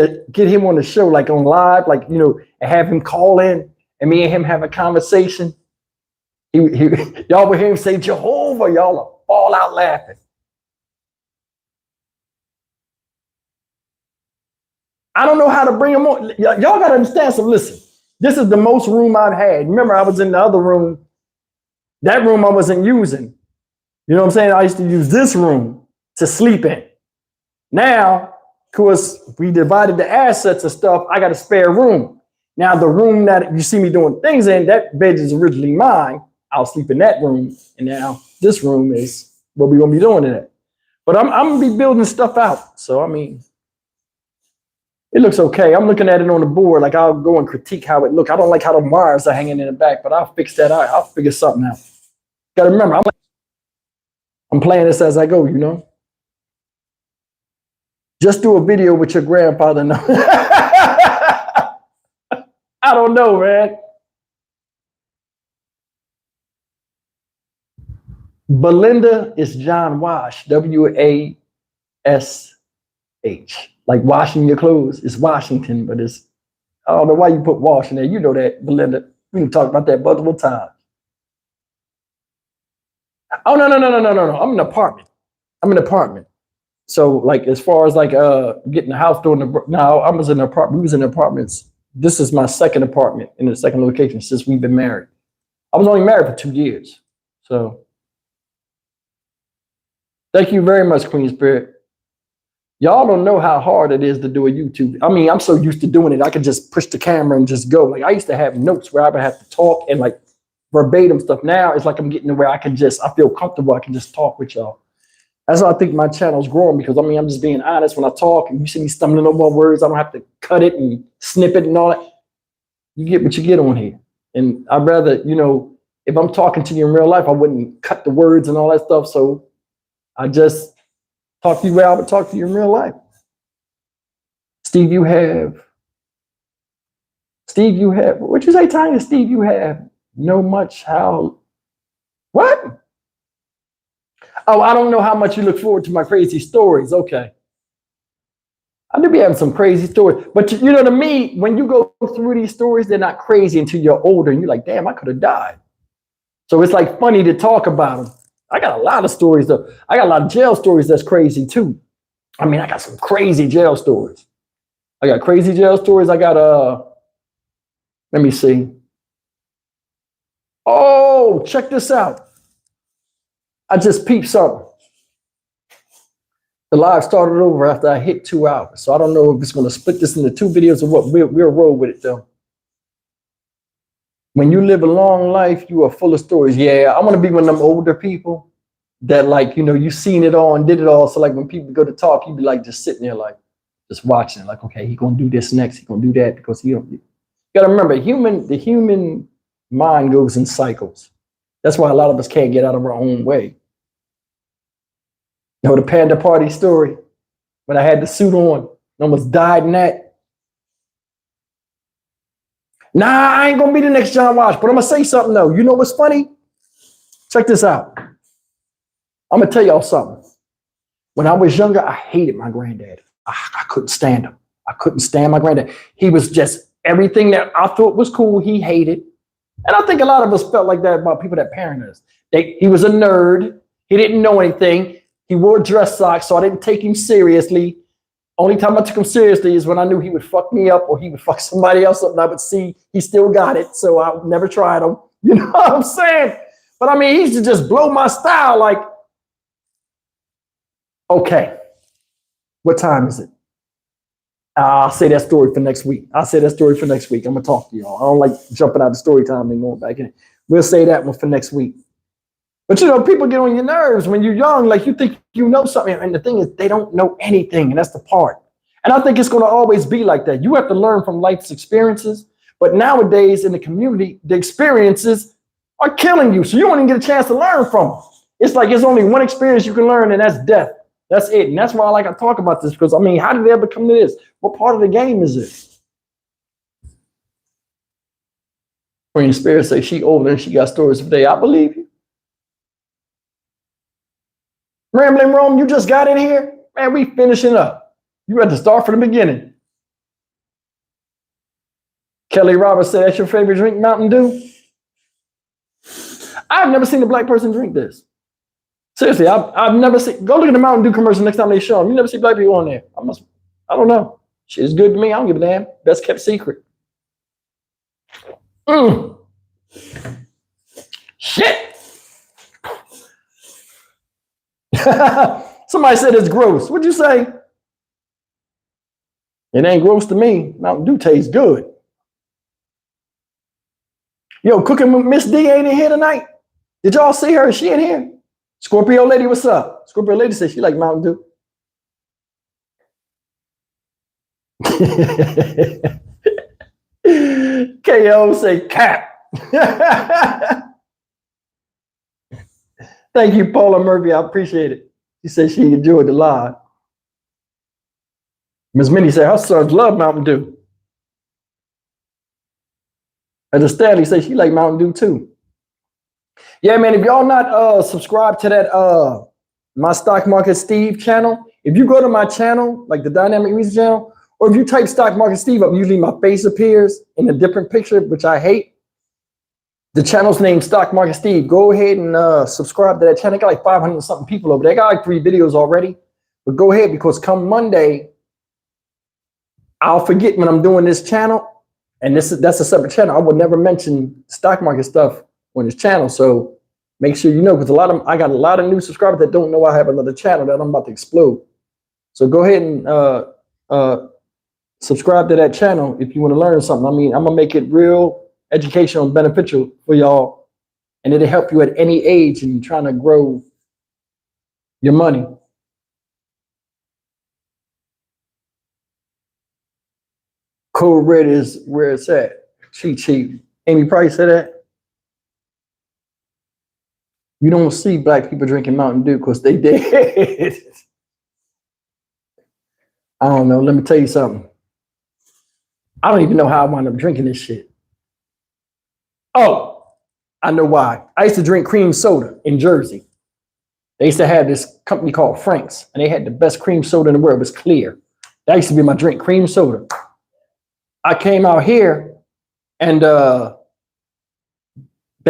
Speaker 1: him on the show, like on live, like, you know, and have him call in and me and him have a conversation. Y'all would hear him say Jehovah, y'all will fall out laughing. I don't know how to bring him on. Y'all got to understand. So listen, this is the most room I've had. Remember, I was in the other room. That room I wasn't using. You know what I'm saying? I used to use this room to sleep in. Now, of course, we divided the assets and stuff. I got a spare room. Now, the room that you see me doing things in, that bed is originally mine. I'll sleep in that room. And now this room is what we're going to be doing in it. But I'm going to be building stuff out. So, I mean, it looks okay. I'm looking at it on the board. Like, I'll go and critique how it looks. I don't like how the wires are hanging in the back, but I'll fix that out. I'll figure something out. Got to remember, I'm playing this as I go, you know? Just do a video with your grandfather. No. I don't know, man. Belinda is John Wash, W-A-S-H. Like washing your clothes. It's Washington, but it's, I don't know why you put wash in there. You know that, Belinda. We can talk about that multiple times. Oh, no. I'm in an apartment. So, like, as far as like getting a house doing the, no, I was in an apartment. We was in apartments. This is my second apartment in the second location since we've been married. I was only married for 2 years. So, thank you very much, Queen Spirit. Y'all don't know how hard it is to do a YouTube. I mean, I'm so used to doing it. I could just push the camera and just go. Like, I used to have notes where I would have to talk and like verbatim stuff. Now it's like I'm getting to where I feel comfortable. I can just talk with y'all. That's why I think my channel's growing, because I mean, I'm just being honest when I talk, and you see me stumbling over words. I don't have to cut it and snip it and all that. You get what you get on here. And I'd rather, you know, if I'm talking to you in real life, I wouldn't cut the words and all that stuff. So I just talk to you where I would talk to you in real life. Steve, you have, what'd you say, Tanya? Steve, you have know much how, what? Oh, I don't know how much you look forward to my crazy stories. Okay. I do be having some crazy stories. But you know, to me, when you go through these stories, they're not crazy until you're older and you're like, damn, I could have died. So it's like funny to talk about them. I got a lot of stories though. I got a lot of jail stories that's crazy too. I mean, I got some crazy jail stories. I got crazy jail stories. I got let me see. Oh, check this out. I just peeped something. The live started over after I hit 2 hours. So I don't know if it's going to split this into 2 videos or what. We'll roll with it though. When you live a long life, you are full of stories. Yeah, I want to be one of them older people that, like, you know, you've seen it all and did it all. So like when people go to talk, you be like just sitting there like just watching, like, okay, he's going to do this next. He's going to do that because he don't. You got to remember, the human mind goes in cycles. That's why a lot of us can't get out of our own way. You know, the panda party story, when I had the suit on, I almost died in that. Nah, I ain't gonna be the next John Wash, but I'm gonna say something though. You know what's funny? Check this out. I'm gonna tell y'all something. When I was younger, I hated my granddad. I couldn't stand him. I couldn't stand my granddad. He was just everything that I thought was cool, he hated. And I think a lot of us felt like that about people that parented us. He was a nerd. He didn't know anything. He wore dress socks, so I didn't take him seriously. Only time I took him seriously is when I knew he would fuck me up or he would fuck somebody else up, and I would see he still got it, so I never tried him. You know what I'm saying? But I mean, he used to just blow my style. Like, Okay. What time is it? I'll say that story for next week. I'll say that story for next week. I'm gonna talk to y'all. I don't like jumping out of story time and going back in. We'll say that one for next week. But you know, people get on your nerves when you're young, like you think you know something. And the thing is, they don't know anything, and that's the part. And I think it's gonna always be like that. You have to learn from life's experiences. But nowadays in the community, the experiences are killing you. So you don't even get a chance to learn from them. It's like it's only one experience you can learn, and that's death. That's it. And that's why I like to talk about this, because I mean, how did they ever come to this? What part of the game is it? Queen Spirit say she older and she got stories of day. I believe you. Rambling Rome, you just got in here? Man, we finishing up. You had to start from the beginning. Kelly Roberts said, that's your favorite drink, Mountain Dew? I've never seen a black person drink this. Seriously, I've never seen. Go look at the Mountain Dew commercial next time they show them. You never see black people on there. I don't know. Shit's good to me. I don't give a damn. Best kept secret. Shit. Somebody said it's gross. What'd you say? It ain't gross to me. Mountain Dew tastes good. Yo, Cooking with Miss D ain't in here tonight. Did y'all see her? Is she in here? Scorpio lady, what's up? Scorpio lady says she like Mountain Dew. KO say cap. Thank you, Paula Murphy. I appreciate it. She said she enjoyed the live. Ms. Minnie said her sons love Mountain Dew. And the Stanley said she like Mountain Dew too. Yeah, man, if y'all not subscribed to that my Stock Market Steve channel, if you go to my channel, like the Dynamic Research channel, or if you type Stock Market Steve up, usually my face appears in a different picture, which I hate. The channel's named Stock Market Steve. Go ahead and subscribe to that channel. I got like 500 something people over there. I got like 3 videos already. But go ahead, because come Monday, I'll forget when I'm doing this channel. And that's a separate channel. I would never mention stock market stuff on this channel. So make sure you know, because I got a lot of new subscribers that don't know I have another channel that I'm about to explode. So go ahead and subscribe to that channel if you want to learn something. I mean, I'm gonna make it real educational and beneficial for y'all, and it'll help you at any age in trying to grow your money. Code Red is where it's at. Cheat sheet. Amy Price said that. You don't see black people drinking Mountain Dew because they dead. I don't know. Let me tell you something. I don't even know how I wound up drinking this shit. Oh, I know why. I used to drink cream soda in Jersey. They used to have this company called Frank's, and they had the best cream soda in the world. It was clear. That used to be my drink, cream soda. I came out here, and they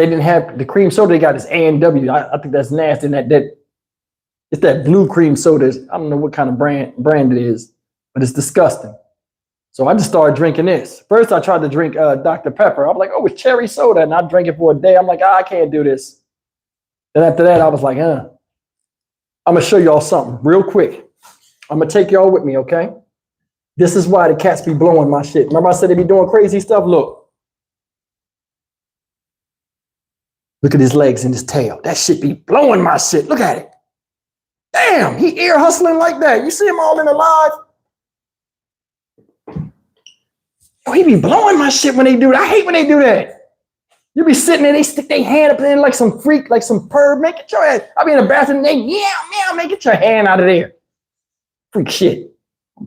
Speaker 1: didn't have the cream soda. They got this A&W. I think that's nasty. And it's that blue cream soda. I don't know what kind of brand it is, but it's disgusting. So I just started drinking this. First, I tried to drink Dr. Pepper. I was like, oh, it's cherry soda. And I drank it for a day. I'm like, I can't do this. Then after that, I was like, I'm going to show y'all something real quick. I'm going to take y'all with me, okay? This is why the cats be blowing my shit. Remember I said they be doing crazy stuff? Look. Look at his legs and his tail. That shit be blowing my shit. Look at it. Damn, he ear hustling like that. You see him all in the live? Oh, he be blowing my shit when they do that. I hate when they do that. You be sitting there, they stick their hand up in like some freak, like some perv. Man, get your ass. I be in the bathroom, they meow, man, get your hand out of there. Freak shit.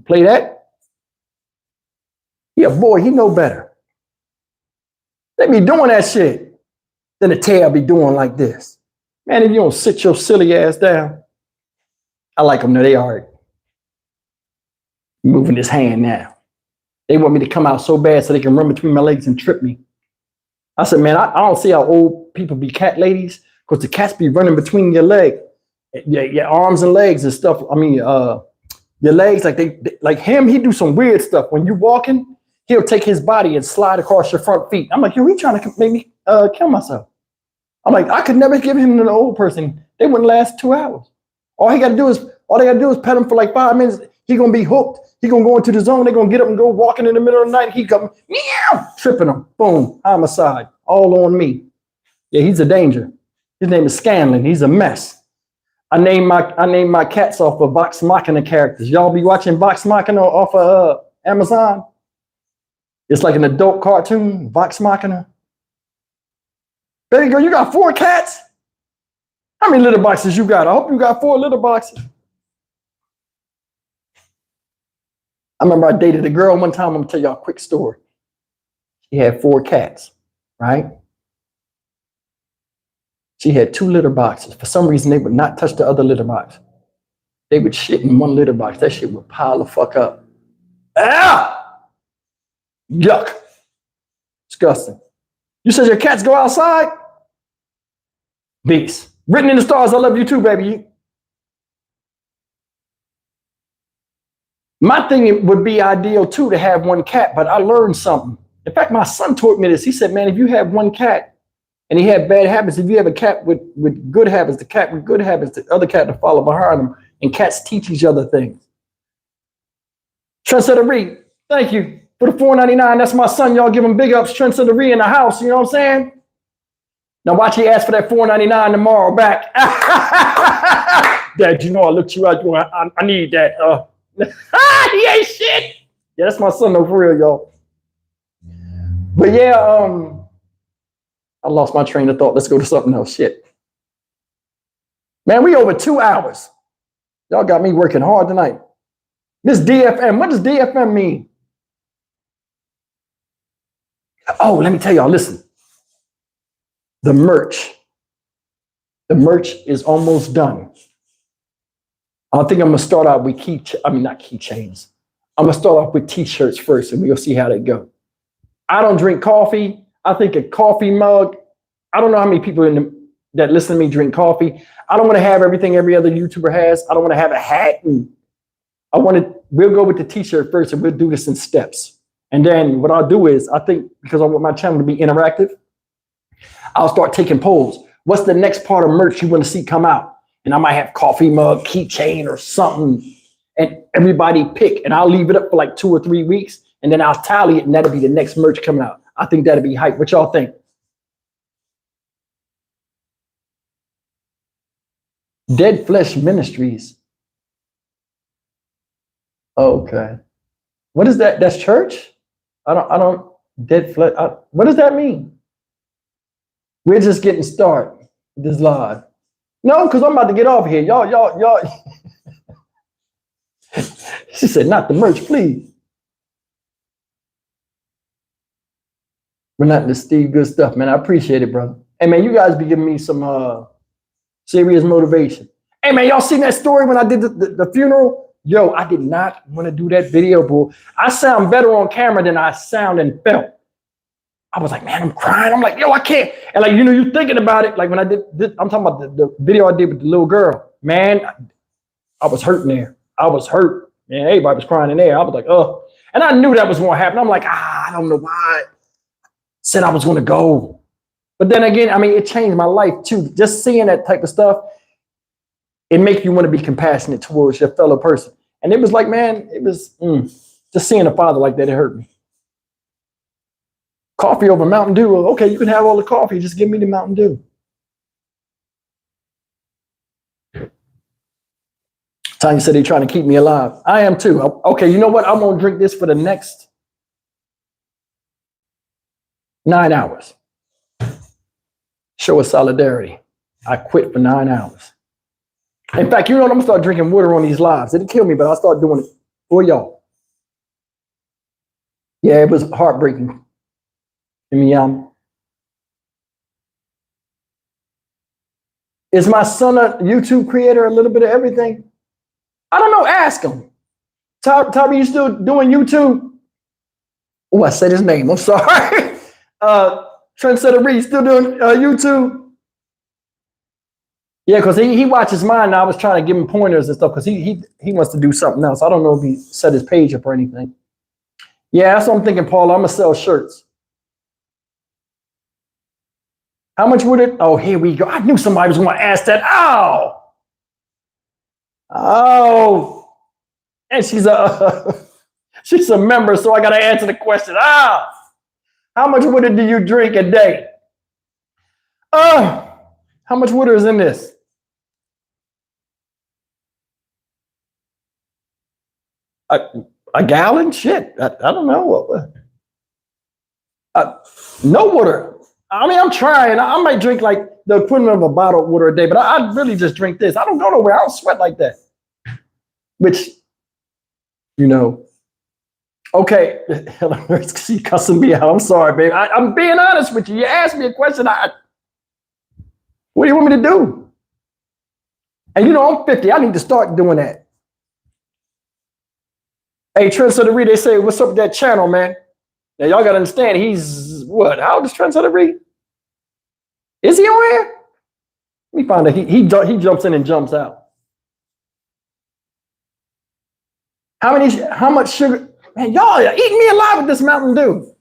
Speaker 1: Play that. Yeah, boy, he know better. They be doing that shit. Then the tail be doing like this. Man, if you don't sit your silly ass down. I like them, they all right. Moving his hand now. They want me to come out so bad so they can run between my legs and trip me. I said, man, I don't see how old people be cat ladies, because the cats be running between your leg, your arms and legs and stuff. I mean, your legs, like they like him, he do some weird stuff. When you walking, he'll take his body and slide across your front feet. I'm like, yo, he trying to make me kill myself. I'm like, I could never give him to an old person. They wouldn't last 2 hours. All he got to do is All they gotta do is pet him for like 5 minutes. He gonna be hooked. He gonna go into the zone. They're gonna get up and go walking in the middle of the night. He come, meow, tripping him. Boom, homicide. All on me. Yeah, he's a danger. His name is Scanlan. He's a mess. I named my cats off of Vox Machina characters. Y'all be watching Vox Machina off of Amazon? It's like an adult cartoon, Vox Machina. Baby girl, you got 4 cats? How many litter boxes you got? I hope you got 4 litter boxes. I remember I dated a girl one time. I'm gonna tell y'all a quick story. She had 4 cats, right? She had 2 litter boxes. For some reason, they would not touch the other litter box. They would shit in one litter box. That shit would pile the fuck up. Ah! Yuck. Disgusting. You said your cats go outside? Beast. Written in the stars, I love you too, baby. My thing would be ideal too to have 1 cat, but I learned something. In fact, my son taught me this. He said, man, if you have 1 cat and he had bad habits, if you have a cat with good habits, the cat with good habits, the other cat to follow behind them, and cats teach each other things. Trendsetter Reed, thank you for the $4.99. That's my son. Y'all give him big ups. Trendsetter Reed in the house. You know what I'm saying? Now watch he ask for that $4.99 tomorrow back. Dad, you know I looked you out. I need that. He ain't shit. Yeah, that's my son though, for real, y'all. But yeah, I lost my train of thought. Let's go to something else. Shit. Man, we over 2 hours. Y'all got me working hard tonight. This DFM, what does DFM mean? Oh, let me tell y'all, listen. The merch is almost done. I think I'm gonna start out with not keychains. I'm gonna start off with t-shirts first and we'll see how they go. I don't drink coffee. I think a coffee mug, I don't know how many people that listen to me drink coffee. I don't want to have everything every other YouTuber has. I don't want to have a hat. And we'll go with the t-shirt first and we'll do this in steps. And then what I'll do is, I think because I want my channel to be interactive, I'll start taking polls. What's the next part of merch you want to see come out? And I might have coffee mug, keychain or something. And everybody pick, and I'll leave it up for like 2 or 3 weeks. And then I'll tally it and that'll be the next merch coming out. I think that'll be hype. What y'all think? Dead Flesh Ministries. Okay. What is that? That's church? I don't, Dead Flesh. What does that mean? We're just getting started with this live. No, because I'm about to get off here. Y'all. She said, not the merch, please. We're not in the Steve Good stuff, man. I appreciate it, brother. Hey, man, you guys be giving me some serious motivation. Hey, man, y'all seen that story when I did the funeral? Yo, I did not want to do that video, bro. I sound better on camera than I sound and felt. I was like, man, I'm crying. I'm like, yo, I can't. And like, you thinking about it. Like when I did this, I'm talking about the video I did with the little girl. Man, I was hurting there. I was hurt. Man, everybody was crying in there. I was like, oh. And I knew that was going to happen. I'm like, I don't know why I said I was going to go. But then again, I mean, it changed my life too. Just seeing that type of stuff, it makes you want to be compassionate towards your fellow person. And it was like, man, it was just seeing a father like that, it hurt me. Coffee over Mountain Dew. Okay, you can have all the coffee. Just give me the Mountain Dew. Tanya said they're trying to keep me alive. I am too. Okay, you know what? I'm going to drink this for the next 9 hours. Show of solidarity. I quit for 9 hours. In fact, you know what? I'm going to start drinking water on these lives. It'll kill me, but I'll start doing it for y'all. Yeah, it was heartbreaking. Is my son a YouTube creator? A little bit of everything? I don't know. Ask him. Tyree, you still doing YouTube? Oh, I said his name. I'm sorry. Trendsetter Reed, still doing YouTube? Yeah, because he watches mine. And I was trying to give him pointers and stuff because he wants to do something else. I don't know if he set his page up or anything. Yeah, that's what I'm thinking, Paula. I'm going to sell shirts. How much would it? Oh, here we go. I knew somebody was going to ask that. Oh, Oh, and she's a she's a member, so I gotta answer the question. How much water do you drink a day? How much water is in this? A, a gallon? Shit, I don't know. No water. I mean, I'm trying. I might drink like the equivalent of a bottle of water a day, but I really just drink this. I don't go nowhere. I don't sweat like that. Which, you know, okay. She cussing me out. I'm sorry, babe. I'm being honest with you. You asked me a question. What do you want me to do? And you know, I'm 50. I need to start doing that. Hey, Trendsetter Reed, they say, what's up with that channel, man? Now, y'all got to understand, he's what? How old is Trendsetter Reed? Is he on here? Let me find out. He jumps in and jumps out. How much sugar? Man, y'all are eating me alive with this Mountain Dew.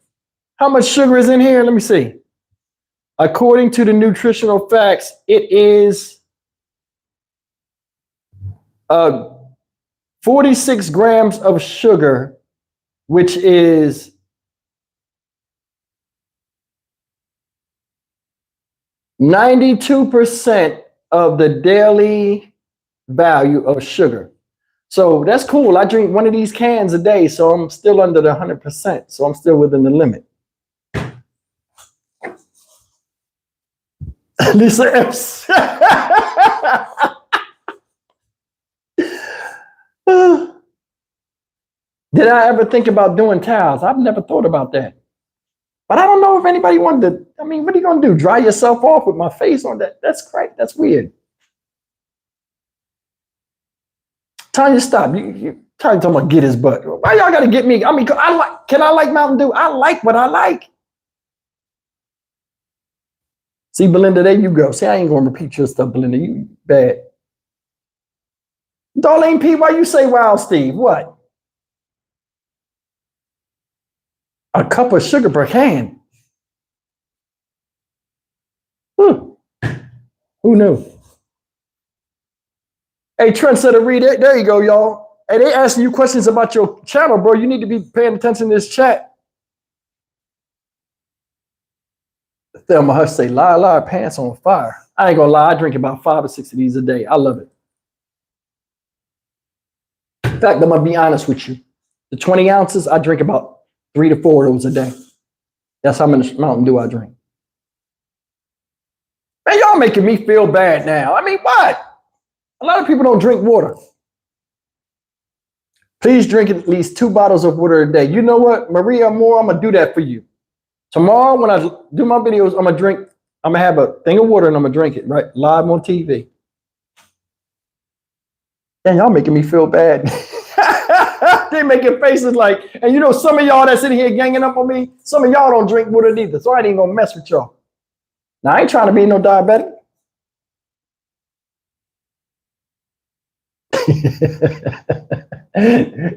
Speaker 1: How much sugar is in here? Let me see. According to the nutritional facts, it is 46 grams of sugar, which is 92% of the daily value of sugar. So that's cool. I drink one of these cans a day, so I'm still under the 100%. So I'm still within the limit. Lisa Epps. Did I ever think about doing towels? I've never thought about that. But I don't know if anybody wanted to. I mean, what are you going to do? Dry yourself off with my face on that? That's great. That's weird. Tanya, stop. You Tanya talking about get his butt. Why y'all got to get me? I mean, can I like Mountain Dew? I like what I like. See, Belinda, there you go. See, I ain't going to repeat your stuff, Belinda. You bad. Darlene P., why you say wow, Steve? What? A cup of sugar per can. Who knew? Hey, Trendsetter Reed, there you go, y'all. Hey, they asking you questions about your channel, bro. You need to be paying attention to this chat. Thelma Hush say, lie, pants on fire. I ain't gonna lie, I drink about 5 or 6 of these a day. I love it. In fact, I'm gonna be honest with you. The 20 ounces, I drink about 3 to 4 of those a day. That's how much Mountain Dew I drink. Man, y'all making me feel bad now. I mean, what? A lot of people don't drink water. Please drink at least 2 bottles of water a day. You know what, Maria Moore, I'm gonna do that for you. Tomorrow, when I do my videos, I'm gonna have a thing of water and I'm gonna drink it, right? Live on TV. And y'all making me feel bad. They making faces like, and you know, some of y'all that's in here ganging up on me, some of y'all don't drink water either, so I ain't gonna mess with y'all. Now, I ain't trying to be no diabetic.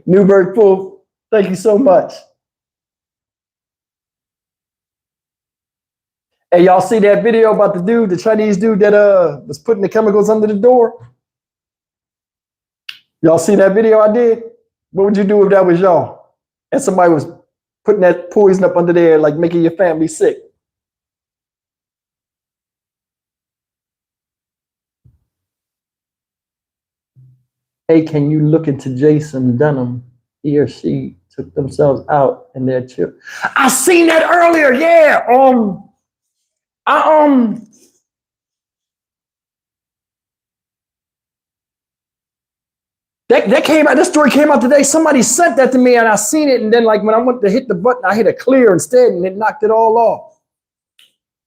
Speaker 1: Newberg Pool, thank you so much. Hey, y'all see that video about the Chinese dude that was putting the chemicals under the door? Y'all see that video I did? What would you do if that was y'all? And somebody was putting that poison up under there, like making your family sick. Hey, can you look into Jason Dunham? He or she took themselves out and their children. I seen that earlier. Yeah. That came out. This story came out today. Somebody sent that to me, and I seen it. And then, like when I went to hit the button, I hit a clear instead, and it knocked it all off.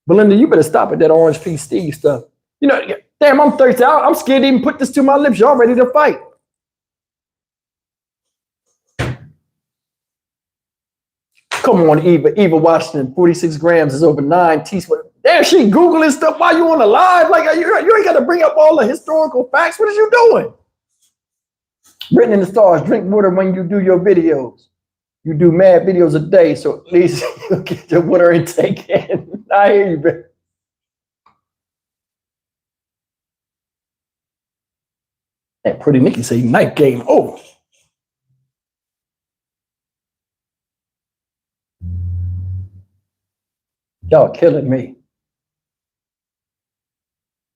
Speaker 1: Belinda, you better stop at that Orange P. Steve stuff. You know, damn, I'm thirsty. I'm scared to even put this to my lips. Y'all ready to fight? Come on, Eva Washington. 46 grams is over 9 teaspoons. Damn, she Googling stuff while you on the live. Like you ain't got to bring up all the historical facts. What is you doing? Written in the stars, drink water when you do your videos. You do mad videos a day, so at least you'll get your water intake in. I hear you, man. . And Pretty Nikki say night game over. Y'all killing me.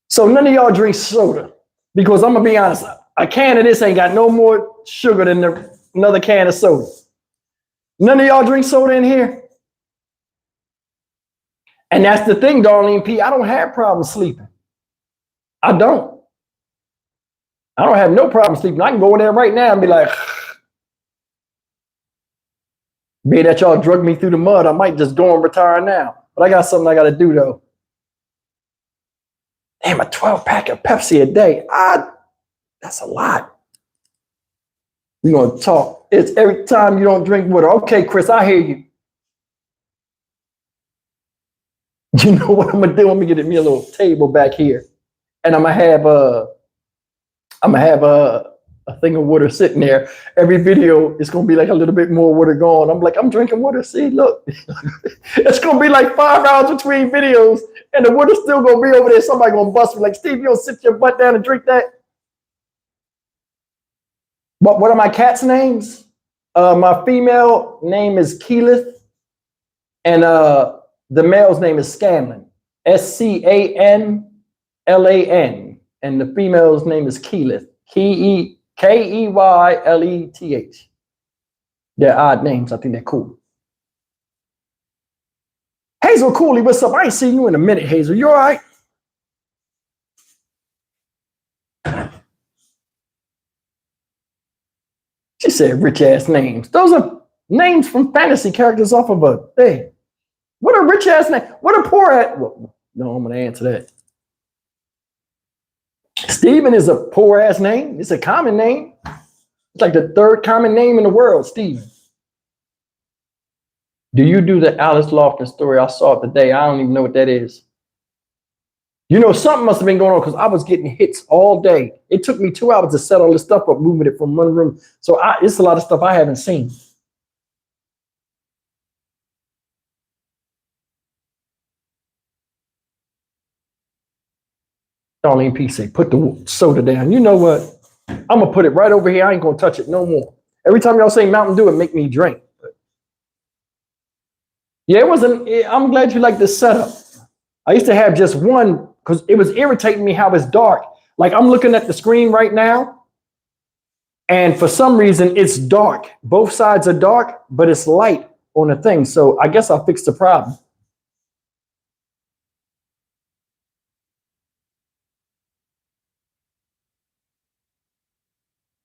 Speaker 1: So none of y'all drink soda, because I'm gonna be honest, a can of this ain't got no more sugar than another can of soda. None of y'all drink soda in here? And that's the thing, Darlene P. I don't have problems sleeping. I don't have no problem sleeping. I can go in there right now and be like, be that y'all drug me through the mud, I might just go and retire now. But I got something I got to do, though. Damn, a 12-pack of Pepsi a day. That's a lot. We're going to talk. It's every time you don't drink water. Okay, Chris, I hear you. You know what I'm going to do? I'm going to get me a little table back here. And I'm going to have a thing of water sitting there. Every video, it's going to be like a little bit more water going. I'm like, I'm drinking water. See, look. It's going to be like 5 hours between videos, and the water's still going to be over there. Somebody going to bust me like, Steve, you don't sit your butt down and drink that? But what are my cats' names? My female name is Keyleth, and the male's name is Scanlan. Scanlan. And the female's name is Keyleth. Keyleth. They're odd names. I think they're cool. Hazel Cooley, what's up? I ain't seen you in a minute, Hazel. You all right? She said rich ass names. Those are names from fantasy characters off of a thing. What a rich ass name. What a poor ass. Well, no, I'm going to answer that. Stephen is a poor ass name. It's a common name. It's like the third common name in the world, Stephen. Do you do the Alice Lofton story? I saw it today. I don't even know what that is. You know, something must have been going on because I was getting hits all day. It took me 2 hours to set all this stuff up, moving it from one room. So it's a lot of stuff I haven't seen. Darlene P say, put the soda down. You know what? I'm going to put it right over here. I ain't going to touch it no more. Every time y'all say Mountain Dew, it make me drink. Yeah, it wasn't. I'm glad you like this setup. I used to have just one because it was irritating me how it's dark. Like I'm looking at the screen right now, and for some reason it's dark. Both sides are dark, but it's light on the thing. So I guess I fixed the problem.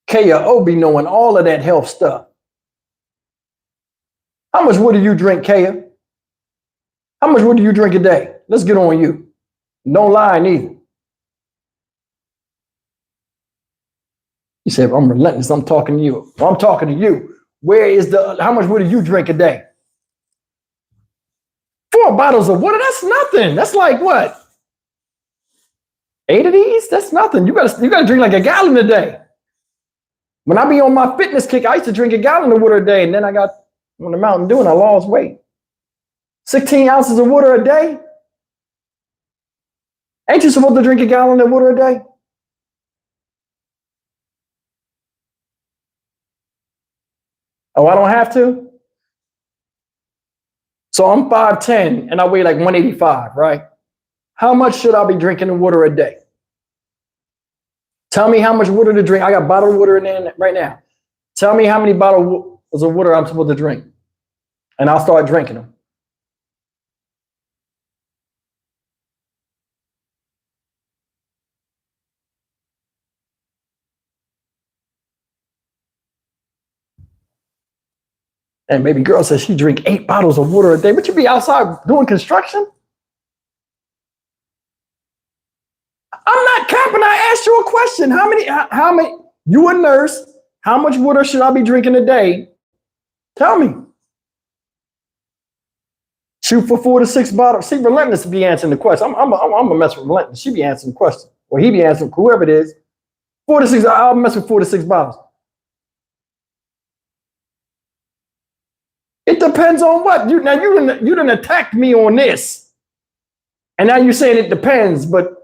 Speaker 1: Kaya O be knowing all of that health stuff. How much water do you drink, Kaya? How much water do you drink a day? Let's get on you. Don't lie neither. You said, I'm relentless. I'm talking to you. Well, I'm talking to you. How much water do you drink a day? 4 bottles of water? That's nothing. That's like what? 8 of these? That's nothing. You gotta drink like a gallon a day. When I be on my fitness kick, I used to drink a gallon of water a day, and then I got on the Mountain Dew and I lost weight. 16 ounces of water a day? Ain't you supposed to drink a gallon of water a day? Oh, I don't have to? So I'm 5'10" and I weigh like 185, right? How much should I be drinking of water a day? Tell me how much water to drink. I got bottled water in there right now. Tell me how many bottles of water I'm supposed to drink. And I'll start drinking them. And baby girl says she drink 8 bottles of water a day. But you be outside doing construction? I'm not capping. I asked you a question. How many, you a nurse, how much water should I be drinking a day? Tell me. Shoot for 4 to 6 bottles. See, Relentless be answering the question. I'm a mess with Relentless. She be answering the question. Or he be answering, whoever it is. 4 to 6, I'll mess with 4 to 6 bottles. It depends on what. You done attacked me on this. And now you're saying it depends, but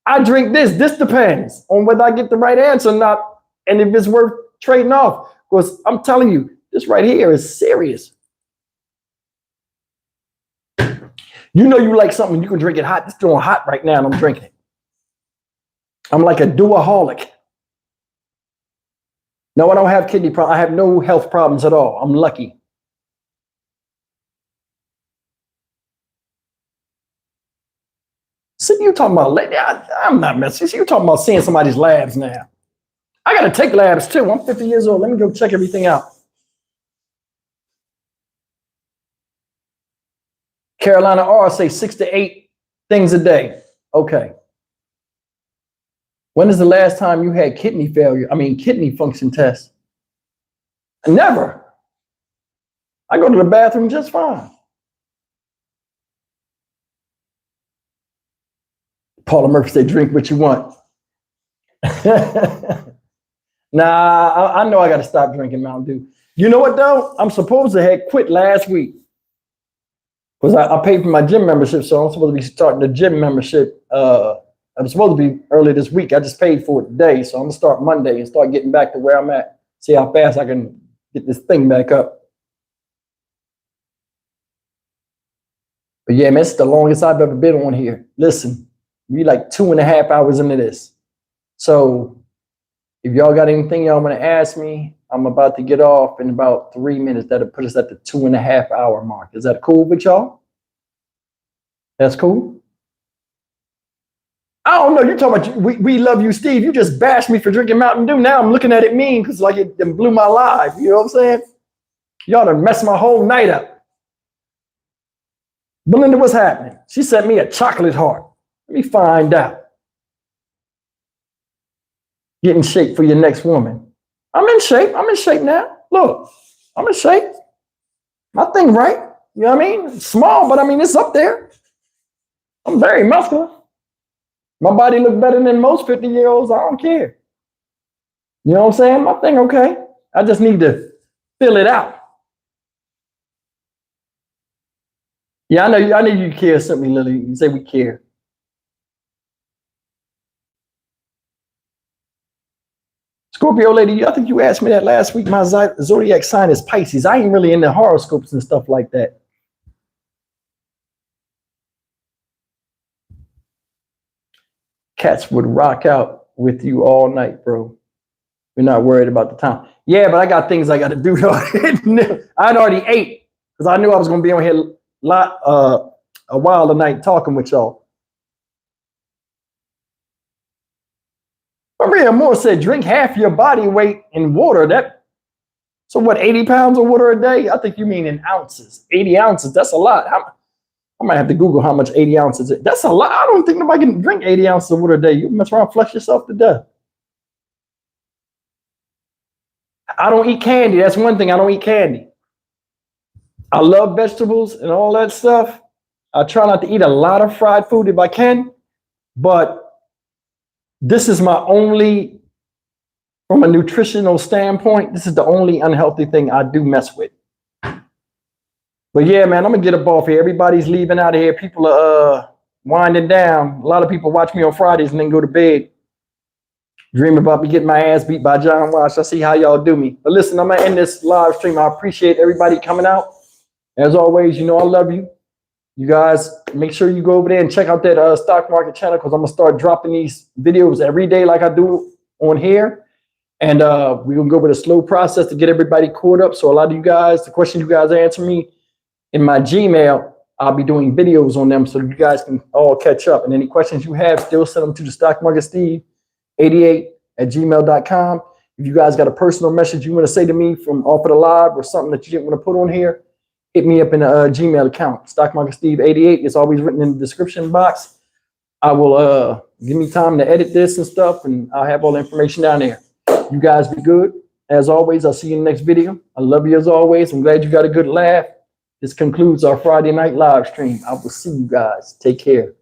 Speaker 1: I drink this. This depends on whether I get the right answer or not, and if it's worth trading off. Because I'm telling you, this right here is serious. You know you like something, you can drink it hot. It's doing hot right now, and I'm drinking it. I'm like a duaholic. No, I don't have kidney problems. I have no health problems at all. I'm lucky. See, you talking about, I'm not messing. See, you talking about seeing somebody's labs now. I got to take labs too. I'm 50 years old. Let me go check everything out. Carolina R say 6 to 8 things a day. Okay. When is the last time you had kidney failure? Kidney function test? Never. I go to the bathroom just fine. Paula Murphy said, drink what you want. Nah, I know I got to stop drinking Mountain Dew. You know what, though? I'm supposed to have quit last week. Because I paid for my gym membership, so I'm supposed to be starting the gym membership. I'm supposed to be early this week. I just paid for it today, so I'm going to start Monday and start getting back to where I'm at. See how fast I can get this thing back up. But yeah, man, it's the longest I've ever been on here. Listen, we like 2.5 hours into this. So if y'all got anything y'all want to ask me, I'm about to get off in about 3 minutes. That'll put us at the 2.5 hour mark. Is that cool with y'all? That's cool? I don't know. You're talking about we love you, Steve. You just bashed me for drinking Mountain Dew. Now I'm looking at it mean because like it blew my life. You know what I'm saying? Y'all done messed my whole night up. Belinda, what's happening? She sent me a chocolate heart. Let me find out. Get in shape for your next woman. I'm in shape. I'm in shape now. Look, I'm in shape. My thing right. You know what I mean? It's small, but it's up there. I'm very muscular. My body looks better than most 50-year-olds. I don't care. You know what I'm saying? My thing okay. I just need to fill it out. Yeah, I know you care something, Lily. You say we care. Scorpio lady, I think you asked me that last week. My zodiac sign is Pisces. I ain't really into horoscopes and stuff like that. Cats would rock out with you all night, bro. We're not worried about the time. Yeah, but I got things I got to do. I'd already ate because I knew I was going to be on here a while tonight talking with y'all. Maria Moore said, drink half your body weight in water. So what, 80 pounds of water a day? I think you mean in ounces. 80 ounces, that's a lot. I might have to Google how much 80 ounces is. That's a lot. I don't think nobody can drink 80 ounces of water a day. You mess around, flush yourself to death. I don't eat candy. That's one thing. I don't eat candy. I love vegetables and all that stuff. I try not to eat a lot of fried food if I can, but this is my only, from a nutritional standpoint, this is the only unhealthy thing I do mess with. But yeah, man, I'm going to get up off here. Everybody's leaving out of here. People are winding down. A lot of people watch me on Fridays and then go to bed. Dream about me getting my ass beat by John Walsh. I see how y'all do me. But listen, I'm going to end this live stream. I appreciate everybody coming out. As always, you know I love you. You guys, make sure you go over there and check out that stock market channel because I'm going to start dropping these videos every day like I do on here. And we're going to go with a slow process to get everybody caught up. So a lot of you guys, the questions you guys answer me in my Gmail, I'll be doing videos on them so you guys can all catch up. And any questions you have, still send them to the stockmarketsteve88@gmail.com. If you guys got a personal message you want to say to me from off of the live or something that you didn't want to put on here, hit me up in a Gmail account. StockMarketSteve88 is always written in the description box. I will give me time to edit this and stuff, and I'll have all the information down there. You guys be good. As always, I'll see you in the next video. I love you as always. I'm glad you got a good laugh. This concludes our Friday night live stream. I will see you guys. Take care.